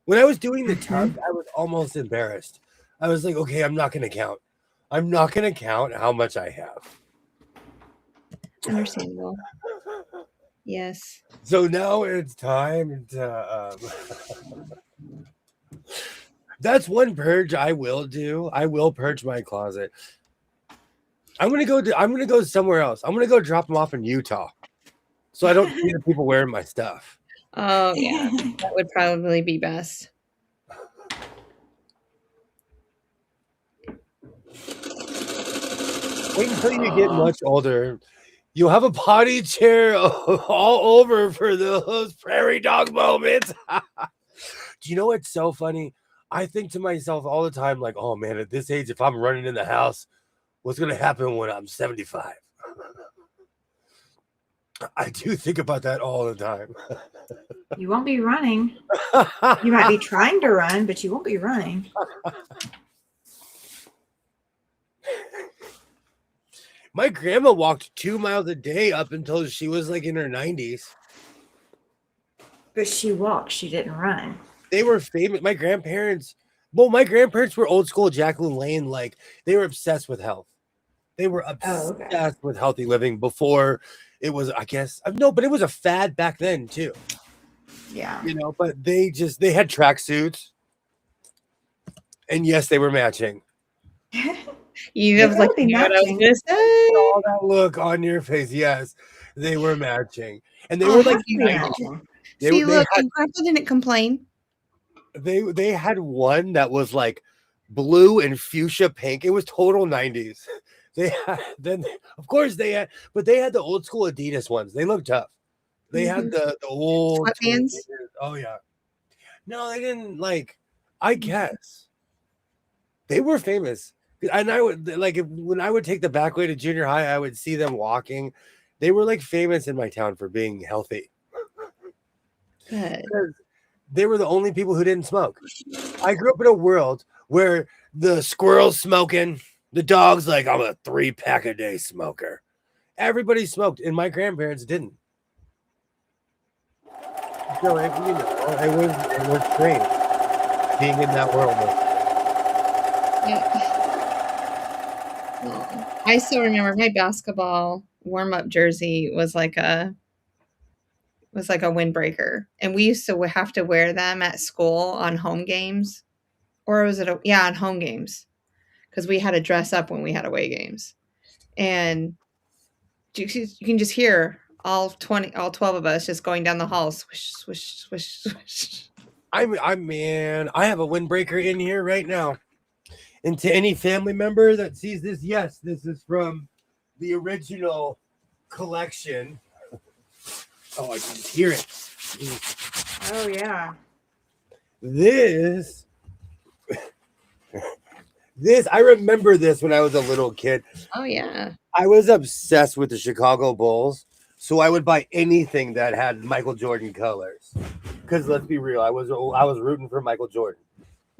When I was doing the tubs, I was almost embarrassed. I was like, okay, I'm not going to count. I'm not going to count how much I have. understandable. Yes. So now it's time to. That's one purge I will do. I will purge my closet. I'm gonna go somewhere else. I'm gonna go drop them off in Utah, so I don't see the people wearing my stuff. Oh yeah, that would probably be best. Wait until you get much older. You'll have a potty chair all over for those prairie dog moments. Do you know what's so funny? I think to myself all the time, like, oh man, at this age, if I'm running in the house, what's going to happen when I'm 75? I do think about that all the time. You won't be running. You might be trying to run, but you won't be running. My grandma walked 2 miles a day up until she was like in her 90s. But she walked. She didn't run. They were famous. My grandparents were old school Jacqueline Lane. Like, they were obsessed with health. They were obsessed with healthy living before it was, I guess, no, but it was a fad back then too. Yeah. You know, but they had tracksuits. And yes, they were matching. You have like, you know what I was gonna say? All that look on your face. Yes, they were matching. And they were like, see, look, and Grandpa didn't complain. They had one that was like blue and fuchsia pink. It was total 90s. They had, then of course they had, but they had the old school Adidas ones. They looked tough. They had the old sweatpants. Oh yeah. No, they didn't, like, I guess. They were famous. And I would like, when I would take the back way to junior high, I would see them walking. They were like famous in my town for being healthy. Good. Because they were the only people who didn't smoke. I grew up in a world where the squirrels smoking, the dogs like, I'm a 3-pack a day smoker. Everybody smoked, and my grandparents didn't. So it was great being in that world. Yeah. Well, I still remember my basketball warm-up jersey was like a windbreaker, and we used to have to wear them at school on home games, or was it on home games, because we had to dress up when we had away games, and you can just hear all 12 of us just going down the hall, swish, swish, swish, swish. I have a windbreaker in here right now. And to any family member that sees this, yes, this is from the original collection. Oh, I can hear it. Oh, yeah. This, I remember this when I was a little kid. Oh, yeah. I was obsessed with the Chicago Bulls, so I would buy anything that had Michael Jordan colors. Because let's be real, I was rooting for Michael Jordan.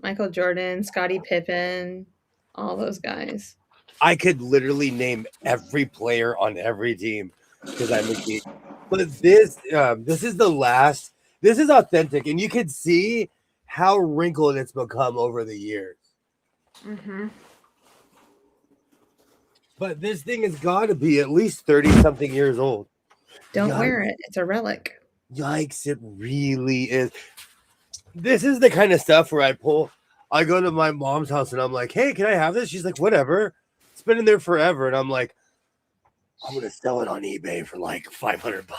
Michael Jordan, Scottie Pippen, all those guys. I could literally name every player on every team because I'm a geek. But this is the last. This is authentic, and you can see how wrinkled it's become over the years. Mm-hmm. But this thing has got to be at least 30-something years old. Don't wear it. It's a relic. Yikes, it really is. This is the kind of stuff where I go to my mom's house and I'm like, hey, can I have this? She's like, whatever. It's been in there forever. And I'm like, I'm going to sell it on eBay for like $500.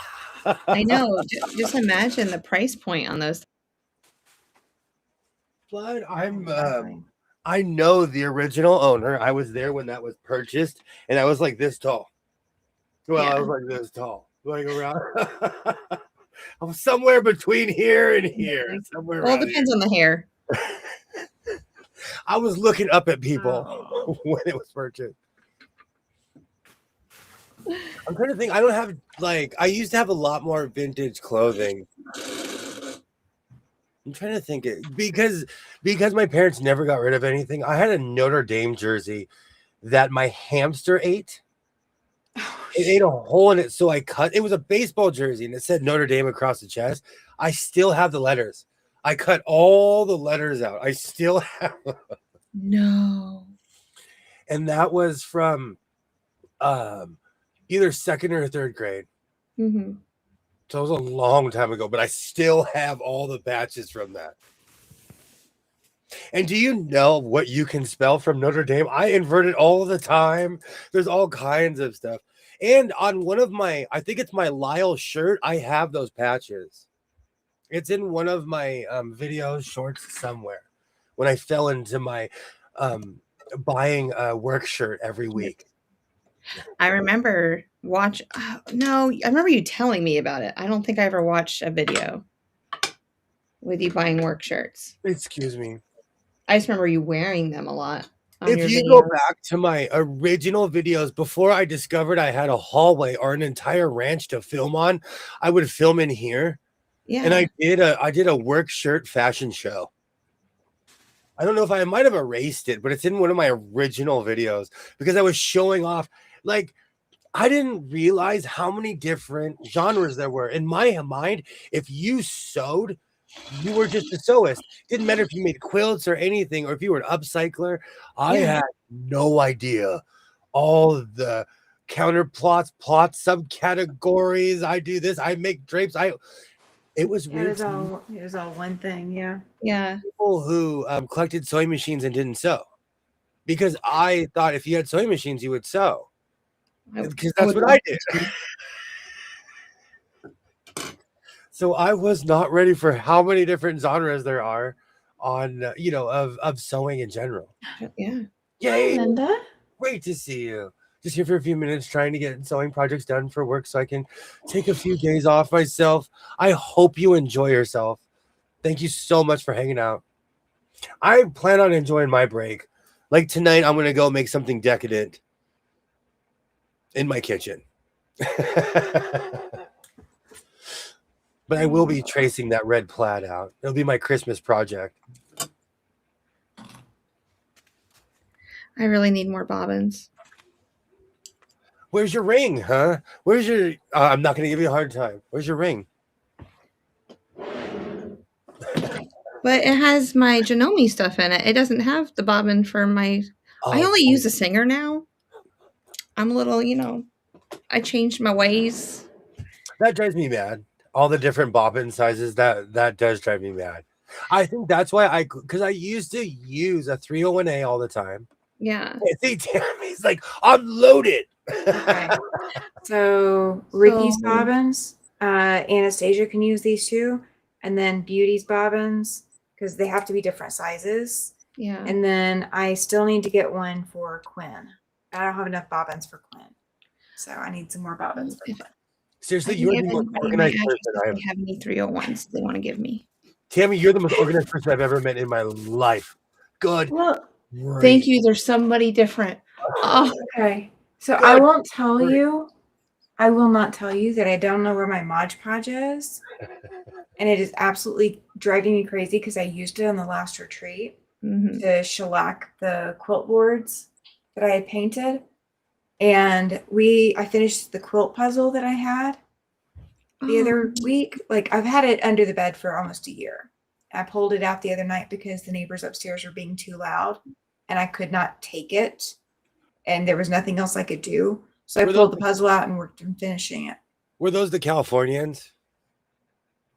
I know. Just imagine the price point on those. But I know the original owner. I was there when that was purchased, and I was like this tall. Well, yeah. I was like this tall. Like around. I was somewhere between here and here. Somewhere. Well, it depends on the hair. I was looking up at people when it was purchased. I'm trying to think. I don't have I used to have a lot more vintage clothing. I'm trying to think it because my parents never got rid of anything. I had a Notre Dame jersey that my hamster ate. It ate a hole in it, so I cut. It was a baseball jersey, and it said Notre Dame across the chest. I still have the letters. I cut all the letters out. I still have. No. And that was from either second or third grade. Mm-hmm. So it was a long time ago, but I still have all the batches from that. And do you know what you can spell from Notre Dame? I invert it all the time. There's all kinds of stuff. And on one of my, I think it's my Lyle shirt, I have those patches. It's in one of my videos, shorts somewhere, when I fell into my buying a work shirt every week. I remember I remember you telling me about it. I don't think I ever watched a video with you buying work shirts. Excuse me. I just remember you wearing them a lot. If you go back to my original videos before I discovered I had a hallway or an entire ranch to film on, I would film in here. Yeah. And I did a work shirt fashion show. I don't know if I might have erased it, but it's in one of my original videos because I was showing off. Like, I didn't realize how many different genres there were. In my mind, if you sewed, you were just a sewist. Didn't matter if you made quilts or anything, or if you were an upcycler. I had no idea all of the counterplots, plots, subcategories. I do this. I make drapes. It was weird. It was all one thing. Yeah. Yeah. People who collected sewing machines and didn't sew, because I thought if you had sewing machines, you would sew. Because that's what I did. So I was not ready for how many different genres there are on, of sewing in general. Yeah. Yay! Linda? Great to see you. Just here for a few minutes trying to get sewing projects done for work so I can take a few days off myself. I hope you enjoy yourself. Thank you so much for hanging out. I plan on enjoying my break. Like tonight, I'm going to go make something decadent in my kitchen. But I will be tracing that red plaid out. It'll be my Christmas project. I really need more bobbins. Where's your ring, huh? Where's your... I'm not going to give you a hard time. Where's your ring? But it has my Janome stuff in it. It doesn't have the bobbin for my... I only use a Singer now. I'm a little, I changed my ways. That drives me mad. All the different bobbin sizes, that does drive me mad. I think that's why because I used to use a 301A all the time. Yeah. See, Tammy's like, I'm loaded. Okay. So Ricky's bobbins, Anastasia can use these two, and then Beauty's bobbins, because they have to be different sizes. Yeah. And then I still need to get one for Quinn. I don't have enough bobbins for Quinn, so I need some more bobbins for Quinn. Seriously, you're the most organized person I have any 301s they want to give me. Tammy, you're the most organized person I've ever met in my life. Good. Well, thank you. There's somebody different. Oh, okay. So I won't tell you. I will not tell you that I don't know where my Mod Podge is. And it is absolutely driving me crazy because I used it on the last retreat to shellac the quilt boards that I had painted. And I finished the quilt puzzle that I had the other week. Like, I've had it under the bed for almost a year. I pulled it out the other night because the neighbors upstairs were being too loud and I could not take it. And there was nothing else I could do. So I pulled the puzzle out and worked on finishing it. Were those the Californians?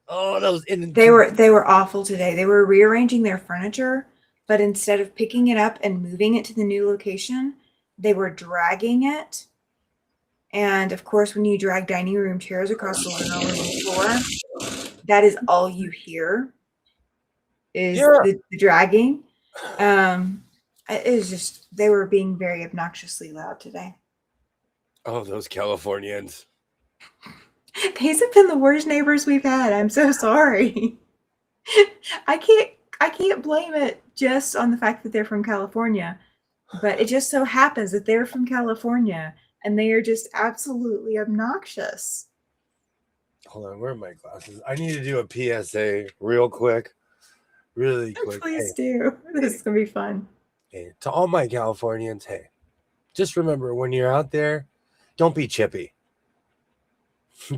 Oh, those they were awful today. They were rearranging their furniture, but instead of picking it up and moving it to the new location, they were dragging it. And of course, when you drag dining room chairs across the linoleum floor, that is all you hear is the dragging. It was just, they were being very obnoxiously loud today. Oh, those Californians. These have been the worst neighbors we've had. I'm so sorry. I can't blame it just on the fact that they're from California, but it just so happens that they're from California and they are just absolutely obnoxious. Hold on, where are my glasses? I need to do a PSA real quick. Really quick. Please do. This is going to be fun. Hey, to all my Californians, hey, just remember when you're out there, don't be chippy.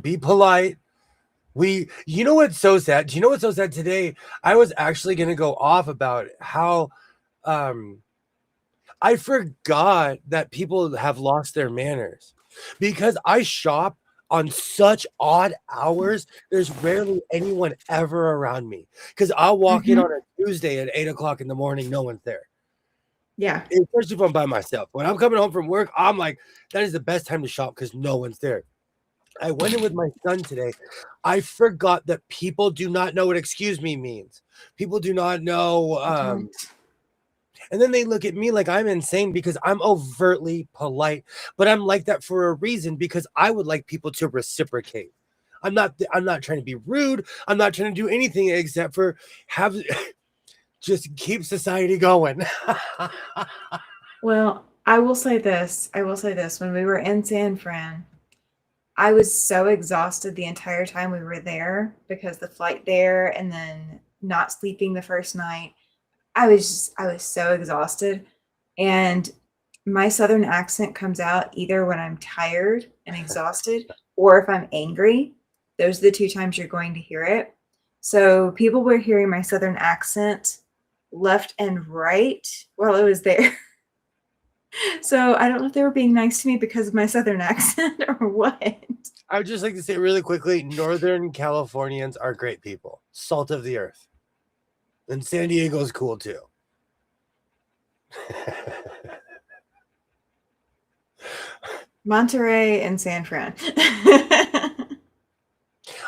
Be polite. You know what's so sad? Do you know what's so sad today? I was actually going to go off about how I forgot that people have lost their manners because I shop on such odd hours. There's rarely anyone ever around me because I'll walk in on a Tuesday at 8 o'clock in the morning. No one's there. Yeah. Especially if I'm by myself. When I'm coming home from work, I'm like, that is the best time to shop because no one's there. I went in with my son today. I forgot that people do not know what excuse me means. People do not know. And then they look at me like I'm insane because I'm overtly polite. But I'm like that for a reason because I would like people to reciprocate. I'm not trying to be rude. I'm not trying to do anything except for just keep society going. Well, I will say this. When we were in San Fran, I was so exhausted the entire time we were there because the flight there and then not sleeping the first night. I was so exhausted. And my southern accent comes out either when I'm tired and exhausted or if I'm angry. Those are the two times you're going to hear it. So people were hearing my southern accent left and right while I was there. So I don't know if they were being nice to me because of my southern accent or what. I would just like to say really quickly, Northern Californians are great people. Salt of the earth. And San Diego's cool too. Monterey and San Fran.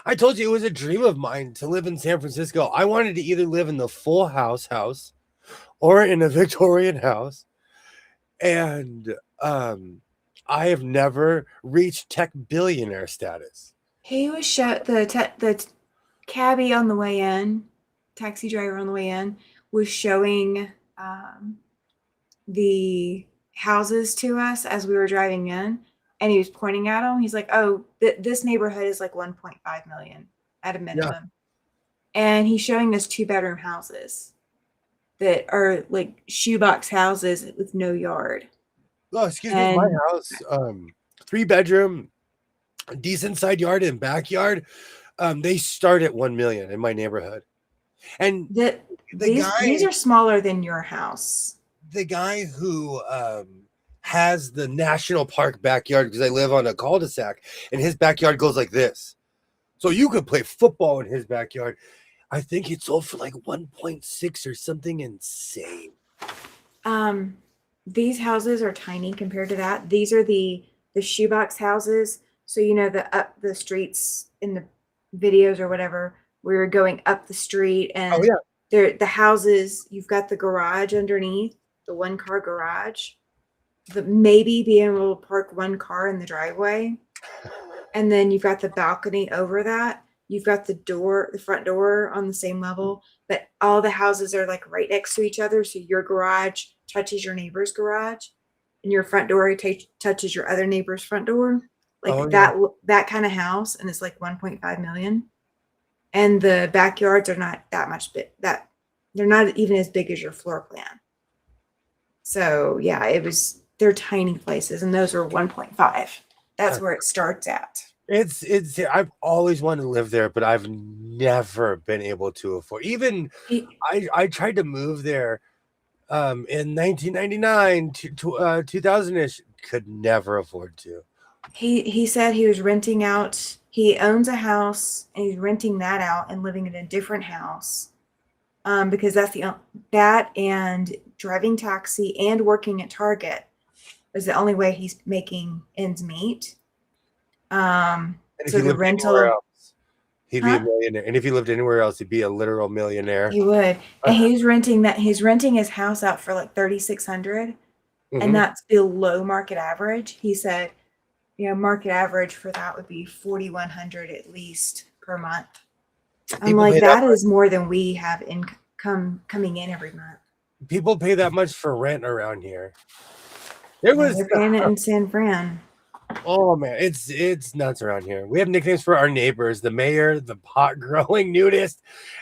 I told you it was a dream of mine to live in San Francisco. I wanted to either live in the Full House or in a Victorian house. And I have never reached tech billionaire status. He was the cabbie on the way in, taxi driver on the way in, was showing the houses to us as we were driving in, and he was pointing at them. He's like, "Oh, this neighborhood is like 1.5 million at a minimum," and he's showing us 2-bedroom houses that are like shoebox houses with no yard. Oh, excuse me, my house, 3-bedroom, decent side yard and backyard. They start at 1 million in my neighborhood. And these are smaller than your house. The guy who has the national park backyard, because I live on a cul-de-sac, and his backyard goes like this. So you could play football in his backyard. I think it sold for like 1.6 or something insane. These houses are tiny compared to that. These are the shoebox houses. So you know the streets in the videos or whatever, we were going up the street and the houses, you've got the garage underneath, the 1-car garage, maybe being able to park 1 car in the driveway. And then you've got the balcony over that. You've got the front door on the same level, but all the houses are like right next to each other. So your garage touches your neighbor's garage and your front door touches your other neighbor's front door. Like that kind of house. And it's like 1.5 million. And the backyards are not that much big, that they're not even as big as your floor plan. So yeah, they're tiny places, and those are 1.5. That's where it starts at. It's I've always wanted to live there, but I've never been able to afford. Even I tried to move there in 1999 to 2000ish, could never afford to. He said he was renting out. He owns a house and he's renting that out and living in a different house because that and driving taxi and working at Target is the only way he's making ends meet. So the rental, he'd be a millionaire. And if he lived anywhere else, he'd be a literal millionaire. He would. And he's renting his house out for like $3,600, and that's below market average. He said, market average for that would be $4,100 at least per month. I'm like, that is more than we have income coming in every month. People pay that much for rent around here. They're paying it in San Fran. Oh man, it's nuts around here. We have nicknames for our neighbors: the mayor, the pot growing nudist,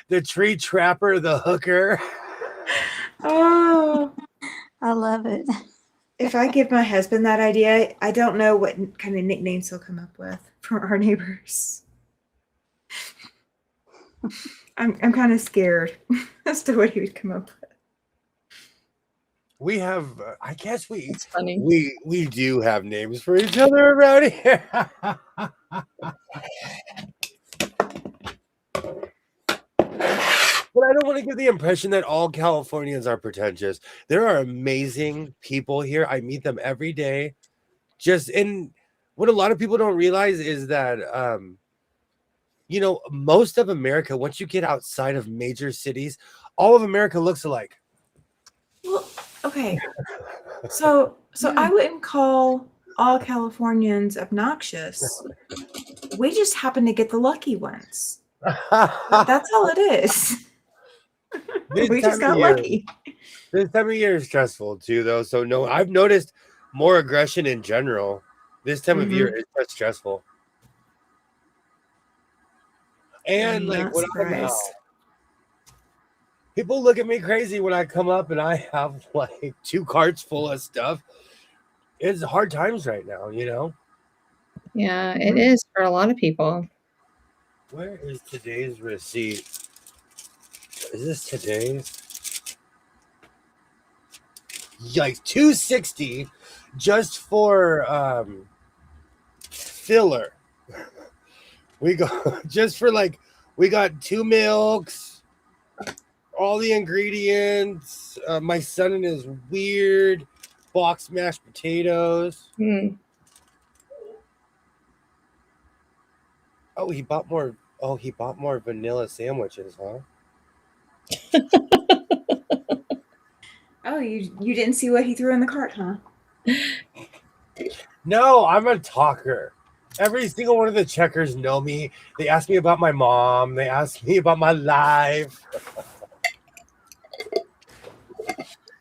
the tree trapper, the hooker. Oh, I love it. If I give my husband that idea, I don't know what kind of nicknames he'll come up with for our neighbors. I'm kind of scared as to what he would come up with. We have, I guess it's funny. We do have names for each other around here. But I don't want to give the impression that all Californians are pretentious. There are amazing people here. I meet them every day. And what a lot of people don't realize is that, most of America, once you get outside of major cities, all of America looks alike. Well, okay. So I wouldn't call all Californians obnoxious. We just happen to get the lucky ones. That's all it is. We just got lucky. This time of year is stressful too, though. So no, I've noticed more aggression in general. This time of year is quite stressful. And I'm like not when I'm out, surprised. people look at me crazy when I come up and I have like 2 carts full of stuff. It's hard times right now, you know? Yeah, it is for a lot of people. Where is today's receipt? Is this today's? Yikes, $260 just for filler. We go just for like we got 2 milks, all the ingredients. My son and his weird box mashed potatoes. Hmm. Oh, he bought more. Oh, he bought more vanilla sandwiches, huh? Oh, you didn't see what he threw in the cart, huh? No, I'm a talker. Every single one of the checkers know me. They ask me about my mom. They ask me about my life.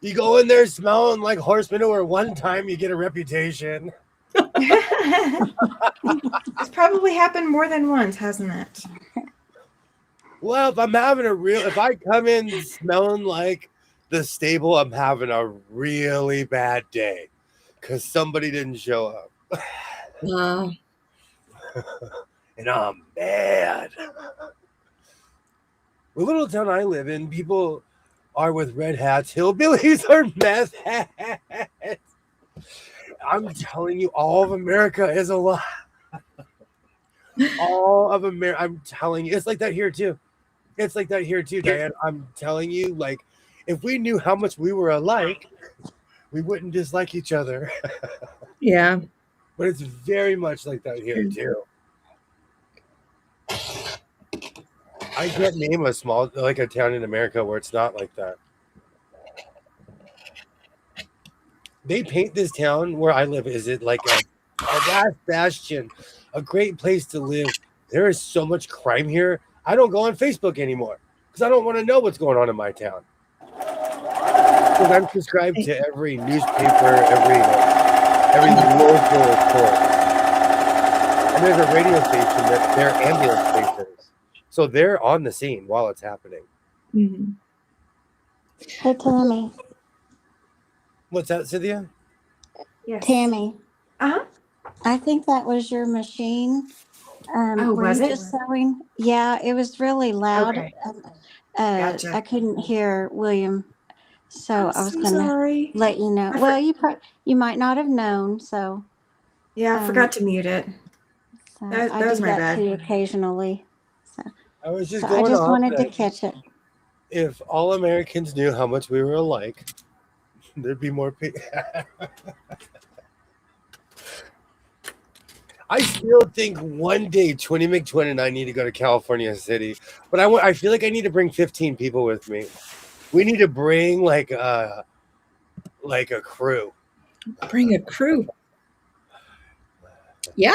You go in there smelling like horse manure one time, you get a reputation. It's probably happened more than once, hasn't it? Well, if I come in smelling like the stable, I'm having a really bad day because somebody didn't show up. Wow. And I'm mad. The little town I live in, people are with red hats. Hillbillies are meth heads. I'm telling you, all of America is a lie. All of America. I'm telling you, it's like that here too. It's like that here too, Diane. I'm telling you, like, if we knew how much we were alike, we wouldn't dislike each other. Yeah. But it's very much like that here too. I can't name a town in America where it's not like that. They paint this town where I live. Is it like a last bastion, a great place to live? There is so much crime here. I don't go on Facebook anymore because I don't want to know what's going on in my town. Because I'm subscribed to every newspaper, every local report. And there's a radio station that they're ambulance stations. So they're on the scene while it's happening. Mm-hmm. Hey, Tammy. What's that, Cynthia? Yes. Tammy, Uh-huh. I think that was your machine. Oh, were was you it? just sewing? Yeah, it was really loud. Okay. I Gotcha. couldn't hear William, so I'm I was so gonna sorry. let you know. I Well, you might not have known, so Yeah, I forgot to mute it. That I was do my that bad. too occasionally. I was just So I going just off wanted to that catch it. if all Americans knew how much we were alike, there'd be more people. I still think one day Twinny McTwin and I need to go to California City, but I feel like I need to bring 15 people with me. We need to bring like a crew. Bring a crew. Yeah,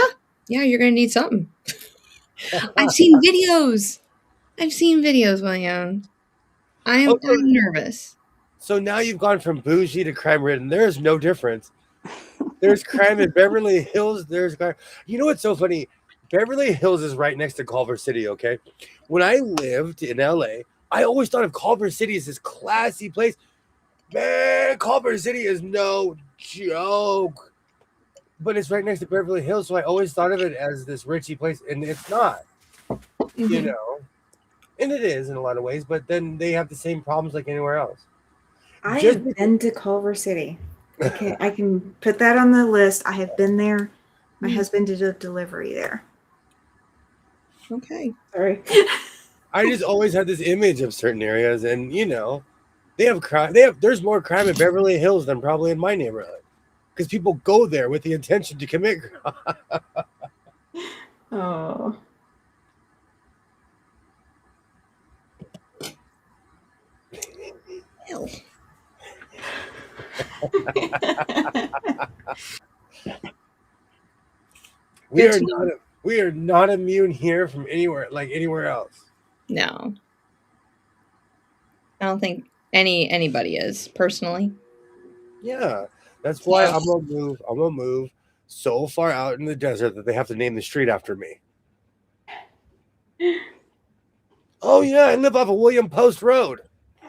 you're gonna need something. I've seen videos, William. I'm nervous. So now you've gone from bougie to crime ridden. There's no difference. There's crime in Beverly Hills. There's crime. You know what's so funny? Beverly Hills is right next to Culver City, okay? When I lived in LA, I always thought of Culver City as this classy place. Man, Culver City is no joke. But it's right next to Beverly Hills, so I always thought of it as this richy place, and it's not, you know? And it is in a lot of ways, but then they have the same problems like anywhere else. I have been to Culver City. I can put that on the list. I have been there. My husband did a delivery there. Okay. Sorry. I just always had this image of certain areas, and they have crime. There's more crime in Beverly Hills than probably in my neighborhood, because people go there with the intention to commit crime. Oh. Hell. We are not immune here from anywhere else. No. I don't think anybody is, personally. Yeah. That's why I'm gonna move so far out in the desert that they have to name the street after me. Oh yeah, I live off of William Post Road.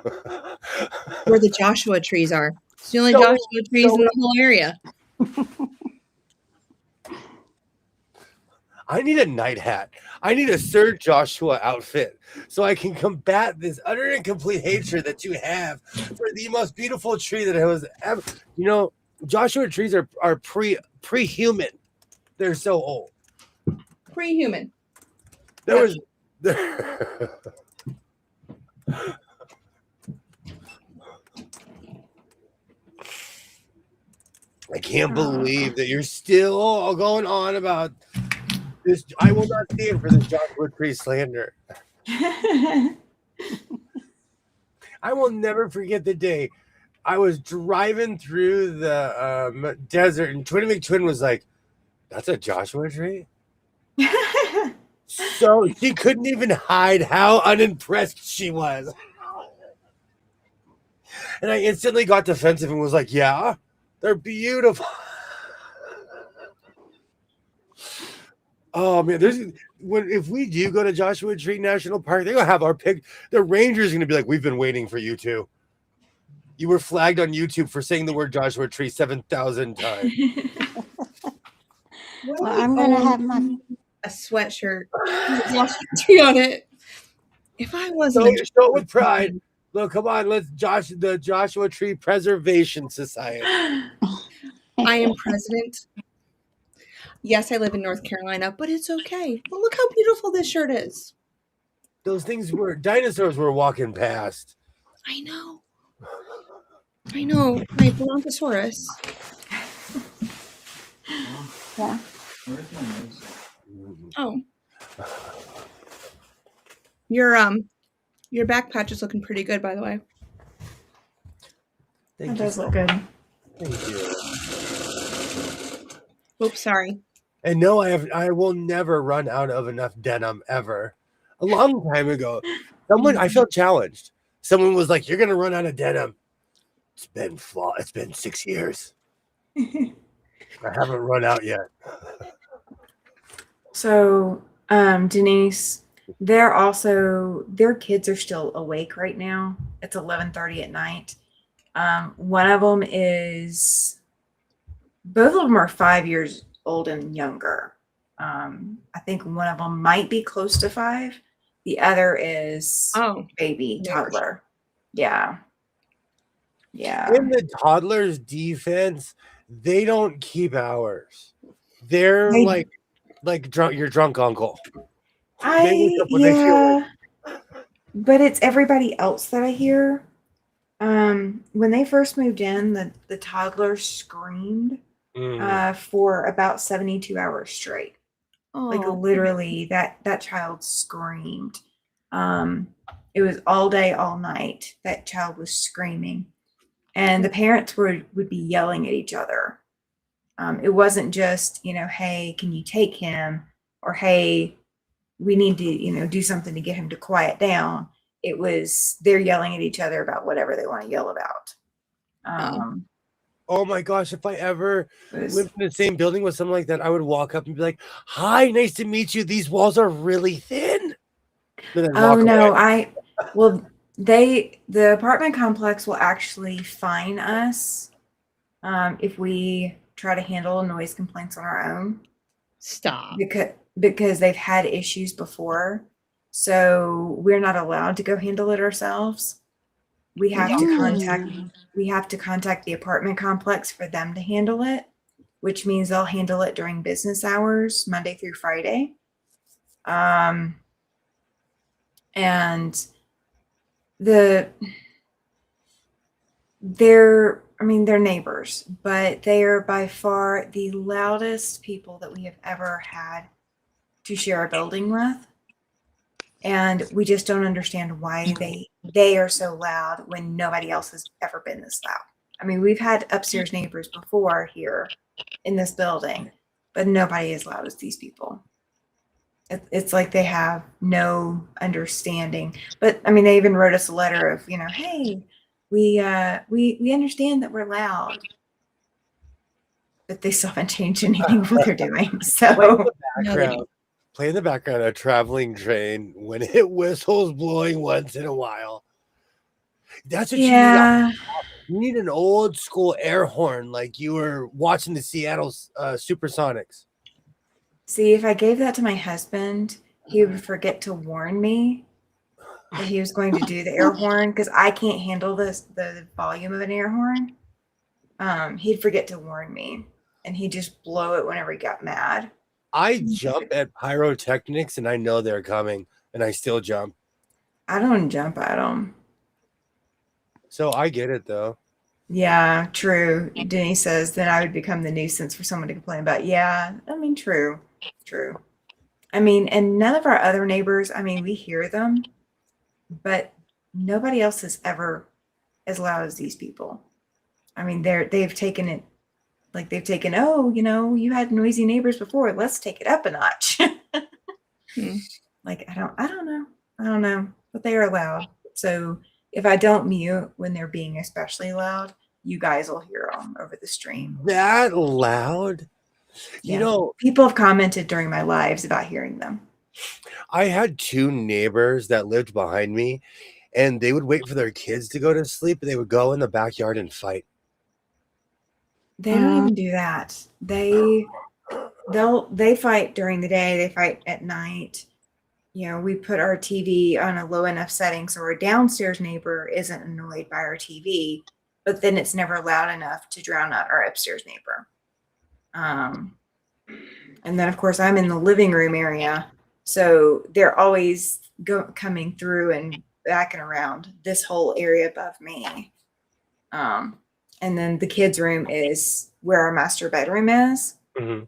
Where the Joshua trees are. It's the only So- Joshua trees so- in the whole area. I need a night hat. I need a Sir Joshua outfit so I can combat this utter and complete hatred that you have for the most beautiful tree that has ever. You know, Joshua trees are pre-human. They're so old. Pre-human. There Yeah. was. I can't believe that you're still going on about this. I will not stand for this Joshua tree slander. I will never forget the day I was driving through the desert and Twin McTwin was like, "That's a Joshua tree?" So she couldn't even hide how unimpressed she was. And I instantly got defensive and was like, "Yeah, they're beautiful." Oh man, if we do go to Joshua Tree National Park, they're gonna have our pick. The ranger's gonna be like, "We've been waiting for you two. You were flagged on YouTube for saying the word Joshua Tree 7,000 times." Well, I'm gonna have my a sweatshirt with a Joshua tree on it. If I wasn't So a show it with pride. Look, come on, let's the Joshua Tree Preservation Society. I am president. Yes, I live in North Carolina, but it's okay. But look how beautiful this shirt is. Those things were dinosaurs were walking past. I know. I know. My Brontosaurus. yeah. Where's my nose? Oh. Your back patch is looking pretty good, by the way. That Thank does you. look good. Thank you. Oops, sorry. And no, I will never run out of enough denim ever. A long time ago, I felt challenged. Someone was like, "You're gonna run out of denim." It's been 6 years. I haven't run out yet. So, Denise, their kids are still awake right now. It's 11:30 at night. One of them both of them are 5 years old and younger. I think one of them might be close to 5. The other is baby toddler. Yeah. Yeah. In the toddler's defense, they don't keep hours. They're like your drunk uncle. They wake up when they feel like. But it's everybody else that I hear. When they first moved in, the toddler screamed for about 72 hours straight. Like literally, that child screamed. It was all day, all night. That child was screaming, and the parents would be yelling at each other. It wasn't just, hey, can you take him? Or, hey, we need to, do something to get him to quiet down. It was, they're yelling at each other about whatever they want to yell about. Oh my gosh, if I ever lived in the same building with something like that, I would walk up and be like, "Hi, nice to meet you. These walls are really thin." Oh no, the apartment complex will actually fine us if we try to handle noise complaints on our own. Stop. Because they've had issues before. So we're not allowed to go handle it ourselves. We have to contact the apartment complex for them to handle it, which means they'll handle it during business hours, Monday through Friday. And they're neighbors, but they are by far the loudest people that we have ever had to share a building with. And we just don't understand why they are so loud when nobody else has ever been this loud. I mean, we've had upstairs neighbors before here in this building, but nobody as loud as these people. It's like they have no understanding. But I mean, they even wrote us a letter of, hey, we understand that we're loud, but they still haven't changed anything of what they're doing. So Background. play in the background a traveling train when it whistles blowing once in a while. That's what you need. Yeah. You need an old school air horn like you were watching the Seattle Supersonics. See, if I gave that to my husband, he would forget to warn me that he was going to do the air horn because I can't handle the volume of an air horn. He'd forget to warn me, and he'd just blow it whenever he got mad. I jump at pyrotechnics and I know they're coming, and I still jump. I don't jump at them. So I get it though. Yeah, true. Denise says then I would become the nuisance for someone to complain about. Yeah, I mean, true. I mean, and none of our other neighbors, I mean, we hear them, but nobody else is ever as loud as these people. I mean, they've taken it like they've taken, oh, you had noisy neighbors before. Let's take it up a notch. Like, I don't know, but they are loud. So if I don't mute when they're being especially loud, you guys will hear them over the stream. That loud? Yeah. People have commented during my lives about hearing them. I had 2 neighbors that lived behind me, and they would wait for their kids to go to sleep, and they would go in the backyard and fight. They don't even do that. They fight during the day. They fight at night. We put our TV on a low enough setting so our downstairs neighbor isn't annoyed by our TV, but then it's never loud enough to drown out our upstairs neighbor. And then of course I'm in the living room area, so they're always coming through and backing around this whole area above me. And then the kids' room is where our master bedroom is. Mm-hmm.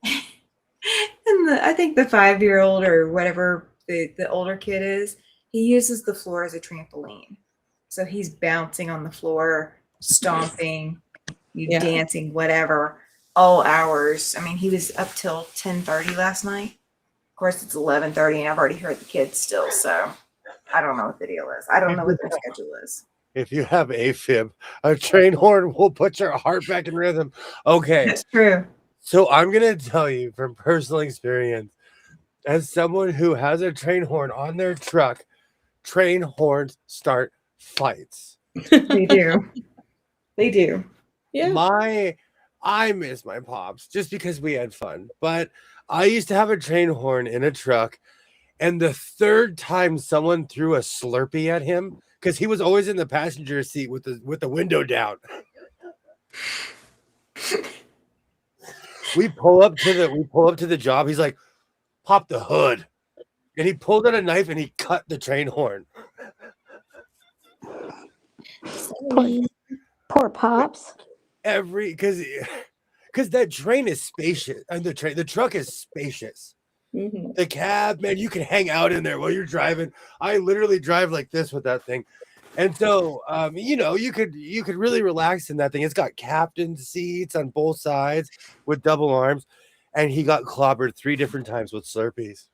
And I think the 5-year-old or whatever the older kid is, he uses the floor as a trampoline. So he's bouncing on the floor, stomping, dancing, whatever, all hours. I mean, he was up till 10:30 last night. Of course, it's 11:30 and I've already heard the kids still. So I don't know what the deal is. I don't know what their schedule is. If you have AFib, a train horn will put your heart back in rhythm. Okay. That's true. So I'm going to tell you from personal experience, as someone who has a train horn on their truck, train horns start fights. They do. They do. Yeah. I miss my pops just because we had fun. But I used to have a train horn in a truck, and the 3rd time someone threw a Slurpee at him, because he was always in the passenger seat with the window down. We pull up to the job. He's like, pop the hood. And he pulled out a knife and he cut the train horn. Poor Pops. Because that train is spacious. And the truck is spacious. Mm-hmm. The cab, man, you can hang out in there while you're driving. I literally drive like this with that thing. And so, you could really relax in that thing. It's got captain seats on both sides with double arms. And he got clobbered 3 different times with Slurpees.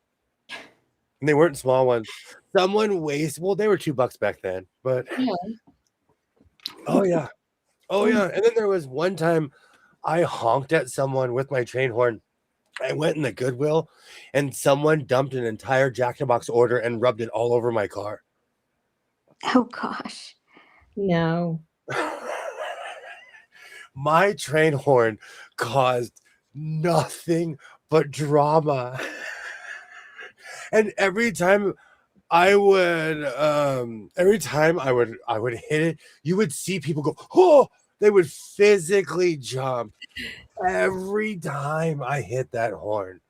And they weren't small ones. Someone they were $2 back then. But, oh, yeah. And then there was one time I honked at someone with my train horn. I went in the Goodwill, and someone dumped an entire Jack in the Box order and rubbed it all over my car. Oh, gosh. No. My train horn caused nothing but drama. And every time I would hit it, you would see people go, oh, they would physically jump every time I hit that horn.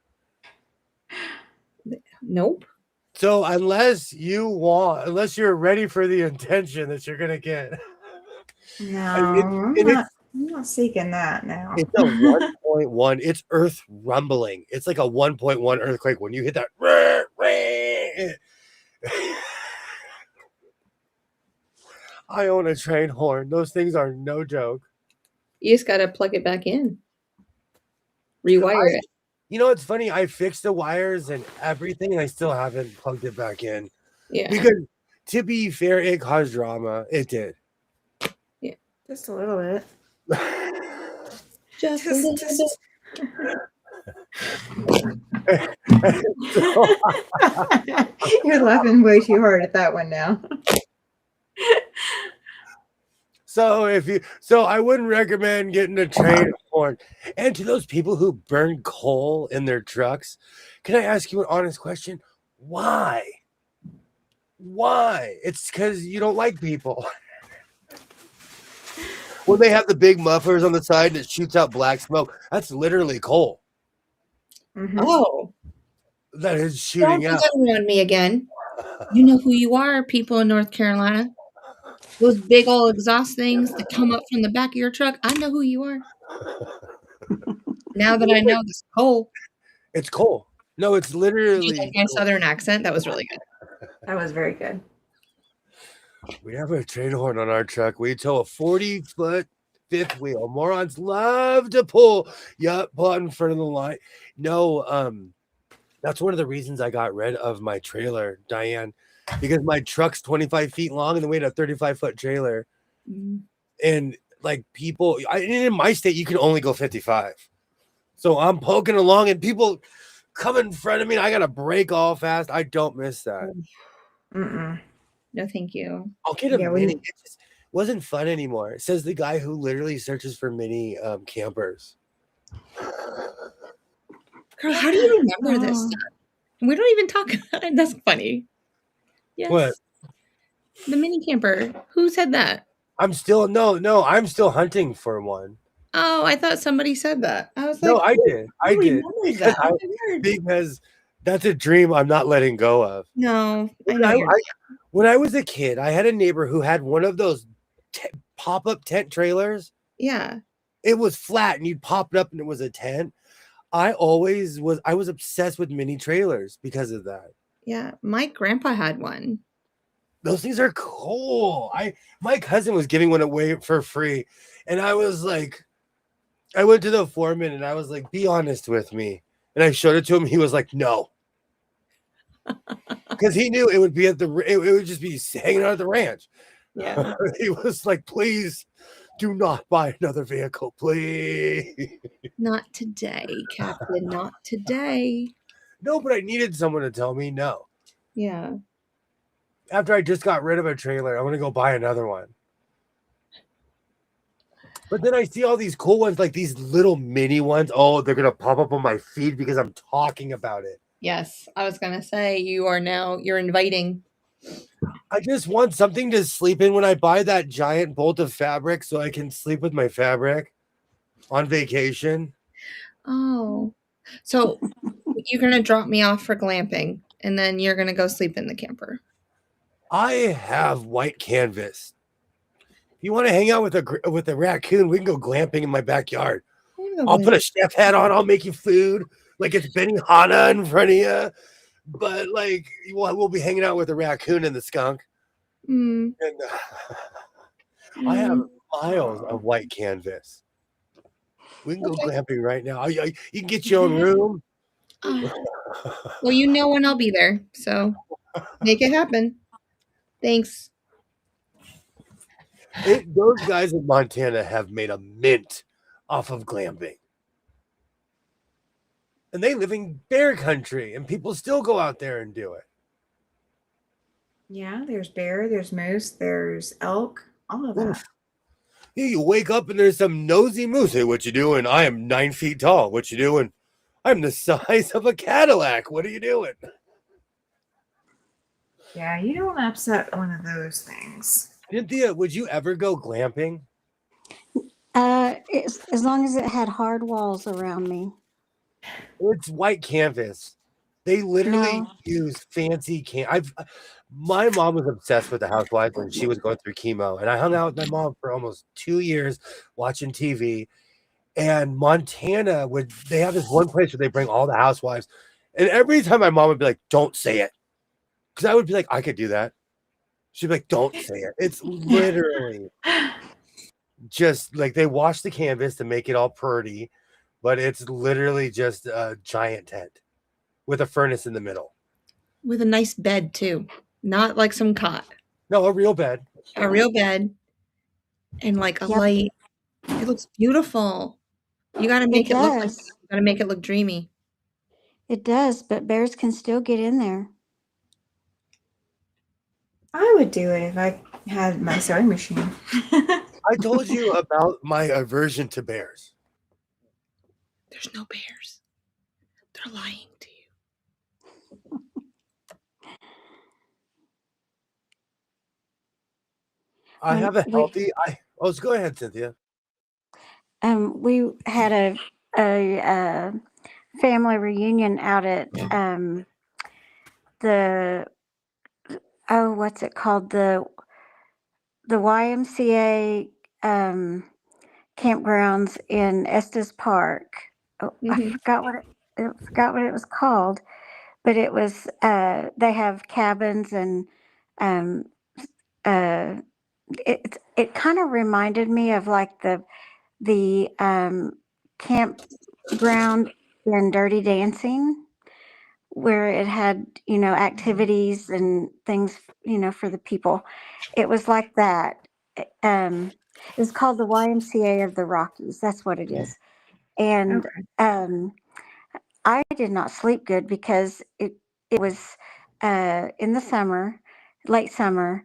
Nope. So unless you're ready for the attention that you're gonna get. No, I'm not seeking that now. It's a 1.1. It's earth rumbling. It's like a 1.1 earthquake when you hit that. I own a train horn. Those things are no joke. You just gotta plug it back in. Rewire it. You know, it's funny. I fixed the wires and everything, and I still haven't plugged it back in. Yeah. Because, to be fair, it caused drama. It did. Yeah. Just a little bit. Just a little bit. You're laughing way too hard at that one now. So I wouldn't recommend getting a train horn. And to those people who burn coal in their trucks, can I ask you an honest question? Why? Why? It's because you don't like people. When they have the big mufflers on the side and it shoots out black smoke, that's literally coal Mhm. Oh, that is don't shooting do out. that around me again. You know who you are, people in North Carolina. Those big old exhaust things that come up from the back of your truck. I know who you are. Now that I know this coal. It's coal. No, it's Did you literally like my coal. southern accent? That was really good. That was very good. We have a train horn on our truck. We tow a 40-foot fifth wheel. Morons love to pull. Yup, pull out in front of the line. No, that's one of the reasons I got rid of my trailer, Diane, because my truck's 25 feet long and we had a 35-foot trailer. Mm. And like people, in my state, you can only go 55. So I'm poking along and people come in front of me and I got to brake all fast. I don't miss that. Mm-mm. No, thank you. I'll get a Yeah, mini. It just wasn't fun anymore. It says the guy who literally searches for mini campers. Girl, how do you remember this Oh. stuff? We don't even talk about it. That's funny. Yes. What? The mini camper. Who said that? I'm still hunting for one. Oh, I thought somebody said that. I was like, No, I did. I who did. remembers that? Oh my word. Because that's a dream I'm not letting go of. No, I When know I, you're when I was a kid, I had a neighbor who had one of those pop-up tent trailers. yeah. It was flat and you'd pop it up and it was a tent. I was obsessed with mini trailers because of that. Yeah. My grandpa had one. Those things are cool. My cousin was giving one away for free, and I was like, I went to the foreman and I was like, be honest with me. And I showed it to him. He was like, no. Because he knew it would be it would just be hanging out at the ranch. Yeah. He was like, please do not buy another vehicle, please. Not today, Captain. Not today. No, but I needed someone to tell me no. Yeah. After I just got rid of a trailer, I'm going to go buy another one. But then I see all these cool ones, like these little mini ones. Oh, they're going to pop up on my feed because I'm talking about it. Yes. I was going to say you're inviting. I just want something to sleep in when I buy that giant bolt of fabric so I can sleep with my fabric on vacation. Oh. So you're going to drop me off for glamping and then you're going to go sleep in the camper. I have white canvas. If you want to hang out with a raccoon, we can go glamping in my backyard. I'll put a chef hat on. I'll make you food like it's Benihana in front of you. But like, we'll be hanging out with a raccoon and the skunk. Mm. And I have miles of white canvas. We can go glamping right now. You can get your own room. Well, you know when I'll be there, so make it happen. Thanks. Those guys in Montana have made a mint off of glamping. And they live in bear country, and people still go out there and do it. Yeah, there's bear, there's moose, there's elk, all of that. You wake up and there's some nosy moose. Hey, what you doing? I am 9 feet tall. What you doing? I'm the size of a Cadillac. What are you doing? Yeah, you don't upset one of those things. Cynthia, would you ever go glamping? As long as it had hard walls around me. It's white canvas. They literally use fancy my mom was obsessed with the housewives when she was going through chemo, and I hung out with my mom for almost 2 years watching TV. And Montana they have this one place where they bring all the housewives, and every time my mom would be like, "Don't say it," because I would be like, "I could do that." She'd be like, "Don't say it." It's literally just like they wash the canvas to make it all pretty, but it's literally just a giant tent with a furnace in the middle. With a nice bed, too. Not like some cot. No, a real bed. A real bed. And like a light. It looks beautiful. You got to make it look like, you got to make it look dreamy. It does, but bears can still get in there. I would do it if I had my sewing machine. I told you about my aversion to bears. There's no bears. They're lying to you. I have a healthy. Let's go ahead, Cynthia. We had a family reunion out at what's it called, the YMCA campgrounds in Estes Park. Oh, I forgot what it was called, but it was they have cabins and it kind of reminded me of like the campground in Dirty Dancing, where it had, activities and things, for the people. It was like that. It's called the YMCA of the Rockies. That's what it is. And I did not sleep good because it was in the summer, late summer.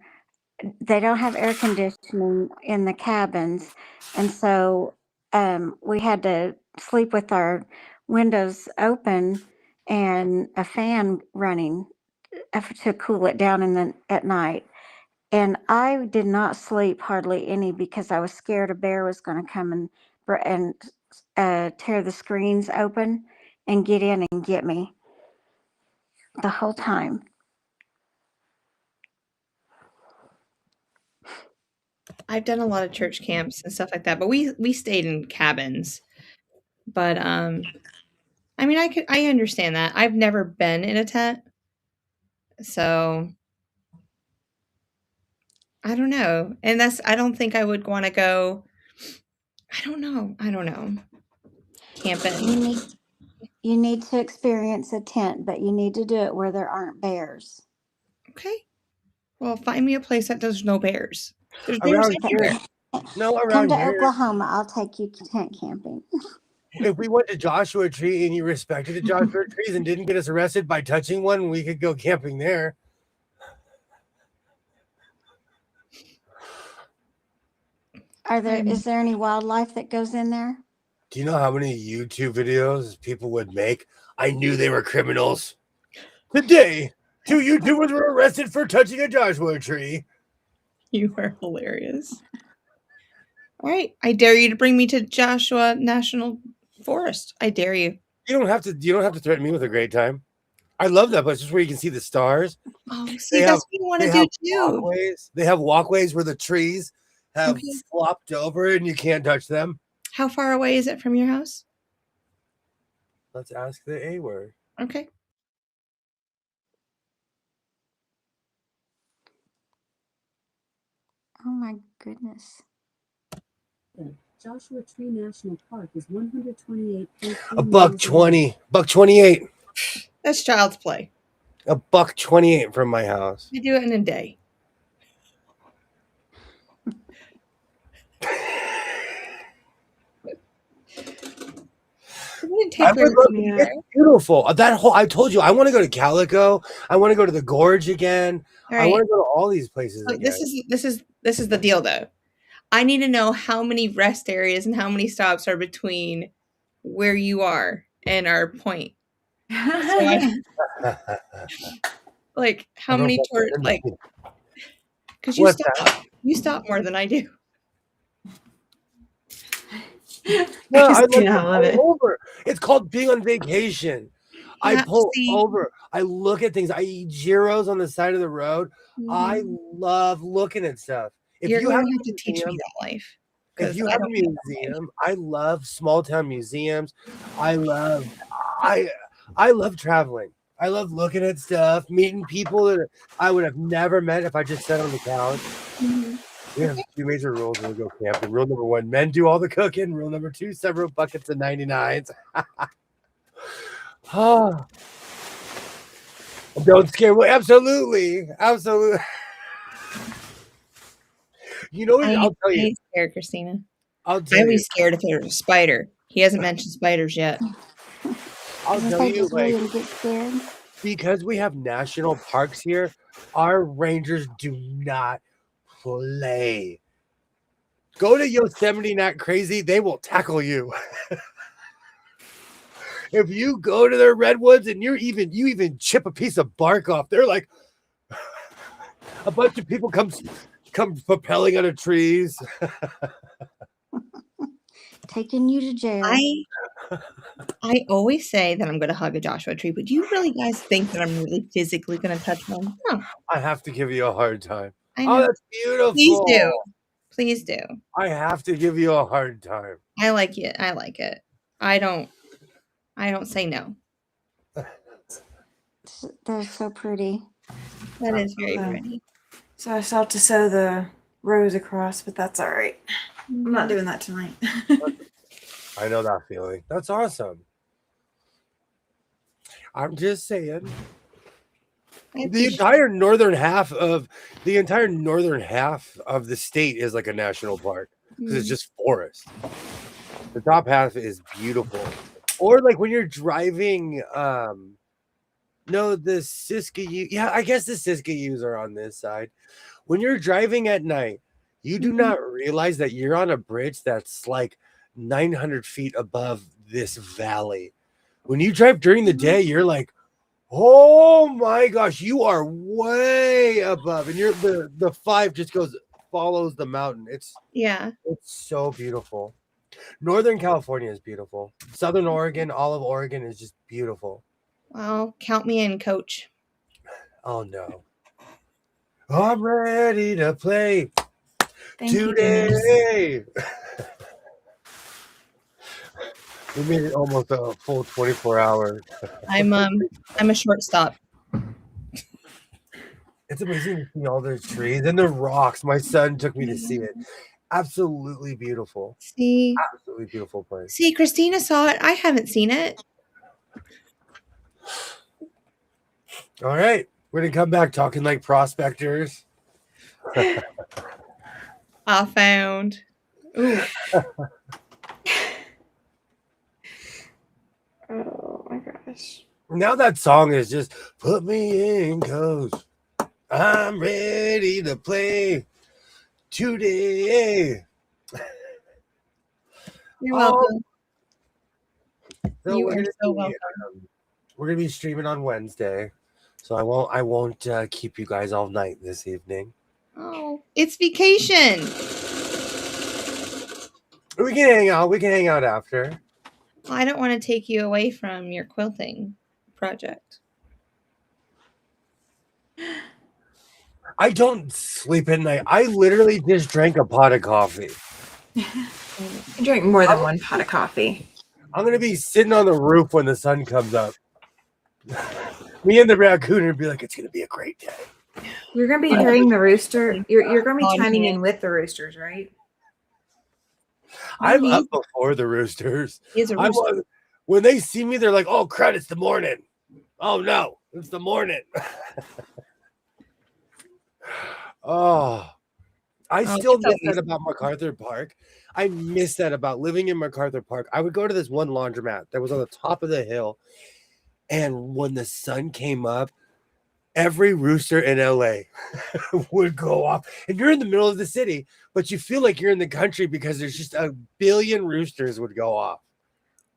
They don't have air conditioning in the cabins, and so we had to sleep with our windows open and a fan running to cool it down at night. And I did not sleep hardly any because I was scared a bear was going to come and tear the screens open and get in and get me the whole time. I've done a lot of church camps and stuff like that, but we stayed in cabins. But I mean, I understand that. I've never been in a tent, so I don't know. And I don't think I would want to go. I don't know. Camping. You need to experience a tent, but you need to do it where there aren't bears. Okay. Well, find me a place that there's no bears. There's bears Around everywhere. here. No, Come around to here. Oklahoma. I'll take you tent camping. If we went to Joshua Tree and you respected the Joshua trees and didn't get us arrested by touching one, we could go camping there. Is there any wildlife that goes in there? Do you know how many YouTube videos people would make? I knew they were criminals. Today, 2 YouTubers were arrested for touching a Joshua tree. You are hilarious. All right. I dare you to bring me to Joshua National Forest. I dare you. You don't have to threaten me with a great time. I love that place. Just where you can see the stars. Oh, see, that's what you want to do too. Walkways. They have walkways where the trees have flopped over and you can't touch them. How far away is it from your house? Let's ask the A word. Okay. Oh my goodness. Joshua Tree National Park is 128. $1.20. $1.28. That's child's play. $1.28 from my house. I do it in a day. It's beautiful. I told you, I want to go to Calico. I want to go to the Gorge again. Right. I want to go to all these places again. This is the deal, though. I need to know how many rest areas and how many stops are between where you are and our point. Like how many tours? Like, because you stop more than I do. No, I love it. Over. It's called being on vacation. I pull over. I look at things. I eat gyros on the side of the road. Mm-hmm. I love looking at stuff. You're going to have to teach me that life. If you have a museum, I love small town museums. I love traveling. I love looking at stuff, meeting people that I would have never met if I just sat on the couch. Mm-hmm. We have 2 major rules when we go camping. Rule number 1, men do all the cooking. Rule number 2, several buckets of 99s. Oh. Don't scare me. Absolutely. You know what? I'll tell you. I'm scared, Christina. I was scared if there was a spider. He hasn't mentioned spiders yet. I'll Because if tell they you, just like, wait and get scared. because we have national parks here, our rangers do not play. Go to Yosemite not crazy, they will tackle you. If you go to their redwoods and you even chip a piece of bark off, they're like a bunch of people come propelling out of trees. Taking you to jail. I always say that I'm going to hug a Joshua tree, but do you really guys think that I'm really physically going to touch one? No. I have to give you a hard time. I Oh, know. that's beautiful. Please do. Please do. I have to give you a hard time. I like it. I like it. I don't say no. They're so pretty. That is very pretty. So I still have to sew the rows across, but that's all right. I'm not doing that tonight. I know that feeling. That's awesome. I'm just saying. The entire northern half of the state is like a national park because it's just forest. The top half is beautiful. Or like when you're driving, the Siskiyou. Yeah, I guess the Siskiyous are on this side. When you're driving at night, you do not realize that you're on a bridge that's like 900 feet above this valley. When you drive during the day, you're like, oh my gosh, you are way above, and the 5 just follows the mountain. It's so beautiful. Northern California is beautiful. Southern Oregon, all of Oregon is just beautiful. Well, count me in, coach. Oh no. I'm ready to play today. We made it almost a full 24 hours. I'm a shortstop. It's amazing to see all those trees and the rocks. My son took me to see it. Absolutely beautiful. See? Absolutely beautiful place. See, Christina saw it. I haven't seen it. All right. We're going to come back talking like prospectors. I found. Ooh. Oh my gosh. Now that song is just put me in, coach. I'm ready to play today. You're welcome. So You we're are gonna so be, welcome. We're gonna be streaming on Wednesday, so I won't keep you guys all night this evening. Oh, it's vacation. We can hang out. We can hang out after. Well, I don't want to take you away from your quilting project. I don't sleep at night. I literally just drank a pot of coffee. I drink more than one pot of coffee. I'm gonna be sitting on the roof when the sun comes up. Me and the raccoon would be like, it's gonna be a great day. You're gonna be hearing the rooster. You're gonna be chiming in with the roosters, right? I'm up before the roosters. He's a rooster. When they see me, they're like, oh crud, it's the morning. Oh no, it's the morning. Oh, I still miss that about MacArthur Park. I miss that about living in MacArthur Park. I would go to this one laundromat that was on the top of the hill, and when the sun came up, every rooster in LA would go off. And you're in the middle of the city, but you feel like you're in the country because there's just a billion roosters would go off.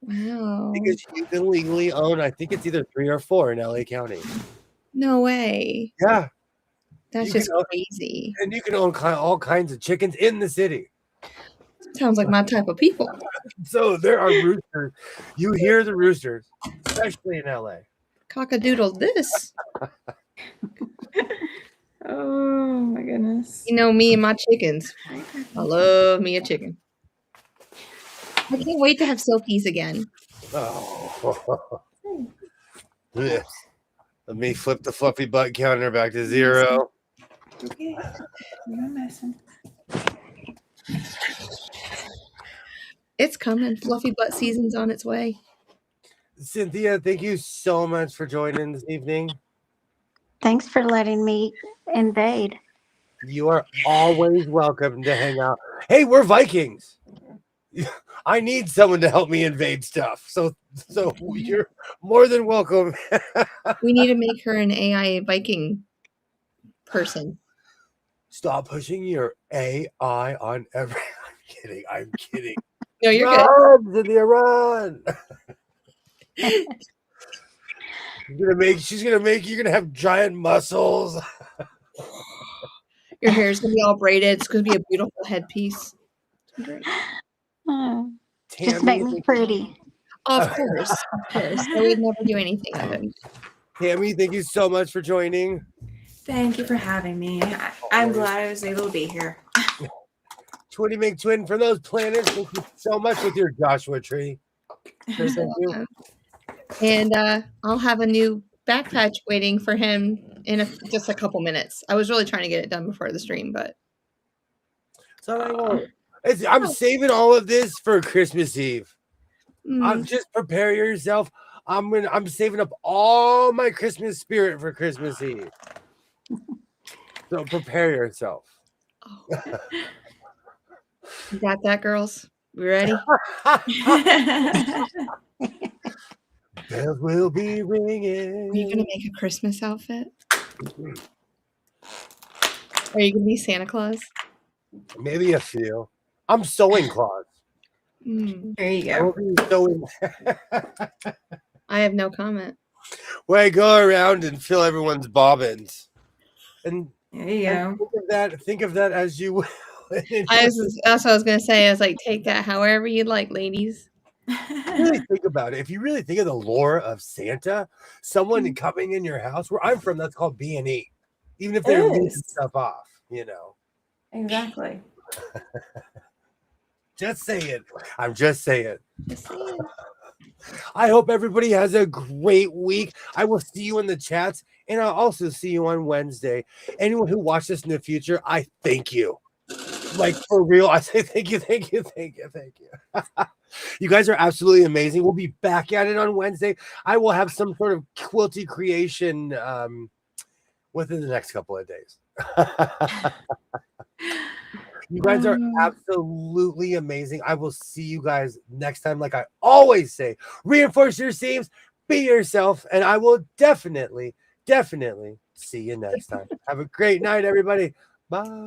Wow. Because you can legally own, I think it's either 3 or 4 in LA County. No way. Yeah. That's just crazy. And you can own all kinds of chickens in the city. Sounds like my type of people. So there are roosters. You hear the roosters, especially in LA. Cockadoodle this. Oh my goodness. You know me and my chickens. I love me a chicken. I can't wait to have silkies again. Oh. Yes. Let me flip the fluffy butt counter back to 0. Okay. You're not messing. It's coming. Fluffy butt season's on its way. Cynthia, thank you so much for joining this evening. Thanks for letting me invade. You are always welcome to hang out. Hey, we're Vikings. I need someone to help me invade stuff. So you're more than welcome. We need to make her an AI Viking person. Stop pushing your AI on every. I'm kidding. No, you're good. Run, Cynthia, run. You're gonna have giant muscles. Your hair's gonna be all braided. It's gonna be a beautiful headpiece. Great. Oh, just make me pretty. Of course. I would never do anything of it. Tammy, thank you so much for joining. Thank you for having me. I'm glad I was able to be here. Twinny make twin from those planets. Thank you so much with your Joshua tree. Thank you. And I'll have a new back patch waiting for him in just a couple minutes. I was really trying to get it done before the stream, but It's all right. I'm saving all of this for Christmas Eve. I'm just prepare yourself. I'm saving up all my Christmas spirit for Christmas Eve. So prepare yourself. You got that, girls? We ready? Bells will be ringing. Are you gonna make a Christmas outfit? Are you gonna be Santa Claus? Maybe a few. I'm sewing Claus. There you go. I have no comment. Where I go around and fill everyone's bobbins. And there you go. Think of that as you will. That's what I was gonna say. I was like, take that however you like, ladies. Really think about it. If you really think of the lore of Santa, someone coming in your house, where I'm from, that's called B&E. Even if they're leaving stuff off, Exactly. Just say it. I'm just saying. Just saying. I hope everybody has a great week. I will see you in the chats, and I'll also see you on Wednesday. Anyone who watched this in the future, I thank you. Like, for real, I say thank you. You guys are absolutely amazing. We'll be back at it on Wednesday. I will have some sort of quilty creation within the next couple of days. You guys are absolutely amazing. I will see you guys next time. Like I always say, reinforce your seams, be yourself, and I will definitely see you next time. Have a great night, everybody. Bye.